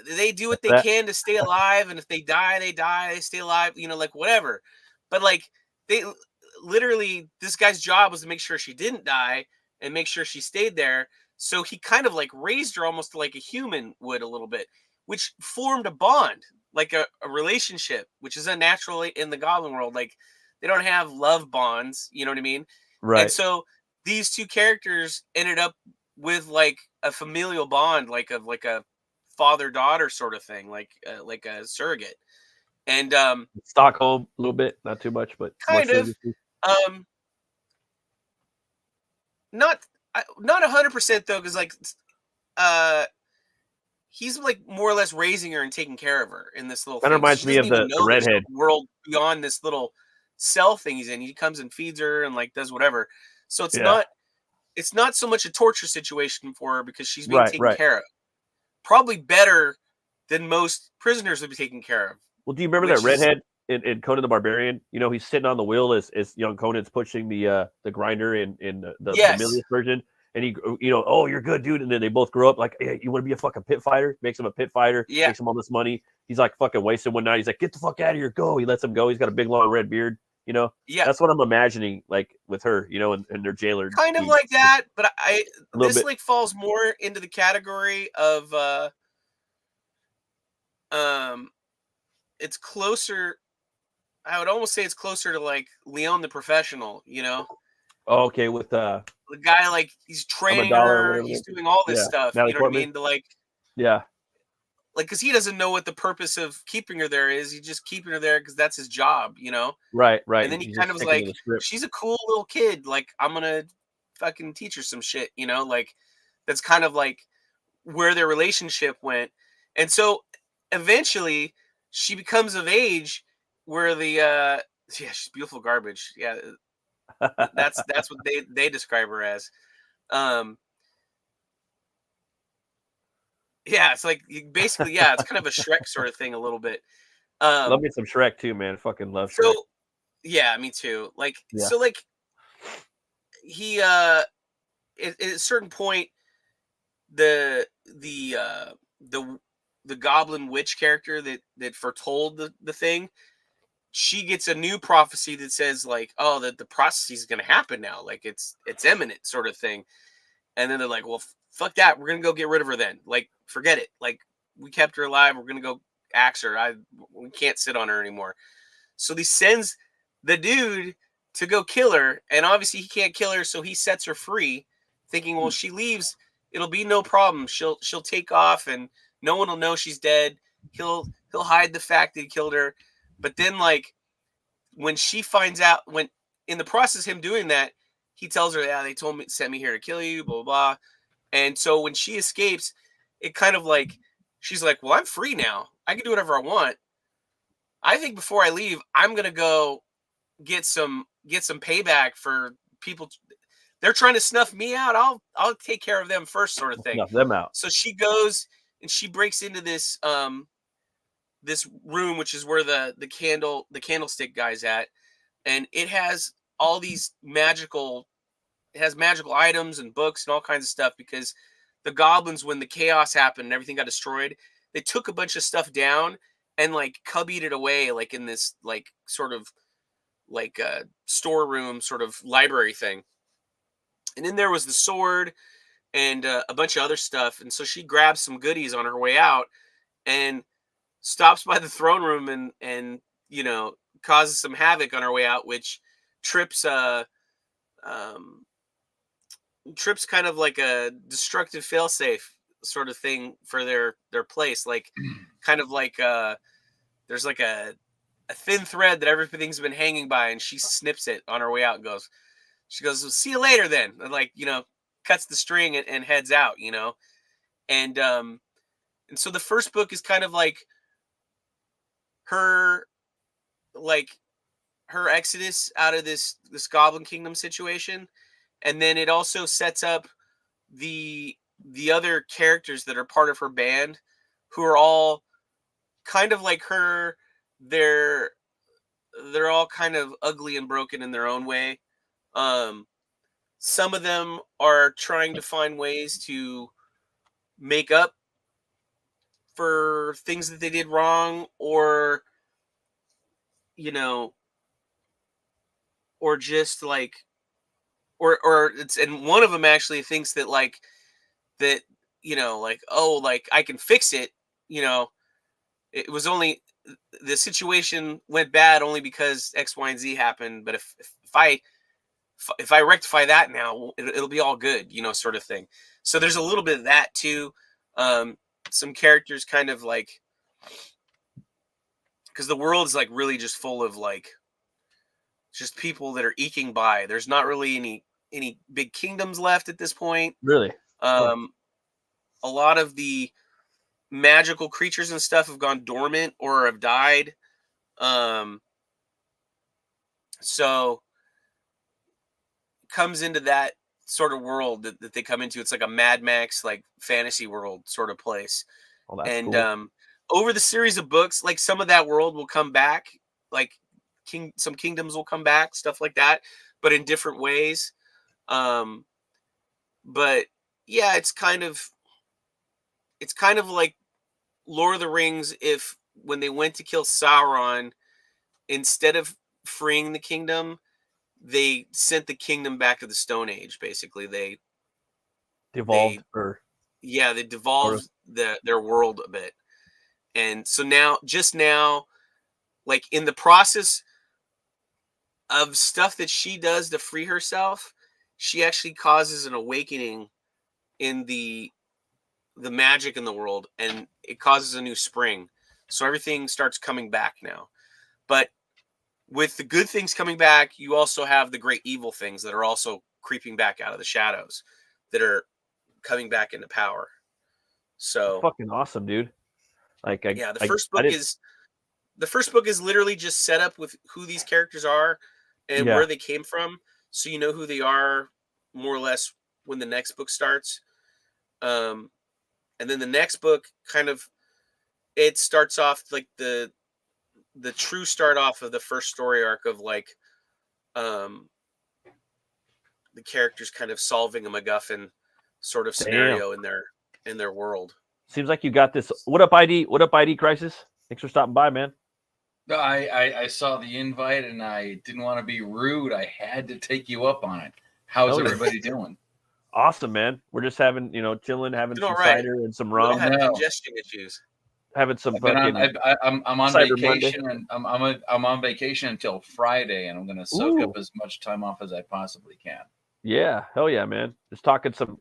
Speaker 2: they do what they can to stay alive. And if they die, they die. They stay alive. Like whatever. But like they literally, this guy's job was to make sure she didn't die and make sure she stayed there. So he kind of like raised her almost like a human would a little bit, which formed a bond, like a relationship, which is unnatural in the goblin world. Like They don't have love bonds. You know what I mean?
Speaker 1: Right.
Speaker 2: And so these two characters ended up with like a familial bond, like a father-daughter sort of thing, like a surrogate. And
Speaker 1: Stockholm a little bit, not too much, but
Speaker 2: kind of not 100% though, because like he's like more or less raising her and taking care of her in this little
Speaker 1: That
Speaker 2: thing.
Speaker 1: reminds
Speaker 2: She
Speaker 1: me
Speaker 2: doesn't
Speaker 1: of
Speaker 2: even
Speaker 1: the
Speaker 2: know there's
Speaker 1: redhead.
Speaker 2: a world beyond this little cell thing he's in. He comes and feeds her and like does whatever. So it's not so much a torture situation for her because she's being taken care of. Probably better than most prisoners would be taken care of.
Speaker 1: Well, do you remember that redhead in Conan the Barbarian? You know, he's sitting on the wheel as young Conan's pushing the grinder in the Milius version. And he, you know, oh, you're good, dude. And then they both grow up like, hey, you want to be a fucking pit fighter? Makes him a pit fighter.
Speaker 2: Yeah.
Speaker 1: Makes him all this money. He's like fucking wasted one night. He's like, get the fuck out of here. Go. He lets him go. He's got a big, long red beard. You know?
Speaker 2: Yeah.
Speaker 1: That's what I'm imagining, like, with her, you know, and their jailer.
Speaker 2: Kind of like that. But this
Speaker 1: bit.
Speaker 2: like falls more into the category of, it's closer. I would almost say it's closer to like Leon the Professional, you know?
Speaker 1: Oh, okay, with
Speaker 2: the guy, like he's training her, he's doing all this stuff.
Speaker 1: Natalie
Speaker 2: you know
Speaker 1: Portman.
Speaker 2: what I mean? To like,
Speaker 1: yeah,
Speaker 2: like because he doesn't know what the purpose of keeping her there is. He's just keeping her there because that's his job, you know?
Speaker 1: Right.
Speaker 2: And then he kind of was like, she's a cool little kid. Like I'm gonna fucking teach her some shit, you know? Like that's kind of like where their relationship went. And so eventually she becomes of age where the she's beautiful garbage. Yeah. That's what they describe her as. Yeah, it's like basically, yeah, it's kind of a Shrek sort of thing a little bit.
Speaker 1: Love me some Shrek too, man. Fucking love Shrek.
Speaker 2: So yeah, me too. Like so like he at a certain point the goblin witch character that foretold the thing, she gets a new prophecy that says like, oh, that the prophecy is going to happen now, like it's imminent sort of thing. And then they're like, well, fuck that, we're going to go get rid of her then, like forget it, like we kept her alive, we're going to go axe her, we can't sit on her anymore. So he sends the dude to go kill her, and obviously he can't kill her, so he sets her free thinking, well, she leaves, it'll be no problem, she'll take off and no one will know she's dead, he'll hide the fact that he killed her. But then, like, when she finds out, when in the process of him doing that, he tells her, yeah, they sent me here to kill you, blah, blah, blah. And so when she escapes, it kind of like, she's like, well, I'm free now. I can do whatever I want. I think before I leave, I'm going to go get some payback for people. They're trying to snuff me out. I'll take care of them first, sort of thing.
Speaker 1: Snuff them out.
Speaker 2: So she goes and she breaks into this, this room, which is where the candlestick guy's at, and it has all these magical items and books and all kinds of stuff, because the goblins, when the chaos happened and everything got destroyed, they took a bunch of stuff down and like cubbied it away, like in this like sort of like a storeroom sort of library thing. And then there was the sword and a bunch of other stuff, and so she grabs some goodies on her way out and stops by the throne room and you know, causes some havoc on her way out, which trips kind of like a destructive failsafe sort of thing for their place, like kind of like there's like a thin thread that everything's been hanging by, and she snips it on her way out and goes, well, see you later then, and like, you know, cuts the string and heads out, you know. And so the first book is kind of like her exodus out of this goblin kingdom situation, and then it also sets up the other characters that are part of her band, who are all kind of like her. They're all kind of ugly and broken in their own way. Some of them are trying to find ways to make up for things that they did wrong, or you know, or just like, or it's, and one of them actually thinks that like that, you know, like, oh, like I can fix it, you know, it was only the situation went bad only because X, Y, and Z happened. But if I rectify that now, it'll be all good, sort of thing. So there's a little bit of that too. Some characters kind of like, because the world is like really just full of like just people that are eking by. There's not really any big kingdoms left at this point.
Speaker 1: Really?
Speaker 2: A lot of the magical creatures and stuff have gone dormant or have died. So comes into that sort of world that they come into. It's like a Mad Max, like fantasy world sort of place.
Speaker 1: Oh, that's
Speaker 2: And
Speaker 1: cool.
Speaker 2: over the series of books, like some of that world will come back, like some kingdoms will come back, stuff like that, but in different ways. But yeah, it's kind of like Lord of the Rings if when they went to kill Sauron, instead of freeing the kingdom, they sent the kingdom back to the Stone Age. Basically, they
Speaker 1: Devolved or
Speaker 2: they devolved their world a bit. And so now, like in the process of stuff that she does to free herself, she actually causes an awakening in the magic in the world, and it causes a new spring. So everything starts coming back now. But with the good things coming back, you also have the great evil things that are also creeping back out of the shadows that are coming back into power. So
Speaker 1: fucking awesome, dude. Like
Speaker 2: the first book is literally just set up with who these characters are and where they came from, so you know who they are more or less when the next book starts. And then the next book it starts off like the true start off of the first story arc of like the characters kind of solving a MacGuffin sort of scenario in their world.
Speaker 1: Seems like you got this. What up, ID? What up, ID Crisis? Thanks for stopping by, man.
Speaker 4: I saw the invite and I didn't want to be rude. I had to take you up on it. How's everybody doing?
Speaker 1: Awesome, man. We're just having, chilling, having some cider and some rum.
Speaker 2: We don't have congestion issues.
Speaker 1: Having some
Speaker 4: fucking. I'm on vacation and I'm on vacation until Friday, and I'm gonna soak up as much time off as I possibly can.
Speaker 1: Yeah, hell yeah, man. We're talking some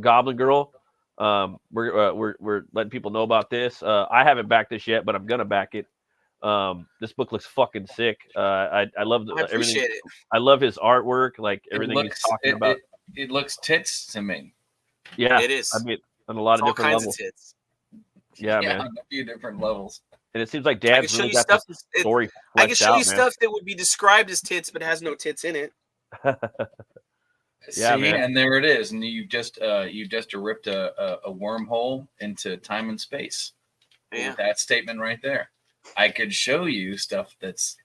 Speaker 1: Goblin Girl. We're letting people know about this. I haven't backed this yet, but I'm gonna back it. This book looks fucking sick. I love everything. I love his artwork, like everything he's talking about.
Speaker 4: It looks tits to me.
Speaker 1: Yeah,
Speaker 2: it is.
Speaker 1: I mean, on a lot of different levels.
Speaker 2: Of tits.
Speaker 1: Yeah, man.
Speaker 4: On a few different levels.
Speaker 1: And it seems like Dad's really got the story.
Speaker 2: I can show you stuff that would be described as tits, but has no tits in it.
Speaker 4: Yeah, man. And there it is. And you just ripped a wormhole into time and space. Yeah. With that statement right there. I could show you stuff that's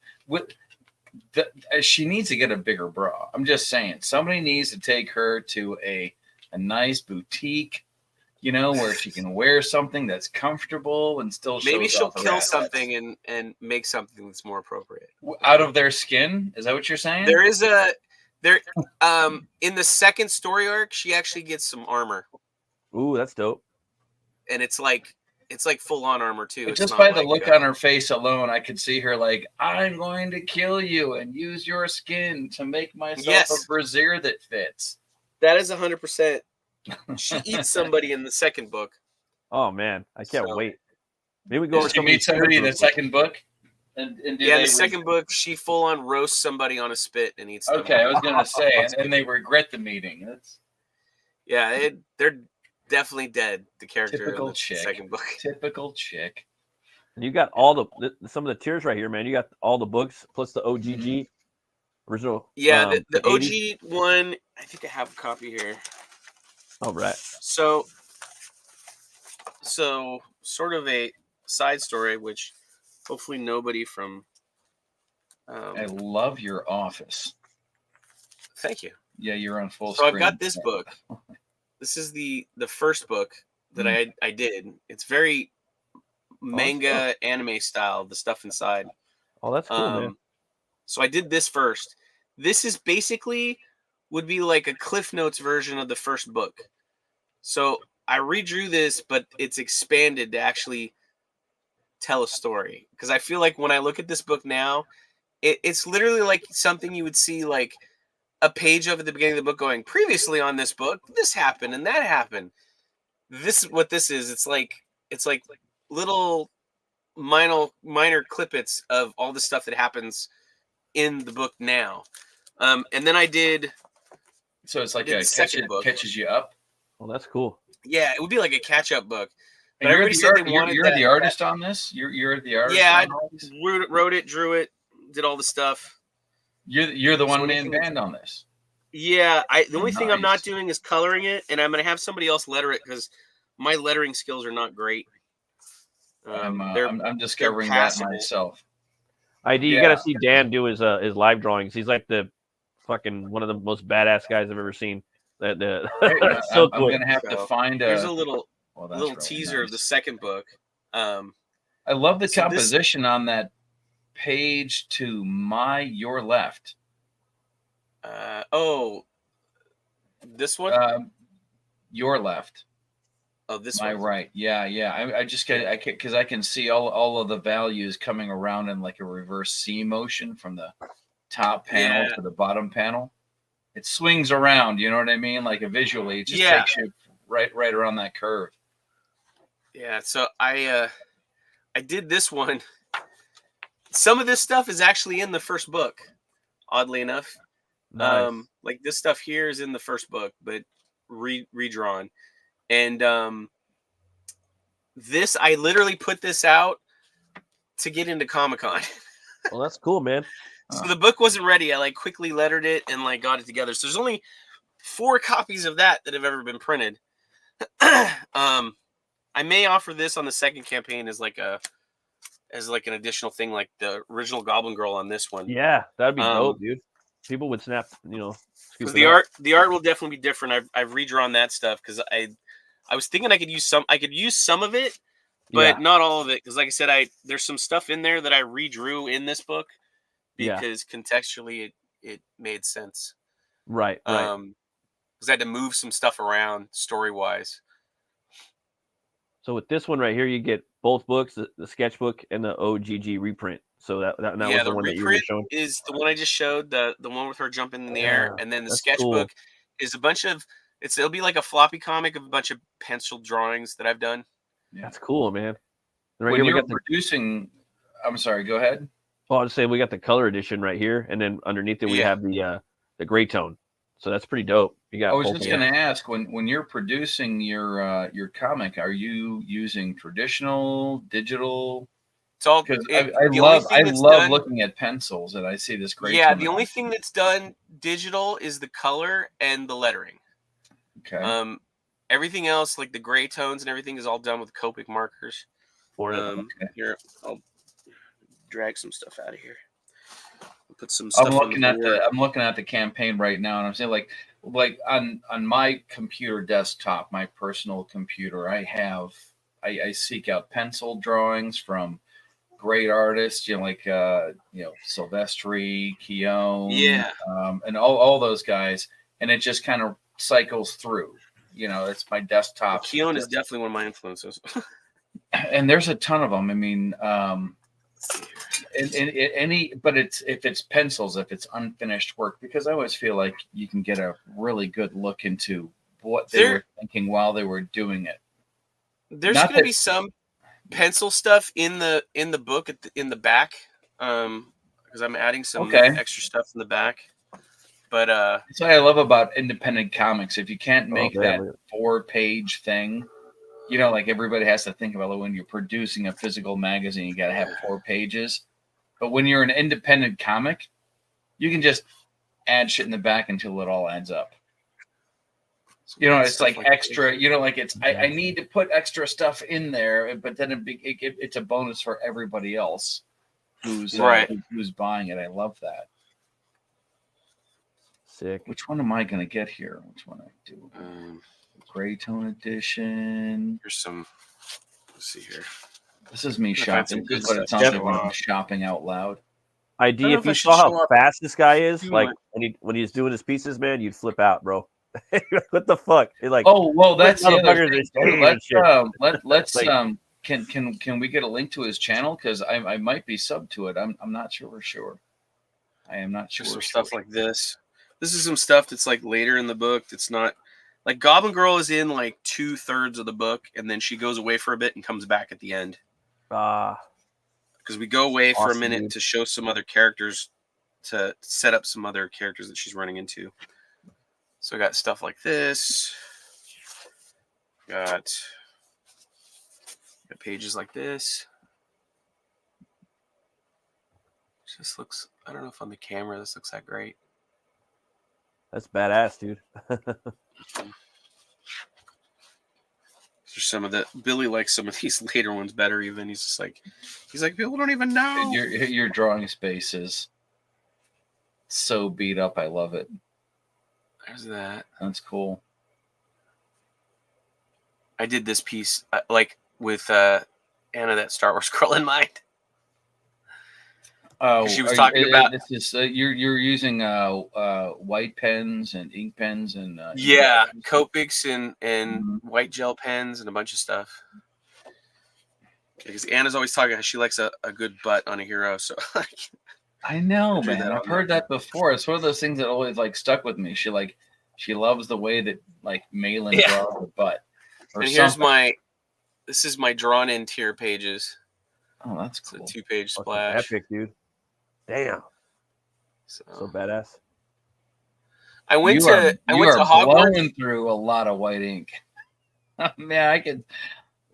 Speaker 4: she needs to get a bigger bra. I'm just saying, somebody needs to take her to a nice boutique, where she can wear something that's comfortable and still
Speaker 2: maybe she'll kill something and make something that's more appropriate
Speaker 4: out of their skin. Is that what you're saying?
Speaker 2: There is in the second story arc, she actually gets some armor.
Speaker 1: Ooh, that's dope.
Speaker 2: And it's like full on armor too.
Speaker 4: Just by the look on her face alone, I could see her like, I'm going to kill you and use your skin to make myself a brassiere that fits.
Speaker 2: That is 100%. She eats somebody in the second book.
Speaker 1: Oh man, I can't wait. Maybe we go.
Speaker 4: Did she meet somebody in the second book?
Speaker 2: And the second book, she full on roasts somebody on a spit and eats them.
Speaker 4: Okay, I was gonna say, and they regret the meeting.
Speaker 2: They're definitely dead. The character
Speaker 4: typical
Speaker 2: in the
Speaker 4: chick.
Speaker 2: Second book.
Speaker 4: Typical chick.
Speaker 1: And you got all some of the tiers right here, man. You got all the books plus the OGG original.
Speaker 2: Yeah, the OG one. I think I have a copy here.
Speaker 1: All right.
Speaker 2: So sort of a side story, which hopefully nobody from.
Speaker 4: I love your office.
Speaker 2: Thank you.
Speaker 4: Yeah, you're on full screen.
Speaker 2: So I've got this book. This is the first book that I did. It's very manga anime style, the stuff inside.
Speaker 1: Oh, that's cool, man.
Speaker 2: So I did this first. This is basically would be like a Cliff Notes version of the first book. So I redrew this, but it's expanded to actually tell a story. Because I feel like when I look at this book now, it's literally like something you would see like a page of at the beginning of the book going, previously on this book, this happened and that happened. This is what this is. It's like little minor clippets of all the stuff that happens in the book now. And then I did.
Speaker 4: So it's like a catches you up.
Speaker 1: Well, that's cool.
Speaker 2: Yeah, it would be like a catch-up book.
Speaker 4: But everybody said they wanted you're the artist on this. You're the artist.
Speaker 2: Yeah, I wrote it, drew it, did all the stuff.
Speaker 4: You're the one-man band on this.
Speaker 2: Yeah, the only thing I'm not doing is coloring it, and I'm going to have somebody else letter it because my lettering skills are not great.
Speaker 4: I'm discovering that myself.
Speaker 1: You got to see Dan do his live drawings. He's like the fucking one of the most badass guys I've ever seen.
Speaker 4: I'm gonna have to find
Speaker 2: Here's a little teaser of the second book.
Speaker 4: I love the composition on that page to your left.
Speaker 2: This one?
Speaker 4: Your left.
Speaker 2: Oh, this
Speaker 4: my
Speaker 2: one.
Speaker 4: Right. Yeah. I just get because I can see all of the values coming around in like a reverse C motion from the top panel to the bottom panel. It swings around, you know what I mean? Like visually, it just takes you right around that curve.
Speaker 2: Yeah, so I did this one. Some of this stuff is actually in the first book, oddly enough.
Speaker 1: Nice.
Speaker 2: Like this stuff here is in the first book, but redrawn. And this, I literally put this out to get into Comic-Con.
Speaker 1: Well, that's cool, man.
Speaker 2: So the book wasn't ready. I like quickly lettered it and like got it together. So there's only 4 copies of that have ever been printed. I may offer this on the second campaign as like an additional thing, like the original Goblin Girl on this one.
Speaker 1: Yeah, that'd be dope, dude. People would snap,
Speaker 2: because the art will definitely be different. I've redrawn that stuff because I was thinking I could use some of it, but not all of it. Because like I said, there's some stuff in there that I redrew in this book. Because contextually it made sense.
Speaker 1: Right.
Speaker 2: Because I had to move some stuff around story-wise.
Speaker 1: So with this one right here, you get both books, the sketchbook and the OGG reprint. So that was the one that you were showing.
Speaker 2: Is the one I just showed, the one with her jumping in the air, and then the sketchbook is a bunch of it'll be like a floppy comic of a bunch of pencil drawings that I've done.
Speaker 1: Yeah. That's cool, man. Right
Speaker 4: when you're producing, I'm sorry, go ahead.
Speaker 1: Well, I'll just say we got the color edition right here, and then underneath it we have the gray tone. So that's pretty dope. I
Speaker 4: was just going to ask, when you're producing your comic, are you using traditional, digital?
Speaker 2: It's all
Speaker 4: because I love looking at pencils, and I see this gray.
Speaker 2: Yeah, the only thing that's done digital is the color and the lettering.
Speaker 4: Okay.
Speaker 2: Everything else, like the gray tones and everything, is all done with Copic markers. Here, I'll drag some stuff out of here. Put some stuff.
Speaker 4: I'm looking at the campaign right now, and I'm saying like on my computer desktop, my personal computer, I seek out pencil drawings from great artists, Silvestri, Keown, and all those guys, and it just kind of cycles through. It's my desktop.
Speaker 2: Keown is definitely one of my influences.
Speaker 4: And there's a ton of them. I mean, if it's pencils, if it's unfinished work, because I always feel like you can get a really good look into what they were thinking while they were doing it.
Speaker 2: There's going to be some pencil stuff in the book in the back, because I'm adding some extra stuff in the back. But
Speaker 4: that's what I love about independent comics. If you can't make that 4-page thing, like everybody has to think about it when you're producing a physical magazine, you got to have 4 pages. But when you're an independent comic, you can just add shit in the back until it all adds up. It's like extra, I need to put extra stuff in there, but then it's a bonus for everybody else who's buying it. I love that.
Speaker 1: Sick.
Speaker 4: Which one am I going to get here? Which one I do? Gray tone edition.
Speaker 2: Here's some. Let's see here.
Speaker 4: This is me shopping. This is what it sounds like when I'm shopping out loud.
Speaker 1: ID, if you saw how fast this guy is, like when he's doing his pieces, man, you'd flip out, bro. What the fuck? You're like,
Speaker 4: oh well, that's the other thing. Can we get a link to his channel? Because I might be sub to it. I'm not sure for sure. I am not sure.
Speaker 2: Some stuff like this. This is some stuff that's like later in the book. That's not like Goblin Girl is in like 2/3 of the book, and then she goes away for a bit and comes back at the end. Because we go away for a minute to show some other characters, to set up some other characters that she's running into. So I got stuff like this. Got pages like this. Just looks, I don't know if on the camera this looks that great.
Speaker 1: That's badass, dude.
Speaker 2: There's some of the Billy likes some of these later ones better. Even he's like people don't even know.
Speaker 4: Your drawing space is so beat up. I love it.
Speaker 2: There's that.
Speaker 4: That's cool.
Speaker 2: I did this piece like with Anna, that Star Wars girl in mind.
Speaker 4: Oh,
Speaker 2: she was talking about
Speaker 4: this is you're using white pens and ink pens and
Speaker 2: Copics and white gel pens and a bunch of stuff. Because Anna's always talking how she likes a good butt on a hero. So
Speaker 4: I know, man. I've heard that before. It's one of those things that always like stuck with me. She loves the way that like Malin draws her butt.
Speaker 2: And here's this is my drawn in tier pages.
Speaker 4: Oh, that's cool.
Speaker 2: It's a 2-page splash.
Speaker 1: Epic, dude. Damn. So badass.
Speaker 2: I went to Hogwarts.
Speaker 4: Blowing through a lot of white ink. Man, I could.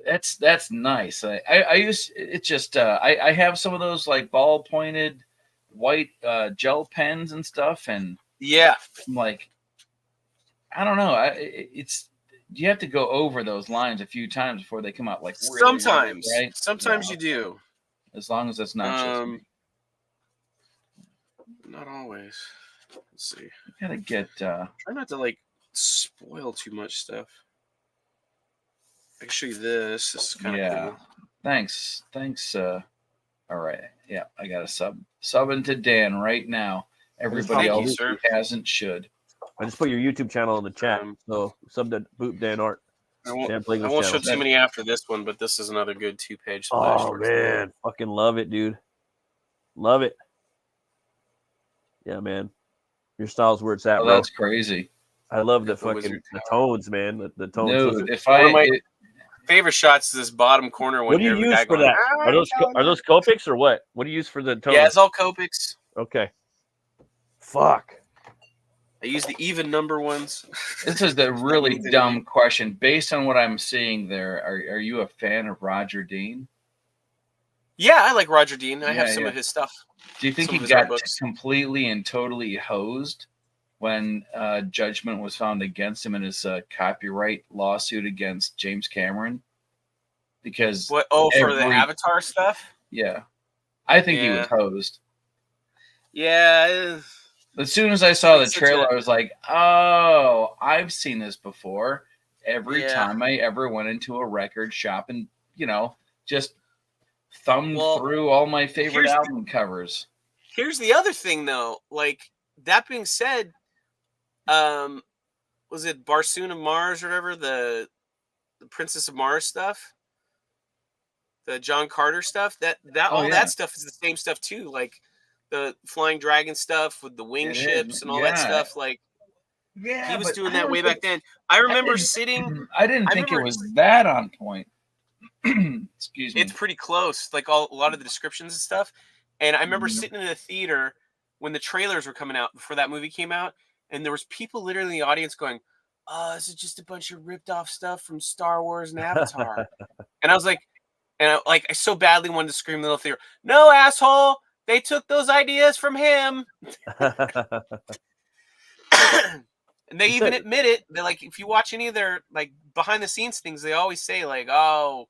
Speaker 4: That's nice. I use it. Just I have some of those like ball pointed white gel pens and stuff, and I'm like, I don't know. It's you have to go over those lines a few times before they come out. Like really,
Speaker 2: sometimes,
Speaker 4: really, right?
Speaker 2: Sometimes you do.
Speaker 4: As long as it's not just me.
Speaker 2: Not always. Let's see.
Speaker 4: You gotta get.
Speaker 2: Try not to like spoil too much stuff. I can show you this. This is kind of cool.
Speaker 4: Thanks. All right. Yeah, I got a sub into Dan right now. Everybody else who hasn't should.
Speaker 1: I just put your YouTube channel in the chat. So sub to Boot Dan Art.
Speaker 2: I won't show too many after this one, but this is another good 2-page splash.
Speaker 1: Oh man, fucking love it, dude. Love it. Yeah, man. Your style's where it's at, bro.
Speaker 4: That's crazy.
Speaker 1: I love the fucking tones, man. The tones.
Speaker 4: Dude,
Speaker 2: one of my favorite shots is this bottom corner one.
Speaker 1: What do you use for that? Are those Copics or what? What do you use for the tones?
Speaker 2: Yeah, it's all Copics.
Speaker 1: Okay. Fuck.
Speaker 2: I use the even number ones.
Speaker 4: This is the really dumb question. Based on what I'm seeing there, are you a fan of Roger Dean?
Speaker 2: Yeah, I like Roger Dean. I have some of his stuff.
Speaker 4: Do you think he got completely and totally hosed when judgment was found against him in his copyright lawsuit against James Cameron? Because
Speaker 2: for the Avatar stuff?
Speaker 4: Yeah. I think he was hosed.
Speaker 2: Yeah.
Speaker 4: As soon as I saw the trailer, I was like, oh, I've seen this before. Every time I ever went into a record shop and, just thumbed through all my favorite album covers.
Speaker 2: Here's the other thing, though. Like, that being said, was it Barsoon of Mars or whatever? The Princess of Mars stuff? The John Carter stuff? That stuff is the same stuff, too. Like, the flying dragon stuff with the wing ships and all that stuff. Like, he was doing that way back then. I remember sitting.
Speaker 4: I didn't think it was that on point. Excuse me.
Speaker 2: It's pretty close. Like a lot of the descriptions and stuff. And I remember sitting in the theater when the trailers were coming out before that movie came out, and there was people literally in the audience going, "Oh, this is just a bunch of ripped off stuff from Star Wars and Avatar." And I was like, I so badly wanted to scream in the little theater, "No, asshole! They took those ideas from him." And they even admit it. They're like, if you watch any of their like behind the scenes things, they always say like, "Oh,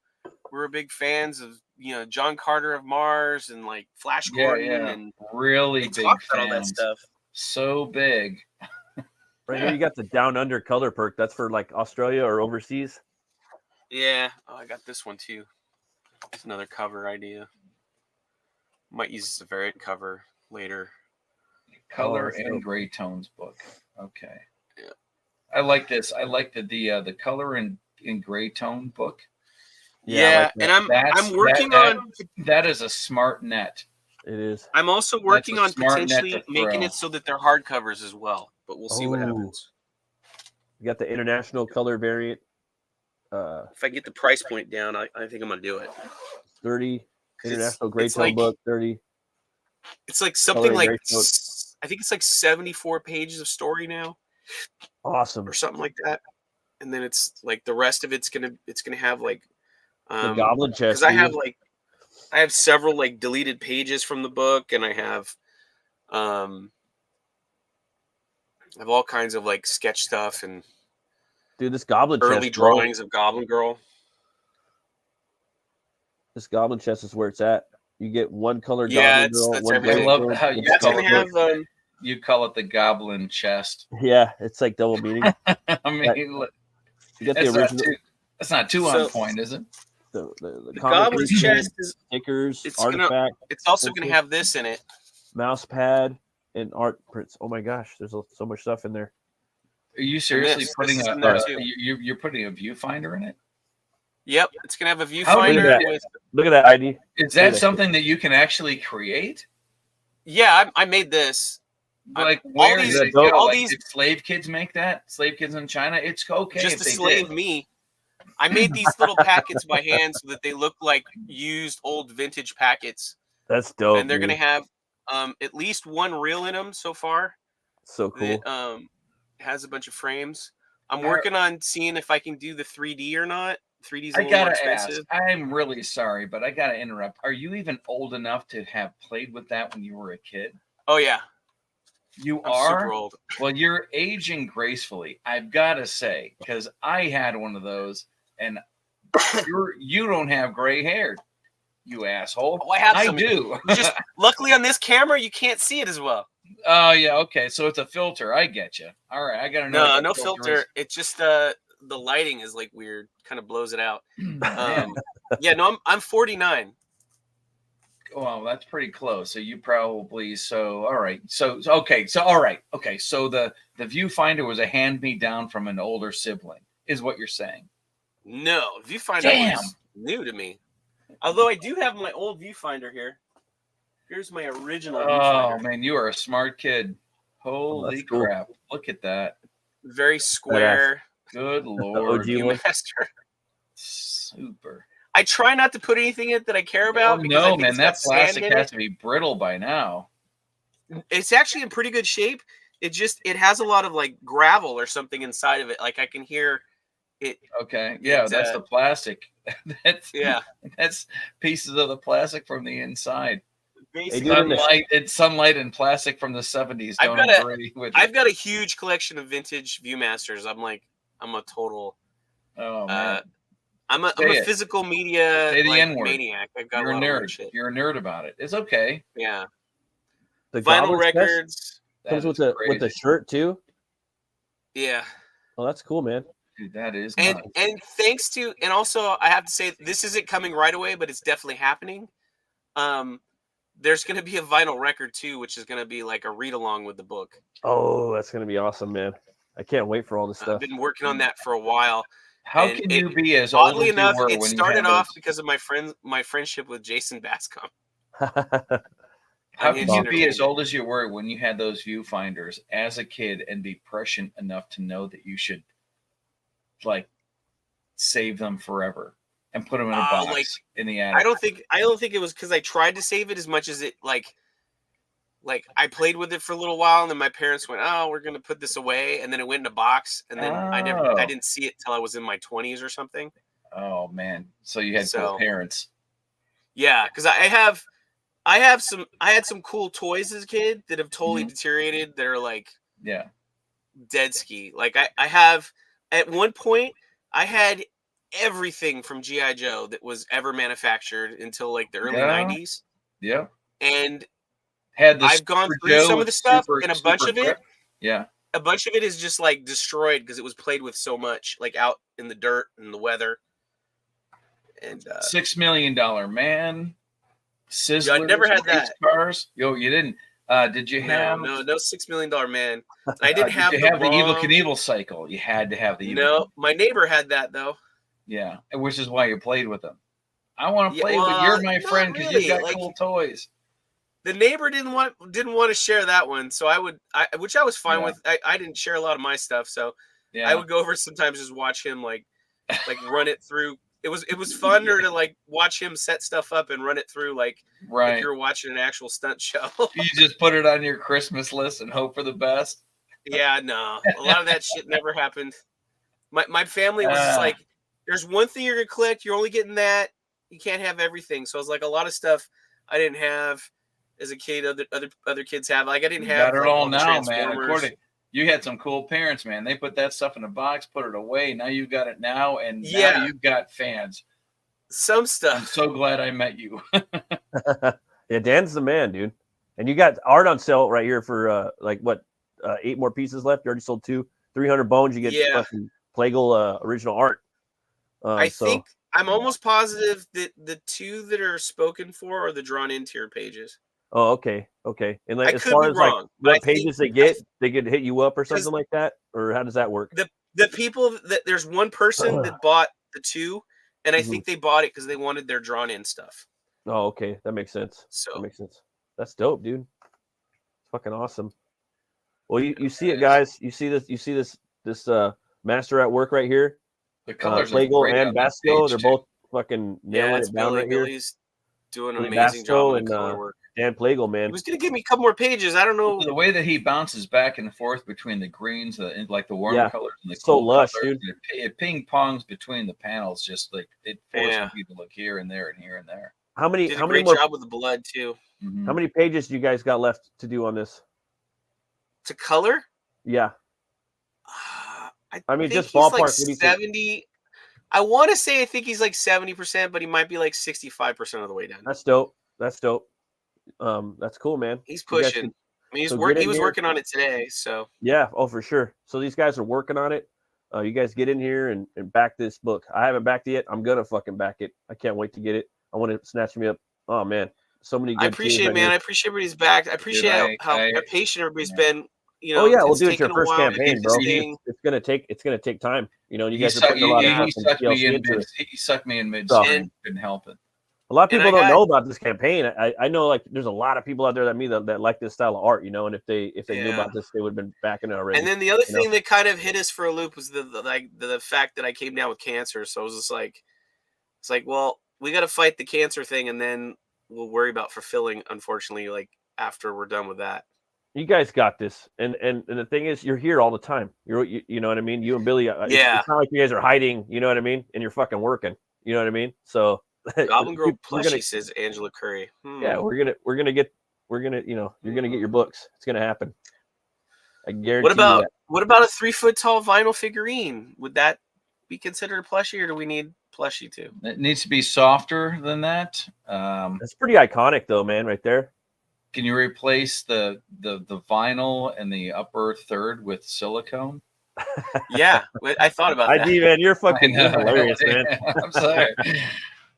Speaker 2: we're big fans of John Carter of Mars and like Flash Gordon and
Speaker 4: really big fans.
Speaker 2: All that stuff.
Speaker 4: So big."
Speaker 1: Right here, you got the Down Under color perk. That's for like Australia or overseas.
Speaker 2: Yeah. Oh, I got this one too. It's another cover idea. Might use this variant cover later.
Speaker 4: Color and gray tones book. Okay. Yeah. I like this. I like the color and gray tone book.
Speaker 2: Yeah,
Speaker 1: like
Speaker 2: and I'm working on.
Speaker 4: That is a smart net.
Speaker 1: It is.
Speaker 2: I'm also working on
Speaker 4: smart net
Speaker 2: potentially
Speaker 4: to
Speaker 2: making
Speaker 4: throw.
Speaker 2: it so that they're hardcovers as well, but we'll see what happens.
Speaker 1: You got the international color variant.
Speaker 2: If I get the price point down, I think I'm gonna do it.
Speaker 1: 30 international gray
Speaker 2: it's
Speaker 1: tone
Speaker 2: like-
Speaker 1: book. 30.
Speaker 2: It's like something
Speaker 1: Coloring
Speaker 2: like
Speaker 1: gray tone.
Speaker 2: I think it's like 74 pages of story now,
Speaker 1: Awesome.
Speaker 2: or something like that. And then it's like the rest of it's gonna have like
Speaker 1: The Goblin chest.
Speaker 2: because I have several like deleted pages from the book, and I have all kinds of like sketch stuff and
Speaker 1: Dude, this Goblin
Speaker 2: early
Speaker 1: chest, bro.
Speaker 2: drawings of Goblin Girl.
Speaker 1: This Goblin chest is where it's at. You get one color
Speaker 2: Yeah,
Speaker 1: Goblin Girl,
Speaker 2: that's
Speaker 1: one
Speaker 2: everything.
Speaker 1: gray
Speaker 4: I love
Speaker 1: tone,
Speaker 4: how
Speaker 1: one
Speaker 4: you
Speaker 2: That's
Speaker 1: sketch
Speaker 2: gonna
Speaker 1: book.
Speaker 2: have
Speaker 4: You call it the Goblin chest.
Speaker 1: Yeah, it's like double meaning.
Speaker 4: I mean,
Speaker 1: You got the
Speaker 4: that's
Speaker 1: original.
Speaker 4: that's not too
Speaker 2: So-
Speaker 4: on point, is it?
Speaker 1: The
Speaker 2: the
Speaker 1: comic
Speaker 2: Goblin's
Speaker 1: pieces,
Speaker 2: chest is.
Speaker 1: stickers,
Speaker 2: it's gonna-
Speaker 1: artifact,
Speaker 2: It's also gonna have this in it.
Speaker 1: mouse pad, and art prints. Oh my gosh, there's so much stuff in there.
Speaker 4: Are you seriously
Speaker 2: this
Speaker 4: putting
Speaker 2: is
Speaker 4: a
Speaker 2: in there too.
Speaker 4: you're putting a viewfinder in it?
Speaker 2: Yep, it's gonna have a
Speaker 4: How big
Speaker 2: viewfinder
Speaker 1: is
Speaker 2: with.
Speaker 1: Look at that ID.
Speaker 4: Is
Speaker 1: Look at
Speaker 4: that
Speaker 1: that
Speaker 4: something that you can actually create?
Speaker 2: Yeah, I made this.
Speaker 4: Like where
Speaker 2: these-
Speaker 4: did it
Speaker 1: all
Speaker 4: go? Like,
Speaker 2: these-
Speaker 4: did slave kids make that? Slave kids in China? It's okay
Speaker 2: Just
Speaker 4: if
Speaker 2: to
Speaker 4: they
Speaker 2: slave
Speaker 4: did.
Speaker 2: me. I made these little packets by hand so that they look like used old vintage packets,
Speaker 1: That's dope.
Speaker 2: and they're
Speaker 1: dude.
Speaker 2: gonna have at least one reel in them so far.
Speaker 1: So cool.
Speaker 2: That has a bunch of frames. I'm working on seeing if I can do the 3D or not. 3D's a
Speaker 4: I
Speaker 2: little more
Speaker 4: gotta ask.
Speaker 2: expensive.
Speaker 4: I'm really sorry, but I gotta interrupt. Are you even old enough to have played with that when you were a kid?
Speaker 2: Oh yeah,
Speaker 4: You
Speaker 2: I'm
Speaker 4: are.
Speaker 2: super old.
Speaker 4: Well, you're aging gracefully. I've got to say, because I had one of those, and you don't have gray hair, you asshole.
Speaker 2: Oh, I have
Speaker 4: I
Speaker 2: some.
Speaker 4: do.
Speaker 2: Just luckily on this camera, you can't see it as well.
Speaker 4: Oh yeah, okay. So it's a filter. I get you. All right, I gotta know.
Speaker 2: No,
Speaker 4: what
Speaker 2: no
Speaker 4: that
Speaker 2: filter.
Speaker 4: is.
Speaker 2: It's just the lighting is like weird, kind of blows it out.
Speaker 4: Man.
Speaker 2: Yeah, no, I'm 49.
Speaker 4: Well, that's pretty close. So you probably all right. So okay. So all right. Okay. So the viewfinder was a hand me down from an older sibling, is what you're saying.
Speaker 2: No, viewfinder
Speaker 4: Damn.
Speaker 2: was new to me. Although I do have my old viewfinder here. Here's my original
Speaker 4: Oh
Speaker 2: viewfinder.
Speaker 4: man, you are a smart kid. Holy
Speaker 1: cool.
Speaker 4: crap! Look at that.
Speaker 2: Very square.
Speaker 4: Good lord.
Speaker 1: OG one.
Speaker 2: Viewmaster.
Speaker 4: Super.
Speaker 2: I try not to put anything in it that I care about.
Speaker 4: Oh,
Speaker 2: because I
Speaker 4: no,
Speaker 2: think
Speaker 4: man,
Speaker 2: it's
Speaker 4: that
Speaker 2: got sand
Speaker 4: plastic
Speaker 2: in
Speaker 4: has
Speaker 2: it.
Speaker 4: to be brittle by now.
Speaker 2: It's actually in pretty good shape. It has a lot of like gravel or something inside of it. Like I can hear it.
Speaker 4: Okay. Yeah, that's the plastic. That's
Speaker 2: Yeah.
Speaker 4: That's pieces of the plastic from the inside.
Speaker 2: Basically,
Speaker 4: Sunlight and plastic from the 70s
Speaker 2: I've
Speaker 4: don't
Speaker 2: got a-
Speaker 4: agree with
Speaker 2: I've
Speaker 4: it.
Speaker 2: got a huge collection of vintage Viewmasters. I'm a total.
Speaker 4: Oh man.
Speaker 2: I'm a
Speaker 4: Say it.
Speaker 2: physical media
Speaker 4: Say the
Speaker 2: like,
Speaker 4: N-word.
Speaker 2: maniac. I've got
Speaker 4: You're
Speaker 2: a
Speaker 4: a
Speaker 2: lot of weird
Speaker 4: nerd.
Speaker 2: shit.
Speaker 4: You're a nerd about it. It's okay.
Speaker 2: Yeah.
Speaker 1: The
Speaker 2: Vinyl
Speaker 1: Goblin chest
Speaker 2: records.
Speaker 1: comes
Speaker 4: That
Speaker 1: with
Speaker 4: is
Speaker 1: the
Speaker 4: crazy.
Speaker 1: shirt too.
Speaker 2: Yeah.
Speaker 1: Oh, that's cool, man.
Speaker 4: Dude, that is
Speaker 2: And
Speaker 4: nuts.
Speaker 2: and thanks to and also I have to say this isn't coming right away, but it's definitely happening. There's going to be a vinyl record too, which is going to be like a read along with the book.
Speaker 1: Oh, that's gonna be awesome, man. I can't wait for all this
Speaker 2: I've
Speaker 1: stuff.
Speaker 2: been working on that for a while.
Speaker 4: How
Speaker 2: and
Speaker 4: can
Speaker 2: it-
Speaker 4: you be as old
Speaker 2: Oddly
Speaker 4: as
Speaker 2: enough,
Speaker 4: you were
Speaker 2: it
Speaker 4: when
Speaker 2: started
Speaker 4: you had
Speaker 2: off
Speaker 4: those?
Speaker 2: because of my friendship with Jason Bascom.
Speaker 4: How
Speaker 2: Unhinged
Speaker 4: can you be as
Speaker 2: Entertainment.
Speaker 4: old as you were when you had those viewfinders as a kid and be prescient enough to know that you should like save them forever and put them in a box
Speaker 2: like,
Speaker 4: in the attic?
Speaker 2: I don't think it was because I tried to save it as much as it like I played with it for a little while and then my parents went, "Oh, we're gonna put this away," and then it went in a box and then I
Speaker 4: Oh.
Speaker 2: didn't see it till I was in my 20s or something.
Speaker 4: Oh man! So you had cool
Speaker 2: So-
Speaker 4: parents.
Speaker 2: Yeah, because I had some cool toys as a kid that have totally deteriorated. That are like
Speaker 4: Yeah.
Speaker 2: dead ski. Like I have at one point I had everything from GI Joe that was ever manufactured until like the early
Speaker 4: Yeah.
Speaker 2: 90s,
Speaker 4: Yep.
Speaker 2: and
Speaker 4: Had the
Speaker 2: I've gone
Speaker 4: Super
Speaker 2: through
Speaker 4: Joe
Speaker 2: some of
Speaker 4: with
Speaker 2: the stuff,
Speaker 4: super-
Speaker 2: and a bunch
Speaker 4: super
Speaker 2: of it,
Speaker 4: grip. Yeah.
Speaker 2: a bunch of it is just like destroyed because it was played with so much, like out in the dirt and the weather. And
Speaker 4: $6 million man. Sizzler.
Speaker 2: Yeah, I never had
Speaker 4: race
Speaker 2: that.
Speaker 4: Cars. Yo, you didn't. Did you have?
Speaker 2: no $6 million man. I didn't have
Speaker 4: Did you have the Evil
Speaker 2: ROM.
Speaker 4: Knievel cycle? You had to have the Evil.
Speaker 2: No, my neighbor had that though.
Speaker 4: Yeah, which is why you played with them. I want to play, but you're my friend because
Speaker 2: really.
Speaker 4: you got cool toys.
Speaker 2: The neighbor didn't want to share that one, so which I was fine with. I didn't share a lot of my stuff, so I would go over sometimes just watch him like run it through. It was funner to like watch him set stuff up and run it through like you were watching an actual stunt show.
Speaker 4: You just put it on your Christmas list and hope for the best.
Speaker 2: Yeah, no, a lot of that shit never happened. My family was just like, there's one thing you're gonna collect. You're only getting that. You can't have everything. So it's like a lot of stuff I didn't have as a kid. Other kids have. Like I didn't have.
Speaker 4: Got it
Speaker 2: like,
Speaker 4: all now, man. You had some cool parents, man. They put that stuff in a box, put it away. Now you got it now, and now you've got fans.
Speaker 2: Some stuff.
Speaker 4: I'm so glad I met you.
Speaker 1: Yeah, Dan's the man, dude. And you got art on sale right here for 8 more pieces left. You already sold 2, 300 bones. You get fucking Plagal original art.
Speaker 2: I think I'm almost positive that the 2 that are spoken for are the drawn interior pages.
Speaker 1: Oh, okay. And like,
Speaker 2: I
Speaker 1: as
Speaker 2: could
Speaker 1: far
Speaker 2: be
Speaker 1: as
Speaker 2: wrong,
Speaker 1: like what pages they get, they could hit you up or something like that, or how does that work?
Speaker 2: The people that there's one person that bought the 2, and I think they bought it because they wanted their drawn in stuff.
Speaker 1: Oh, okay, that makes sense. That makes sense. That's dope, dude. It's fucking awesome. Well, you see it, guys. You see this master at work right here.
Speaker 4: The colors
Speaker 1: Plagal and Basco, they're both fucking nailing it down right here.
Speaker 2: Billy's doing an amazing job with the color work.
Speaker 1: Dan Plagal, man.
Speaker 2: He was gonna give me a couple more pages. I don't know
Speaker 4: the way that he bounces back and forth between the greens, like the warm colors and the
Speaker 1: so
Speaker 4: cool
Speaker 1: lush,
Speaker 4: colors.
Speaker 1: dude.
Speaker 4: It ping pongs between the panels, just like it forces people to look here and there and here and there.
Speaker 1: How many?
Speaker 2: Did
Speaker 1: how
Speaker 2: a great
Speaker 1: many more,
Speaker 2: job with the blood too.
Speaker 1: How many pages do you guys got left to do on this?
Speaker 2: To color?
Speaker 1: Yeah. I mean, just
Speaker 2: he's
Speaker 1: ballpark.
Speaker 2: Like 70. I want to say I think he's like 70%, but he might be like 65% of the way done.
Speaker 1: That's dope. That's cool, man.
Speaker 2: He's pushing. I mean, he was working on it today, so
Speaker 1: yeah. Oh, for sure. So these guys are working on it. You guys get in here and back this book. I haven't backed it yet. I'm gonna fucking back it. I can't wait to get it. I want to snatch me up. Oh man, so many. Good
Speaker 2: I appreciate it, man. I appreciate everybody's back. I appreciate how patient everybody's been. You know,
Speaker 1: oh yeah, we'll do it your first campaign, bro.
Speaker 2: It's
Speaker 1: gonna take time. You know, you guys
Speaker 4: are
Speaker 1: putting a lot of
Speaker 4: he sucked me in mid. Couldn't help it.
Speaker 1: A lot of people don't know about this campaign. I know, like, there's a lot of people out there that like this style of art, you know, and if they knew about this, they would have been backing it already.
Speaker 2: And then the other thing that kind of hit us for a loop was the fact that I came down with cancer. So it was just like, it's like, well, we got to fight the cancer thing, and then we'll worry about fulfilling, unfortunately, like after we're done with that.
Speaker 1: You guys got this, and the thing is, you're here all the time. You know what I mean. You and Billy, it's not like you guys are hiding. You know what I mean, and you're fucking working. You know what I mean. So
Speaker 2: Goblin Girl plushie, says Angela Curry.
Speaker 1: Yeah, you're gonna get your books. It's gonna happen. I guarantee.
Speaker 2: What about a 3-foot tall vinyl figurine? Would that be considered a plushie, or do we need plushie too?
Speaker 4: It needs to be softer than that.
Speaker 1: That's pretty iconic, though, man. Right there.
Speaker 4: Can you replace the vinyl and the upper third with silicone?
Speaker 2: Yeah, I thought about that.
Speaker 1: Man, you're fucking hilarious, man.
Speaker 4: I'm sorry.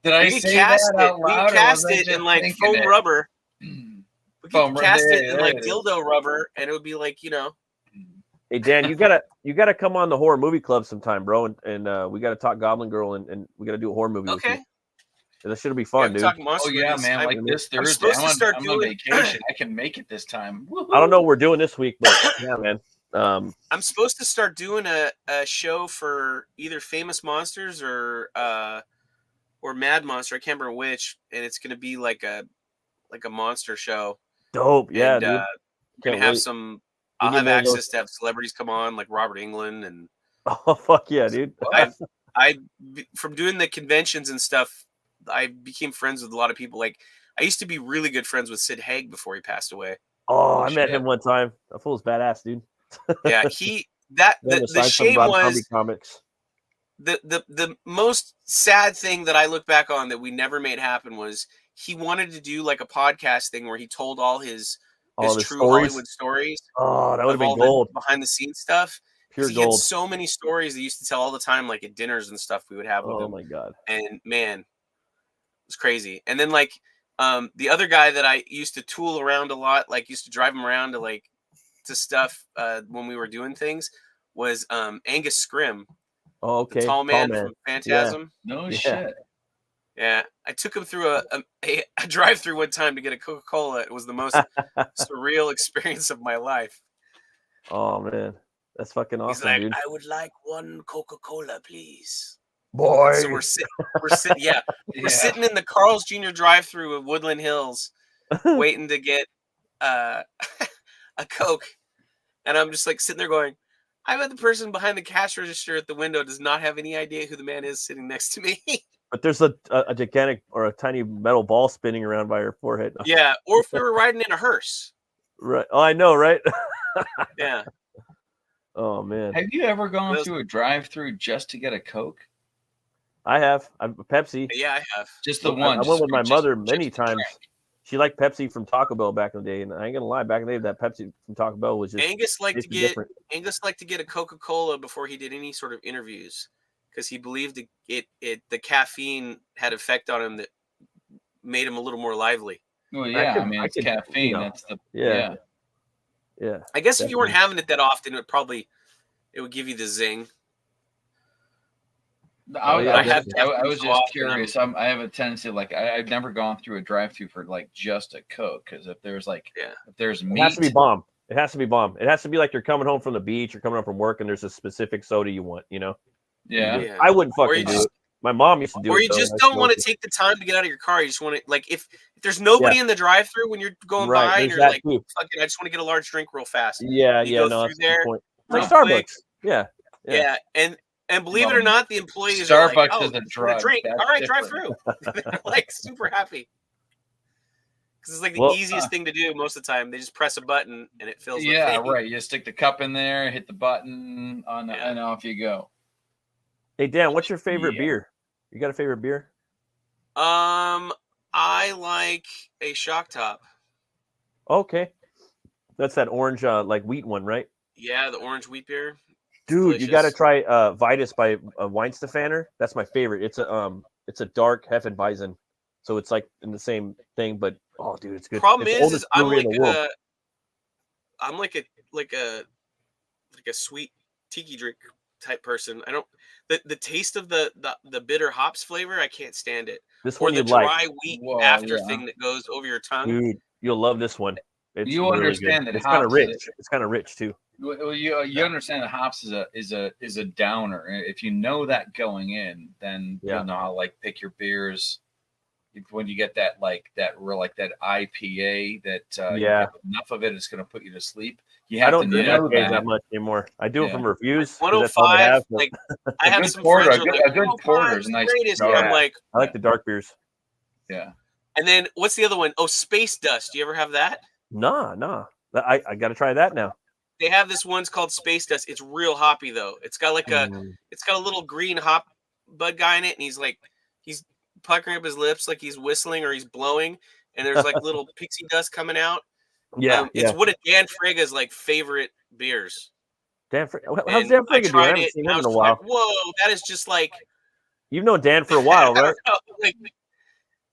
Speaker 4: Did I say that out loud?
Speaker 2: We can cast it in like foam rubber. We can cast it in like dildo rubber, and it would be like, you know.
Speaker 1: Hey Dan, you gotta come on the horror movie club sometime, bro, and we gotta talk Goblin Girl, and we gotta do a horror movie.
Speaker 2: Okay.
Speaker 1: That should be fun, dude.
Speaker 4: Oh yeah, man! Like this Thursday, I'm on vacation. I can make it this time. Woo-hoo.
Speaker 1: I don't know what we're doing this week, but yeah, man.
Speaker 2: I'm supposed to start doing a show for either Famous Monsters or Mad Monster. I can't remember which, and it's gonna be like a monster show.
Speaker 1: Dope, yeah, dude.
Speaker 2: Gonna have some. I'll have access to have celebrities come on, like Robert Englund, and
Speaker 1: oh fuck yeah, dude!
Speaker 2: I from doing the conventions and stuff, I became friends with a lot of people. Like I used to be really good friends with Sid Haig before he passed away.
Speaker 1: Oh, I met him one time. That fool's badass, dude.
Speaker 2: Yeah, the shame was
Speaker 1: comics.
Speaker 2: The most sad thing that I look back on that we never made happen was he wanted to do like a podcast thing where he told all his true Hollywood stories.
Speaker 1: Oh, that would have been gold.
Speaker 2: Behind the scenes stuff.
Speaker 1: Pure
Speaker 2: he
Speaker 1: gold.
Speaker 2: had so many stories that he used to tell all the time, like at dinners and stuff we would have with him.
Speaker 1: Oh my god.
Speaker 2: And man, it was crazy. And then like the other guy that I used to tool around a lot, like used to drive him around to stuff when we were doing things, was Angus Scrim.
Speaker 1: Oh, okay.
Speaker 2: The tall man from Phantasm.
Speaker 4: Yeah. No
Speaker 1: Yeah.
Speaker 4: shit.
Speaker 2: Yeah, I took him through a drive-through one time to get a Coca-Cola. It was the most surreal experience of my life.
Speaker 1: Oh man, that's fucking awesome,
Speaker 2: He's like,
Speaker 1: dude.
Speaker 2: I would like one Coca-Cola, please.
Speaker 1: Boy.
Speaker 2: So we're sitting in the Carl's Jr. drive-through of Woodland Hills, waiting to get a Coke, and I'm just like sitting there going, I bet the person behind the cash register at the window does not have any idea who the man is sitting next to me.
Speaker 1: But there's a gigantic or a tiny metal ball spinning around by her forehead.
Speaker 2: Yeah, or if we were riding in a hearse.
Speaker 1: Right. Oh, I know, right?
Speaker 2: Yeah.
Speaker 1: Oh man.
Speaker 4: Have you ever gone through a drive-through just to get a Coke?
Speaker 1: I have. I'm Pepsi.
Speaker 2: Yeah, I have.
Speaker 4: Just the one.
Speaker 1: I went with my mother many times. She liked Pepsi from Taco Bell back in the day, and I ain't gonna lie, back in the day, that Pepsi from Taco Bell was just
Speaker 2: Angus liked to
Speaker 1: different.
Speaker 2: get a Coca-Cola before he did any sort of interviews because he believed the caffeine had effect on him that made him a little more lively.
Speaker 4: Well, yeah, it's caffeine. That's the
Speaker 1: yeah.
Speaker 2: I guess if you weren't having it that often, it would give you the zing.
Speaker 4: I was just curious. I have a tendency, like I've never gone through a drive-through for like just a Coke, because if there's meat,
Speaker 1: it has to be bomb. It has to be bomb. It has to be like you're coming home from the beach or coming home from work, and there's a specific soda you want.
Speaker 4: Yeah.
Speaker 1: I wouldn't fucking do it. My mom used to do it.
Speaker 2: Or you just don't want to take the time to get out of your car. You just want to, like, if there's nobody in the drive-through when you're going by, and you're like, fuck it, I just want to get a large drink real fast.
Speaker 1: Yeah,
Speaker 2: you go through there,
Speaker 1: like Starbucks. Yeah.
Speaker 2: And believe it or not, the employees
Speaker 4: Starbucks
Speaker 2: are like,
Speaker 4: is a drug.
Speaker 2: All right, drive through. They're like super happy. Because it's like the easiest thing to do most of the time. They just press a button and it fills the thing.
Speaker 4: Right. You stick the cup in there, hit the button, and off you go.
Speaker 1: Hey, Dan, what's your favorite beer? You got a favorite beer?
Speaker 2: I like a Shock Top.
Speaker 1: Okay. That's that orange like wheat one, right?
Speaker 2: Yeah, the orange wheat beer.
Speaker 1: Dude, you got to try Vitus by Weinstefaner. That's my favorite. It's a dark Hefeweizen, so it's like in the same thing. But oh, dude, it's good.
Speaker 2: Problem
Speaker 1: it's
Speaker 2: is I'm like a sweet tiki drink type person. I don't the taste of the bitter hops flavor. I can't stand it.
Speaker 1: This
Speaker 2: or
Speaker 1: one
Speaker 2: the dry wheat thing that goes over your tongue.
Speaker 1: Dude, you'll love this one. It's
Speaker 4: you
Speaker 1: really
Speaker 4: understand
Speaker 1: good.
Speaker 4: that
Speaker 1: it's kind of rich. It's kind of rich too.
Speaker 4: Well, you understand that hops is a downer. If you know that going in, then you'll know how to pick your beers. When you get that IPA that enough of it is going to put you to sleep.
Speaker 1: I don't drink IPAs that much anymore. I do it from reviews.
Speaker 2: 105. I have some friends
Speaker 4: a good porter is nice.
Speaker 2: I'm like,
Speaker 1: I like the dark beers.
Speaker 4: Yeah.
Speaker 2: And then what's the other one? Oh, Space Dust. Do you ever have that?
Speaker 1: Nah. I got to try that now.
Speaker 2: They have this one's called Space Dust. It's real hoppy though. It's got it's got a little green hop bud guy in it, and he's puckering up his lips like he's whistling or he's blowing, and there's like little pixie dust coming out. It's one of Dan Frega's favorite beers.
Speaker 1: How's Dan Frega doing? I haven't seen him in a while.
Speaker 2: Like, whoa, that is just like
Speaker 1: you've known Dan for a while, right?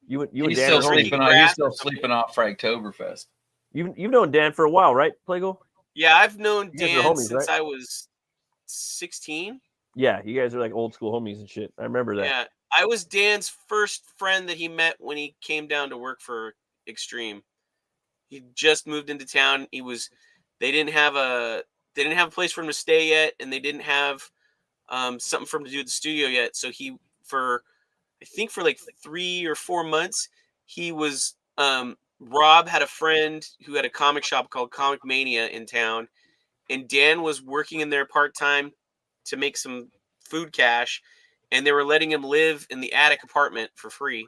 Speaker 1: You and
Speaker 4: he's
Speaker 1: Dan
Speaker 4: still sleeping on. He's still sleeping off Fragtoberfest.
Speaker 1: You've known Dan for a while, right, Plago?
Speaker 2: Yeah, I've known Dan since I was 16.
Speaker 1: Yeah, you guys are like old school homies and shit. I remember that.
Speaker 2: Yeah, I was Dan's first friend that he met when he came down to work for Extreme. He just moved into town. They didn't have a place for him to stay yet, and they didn't have something for him to do at the studio yet. So I think for like 3 or 4 months, he was Rob had a friend who had a comic shop called Comic Mania in town, and Dan was working in there part-time to make some food cash, and they were letting him live in the attic apartment for free.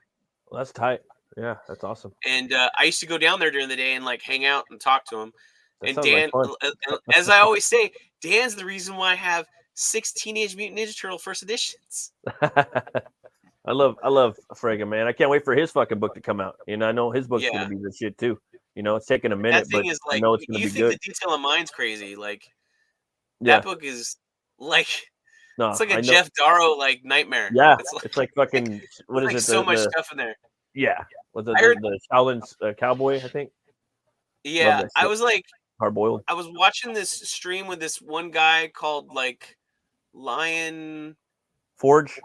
Speaker 1: Well, that's tight. Yeah, that's awesome.
Speaker 2: And I used to go down there during the day and hang out and talk to him.
Speaker 1: That
Speaker 2: and Dan, as I always say, Dan's the reason why I have 6 Teenage Mutant Ninja Turtle first editions.
Speaker 1: I love Frega, man. I can't wait for his fucking book to come out. I know his book's gonna be the shit too. It's taking a minute, but I know it's gonna be good.
Speaker 2: You think the detail of mine's crazy? That book is it's like a Jeff Darrow nightmare.
Speaker 1: Yeah, it's like fucking what is it?
Speaker 2: So much stuff in there.
Speaker 1: Yeah, with the Shaolin cowboy, I think.
Speaker 2: Yeah, I was
Speaker 1: hard boiled.
Speaker 2: I was watching this stream with this one guy called Lion
Speaker 1: Forge,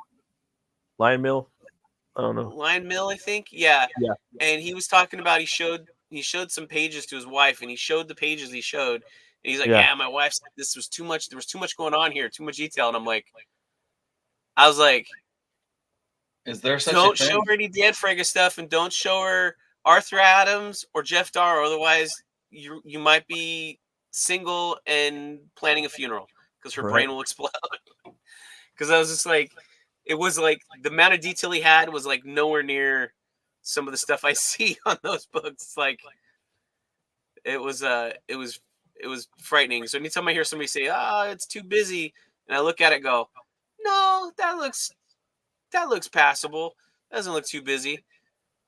Speaker 1: Lion Mill. I don't know.
Speaker 2: Lion Mill, I think. Yeah.
Speaker 1: Yeah.
Speaker 2: And he was talking about he showed some pages to his wife, and he showed the pages he showed. And he's like, yeah, my wife said this was too much. There was too much going on here, too much detail. And I was like,
Speaker 4: is there such
Speaker 2: don't
Speaker 4: a thing?
Speaker 2: show her any Dan Frega stuff, and don't show her Arthur Adams or Jeff Darr. Otherwise, you might be single and planning a funeral because her brain will explode. Because I was just like, it was like the amount of detail he had was like nowhere near some of the stuff I see on those books. It's like it was frightening. So anytime I hear somebody say, it's too busy, and I look at it and go, no, that looks passable. That doesn't look too busy.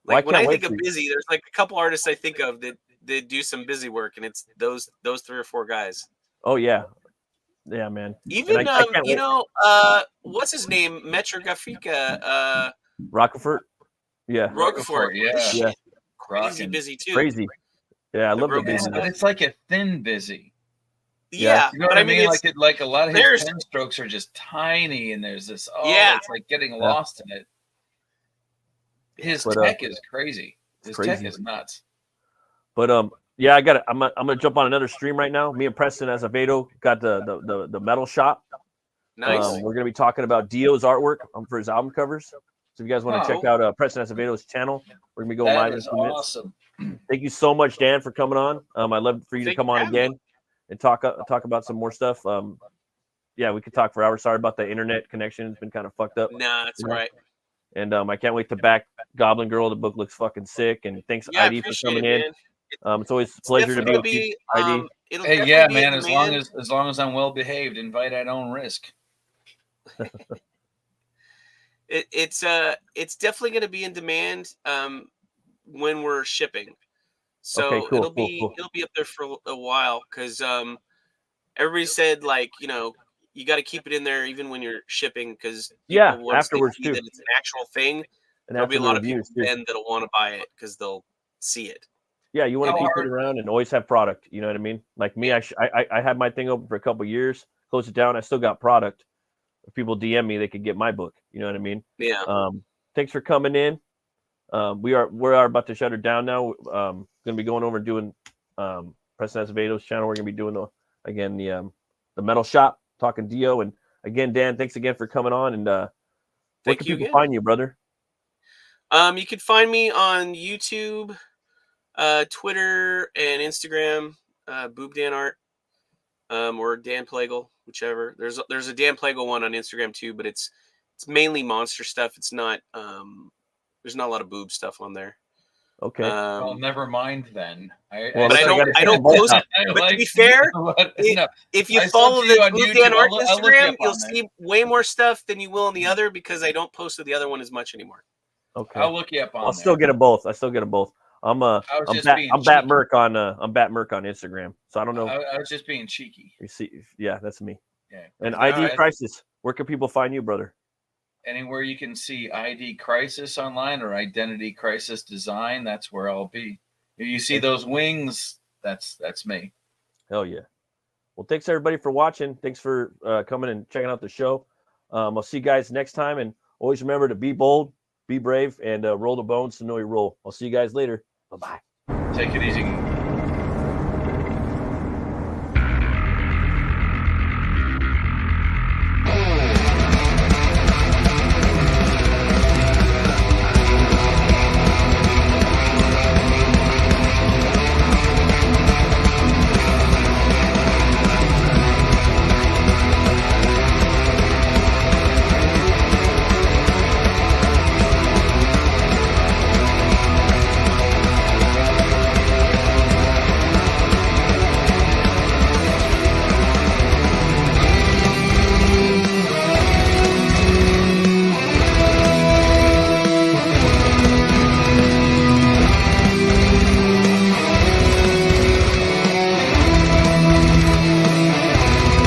Speaker 2: Like when I think of busy, there's like a couple artists I think of that do some busy work, and it's those 3 or 4 guys.
Speaker 1: Oh yeah. Yeah, man.
Speaker 2: Even what's his name? Metro Graphica.
Speaker 1: Rockefort. Yeah.
Speaker 2: Rockefort.
Speaker 4: Yeah.
Speaker 2: Crazy busy too.
Speaker 1: Crazy. Yeah, I love the busy.
Speaker 4: But it's like a thin busy.
Speaker 2: Yeah,
Speaker 4: you know what I mean? Like a lot of his pen strokes are just tiny, and there's this. It's like getting lost in it. His tech is crazy. His tech is nuts.
Speaker 1: But yeah, I got it. I'm gonna jump on another stream right now. Me and Preston Azevedo got the metal shop.
Speaker 2: Nice.
Speaker 1: We're gonna be talking about Dio's artwork for his album covers. So if you guys want to check out Preston Azevedo's channel, we're gonna be going live in 2 minutes.
Speaker 4: Awesome.
Speaker 1: Thank you so much, Dan, for coming on. I'd love for you to come on again and talk about some more stuff. Yeah, we could talk for hours. Sorry about the internet connection; it's been kind of fucked up.
Speaker 2: Nah, that's right.
Speaker 1: And I can't wait to back Goblin Girl. The book looks fucking sick. And thanks, ID, for coming in. It's always a pleasure to be with you, ID.
Speaker 4: Hey, yeah, man. As long as I'm well behaved, invite at own risk.
Speaker 2: It's definitely going to be in demand when we're shipping. So
Speaker 1: okay, cool,
Speaker 2: it'll be up there for a while because everybody said you got to keep it in there even when you're shipping because
Speaker 1: afterwards too.
Speaker 2: That it's an actual thing. And there'll be a lot of people then that'll want to buy it because they'll see it.
Speaker 1: Yeah, you want to keep it around and always have product. You know what I mean? Like me, I had my thing open for a couple of years, closed it down. I still got product. If people DM me, they could get my book. You know what I mean?
Speaker 2: Yeah.
Speaker 1: Thanks for coming in. We are about to shut her down now. Going to be going over and doing Preston Azevedo's channel. We're going to be doing the metal shop, talking Dio. And again, Dan, thanks again for coming on. And where can people find you, brother?
Speaker 2: You can find me on YouTube, Twitter, and Instagram, Boob Dan Art, or Dan Plagle, whichever. There's a Dan Plagle one on Instagram too, but it's mainly monster stuff. It's not there's not a lot of boob stuff on there.
Speaker 1: Okay.
Speaker 4: Well, never mind then.
Speaker 2: I don't post it. But to be fair, if you follow the Boob Dan Art Instagram, you'll see way more stuff than you will on the other because I don't post to the other one as much anymore.
Speaker 1: Okay.
Speaker 4: I'll look you up on.
Speaker 1: I'll still get them both. I'm Bat Merc on Instagram. So I don't know.
Speaker 4: I was just being cheeky.
Speaker 1: You see, yeah, that's me.
Speaker 4: Yeah.
Speaker 1: And ID Crisis. Where can people find you, brother?
Speaker 4: Anywhere you can see ID Crisis online or Identity Crisis Design, that's where I'll be. If you see those wings, that's me.
Speaker 1: Hell yeah. Well, thanks everybody for watching. Thanks for coming and checking out the show. I'll see you guys next time, and always remember to be bold, be brave, and roll the bones to know your role. I'll see you guys later. Bye-bye.
Speaker 4: Take it easy.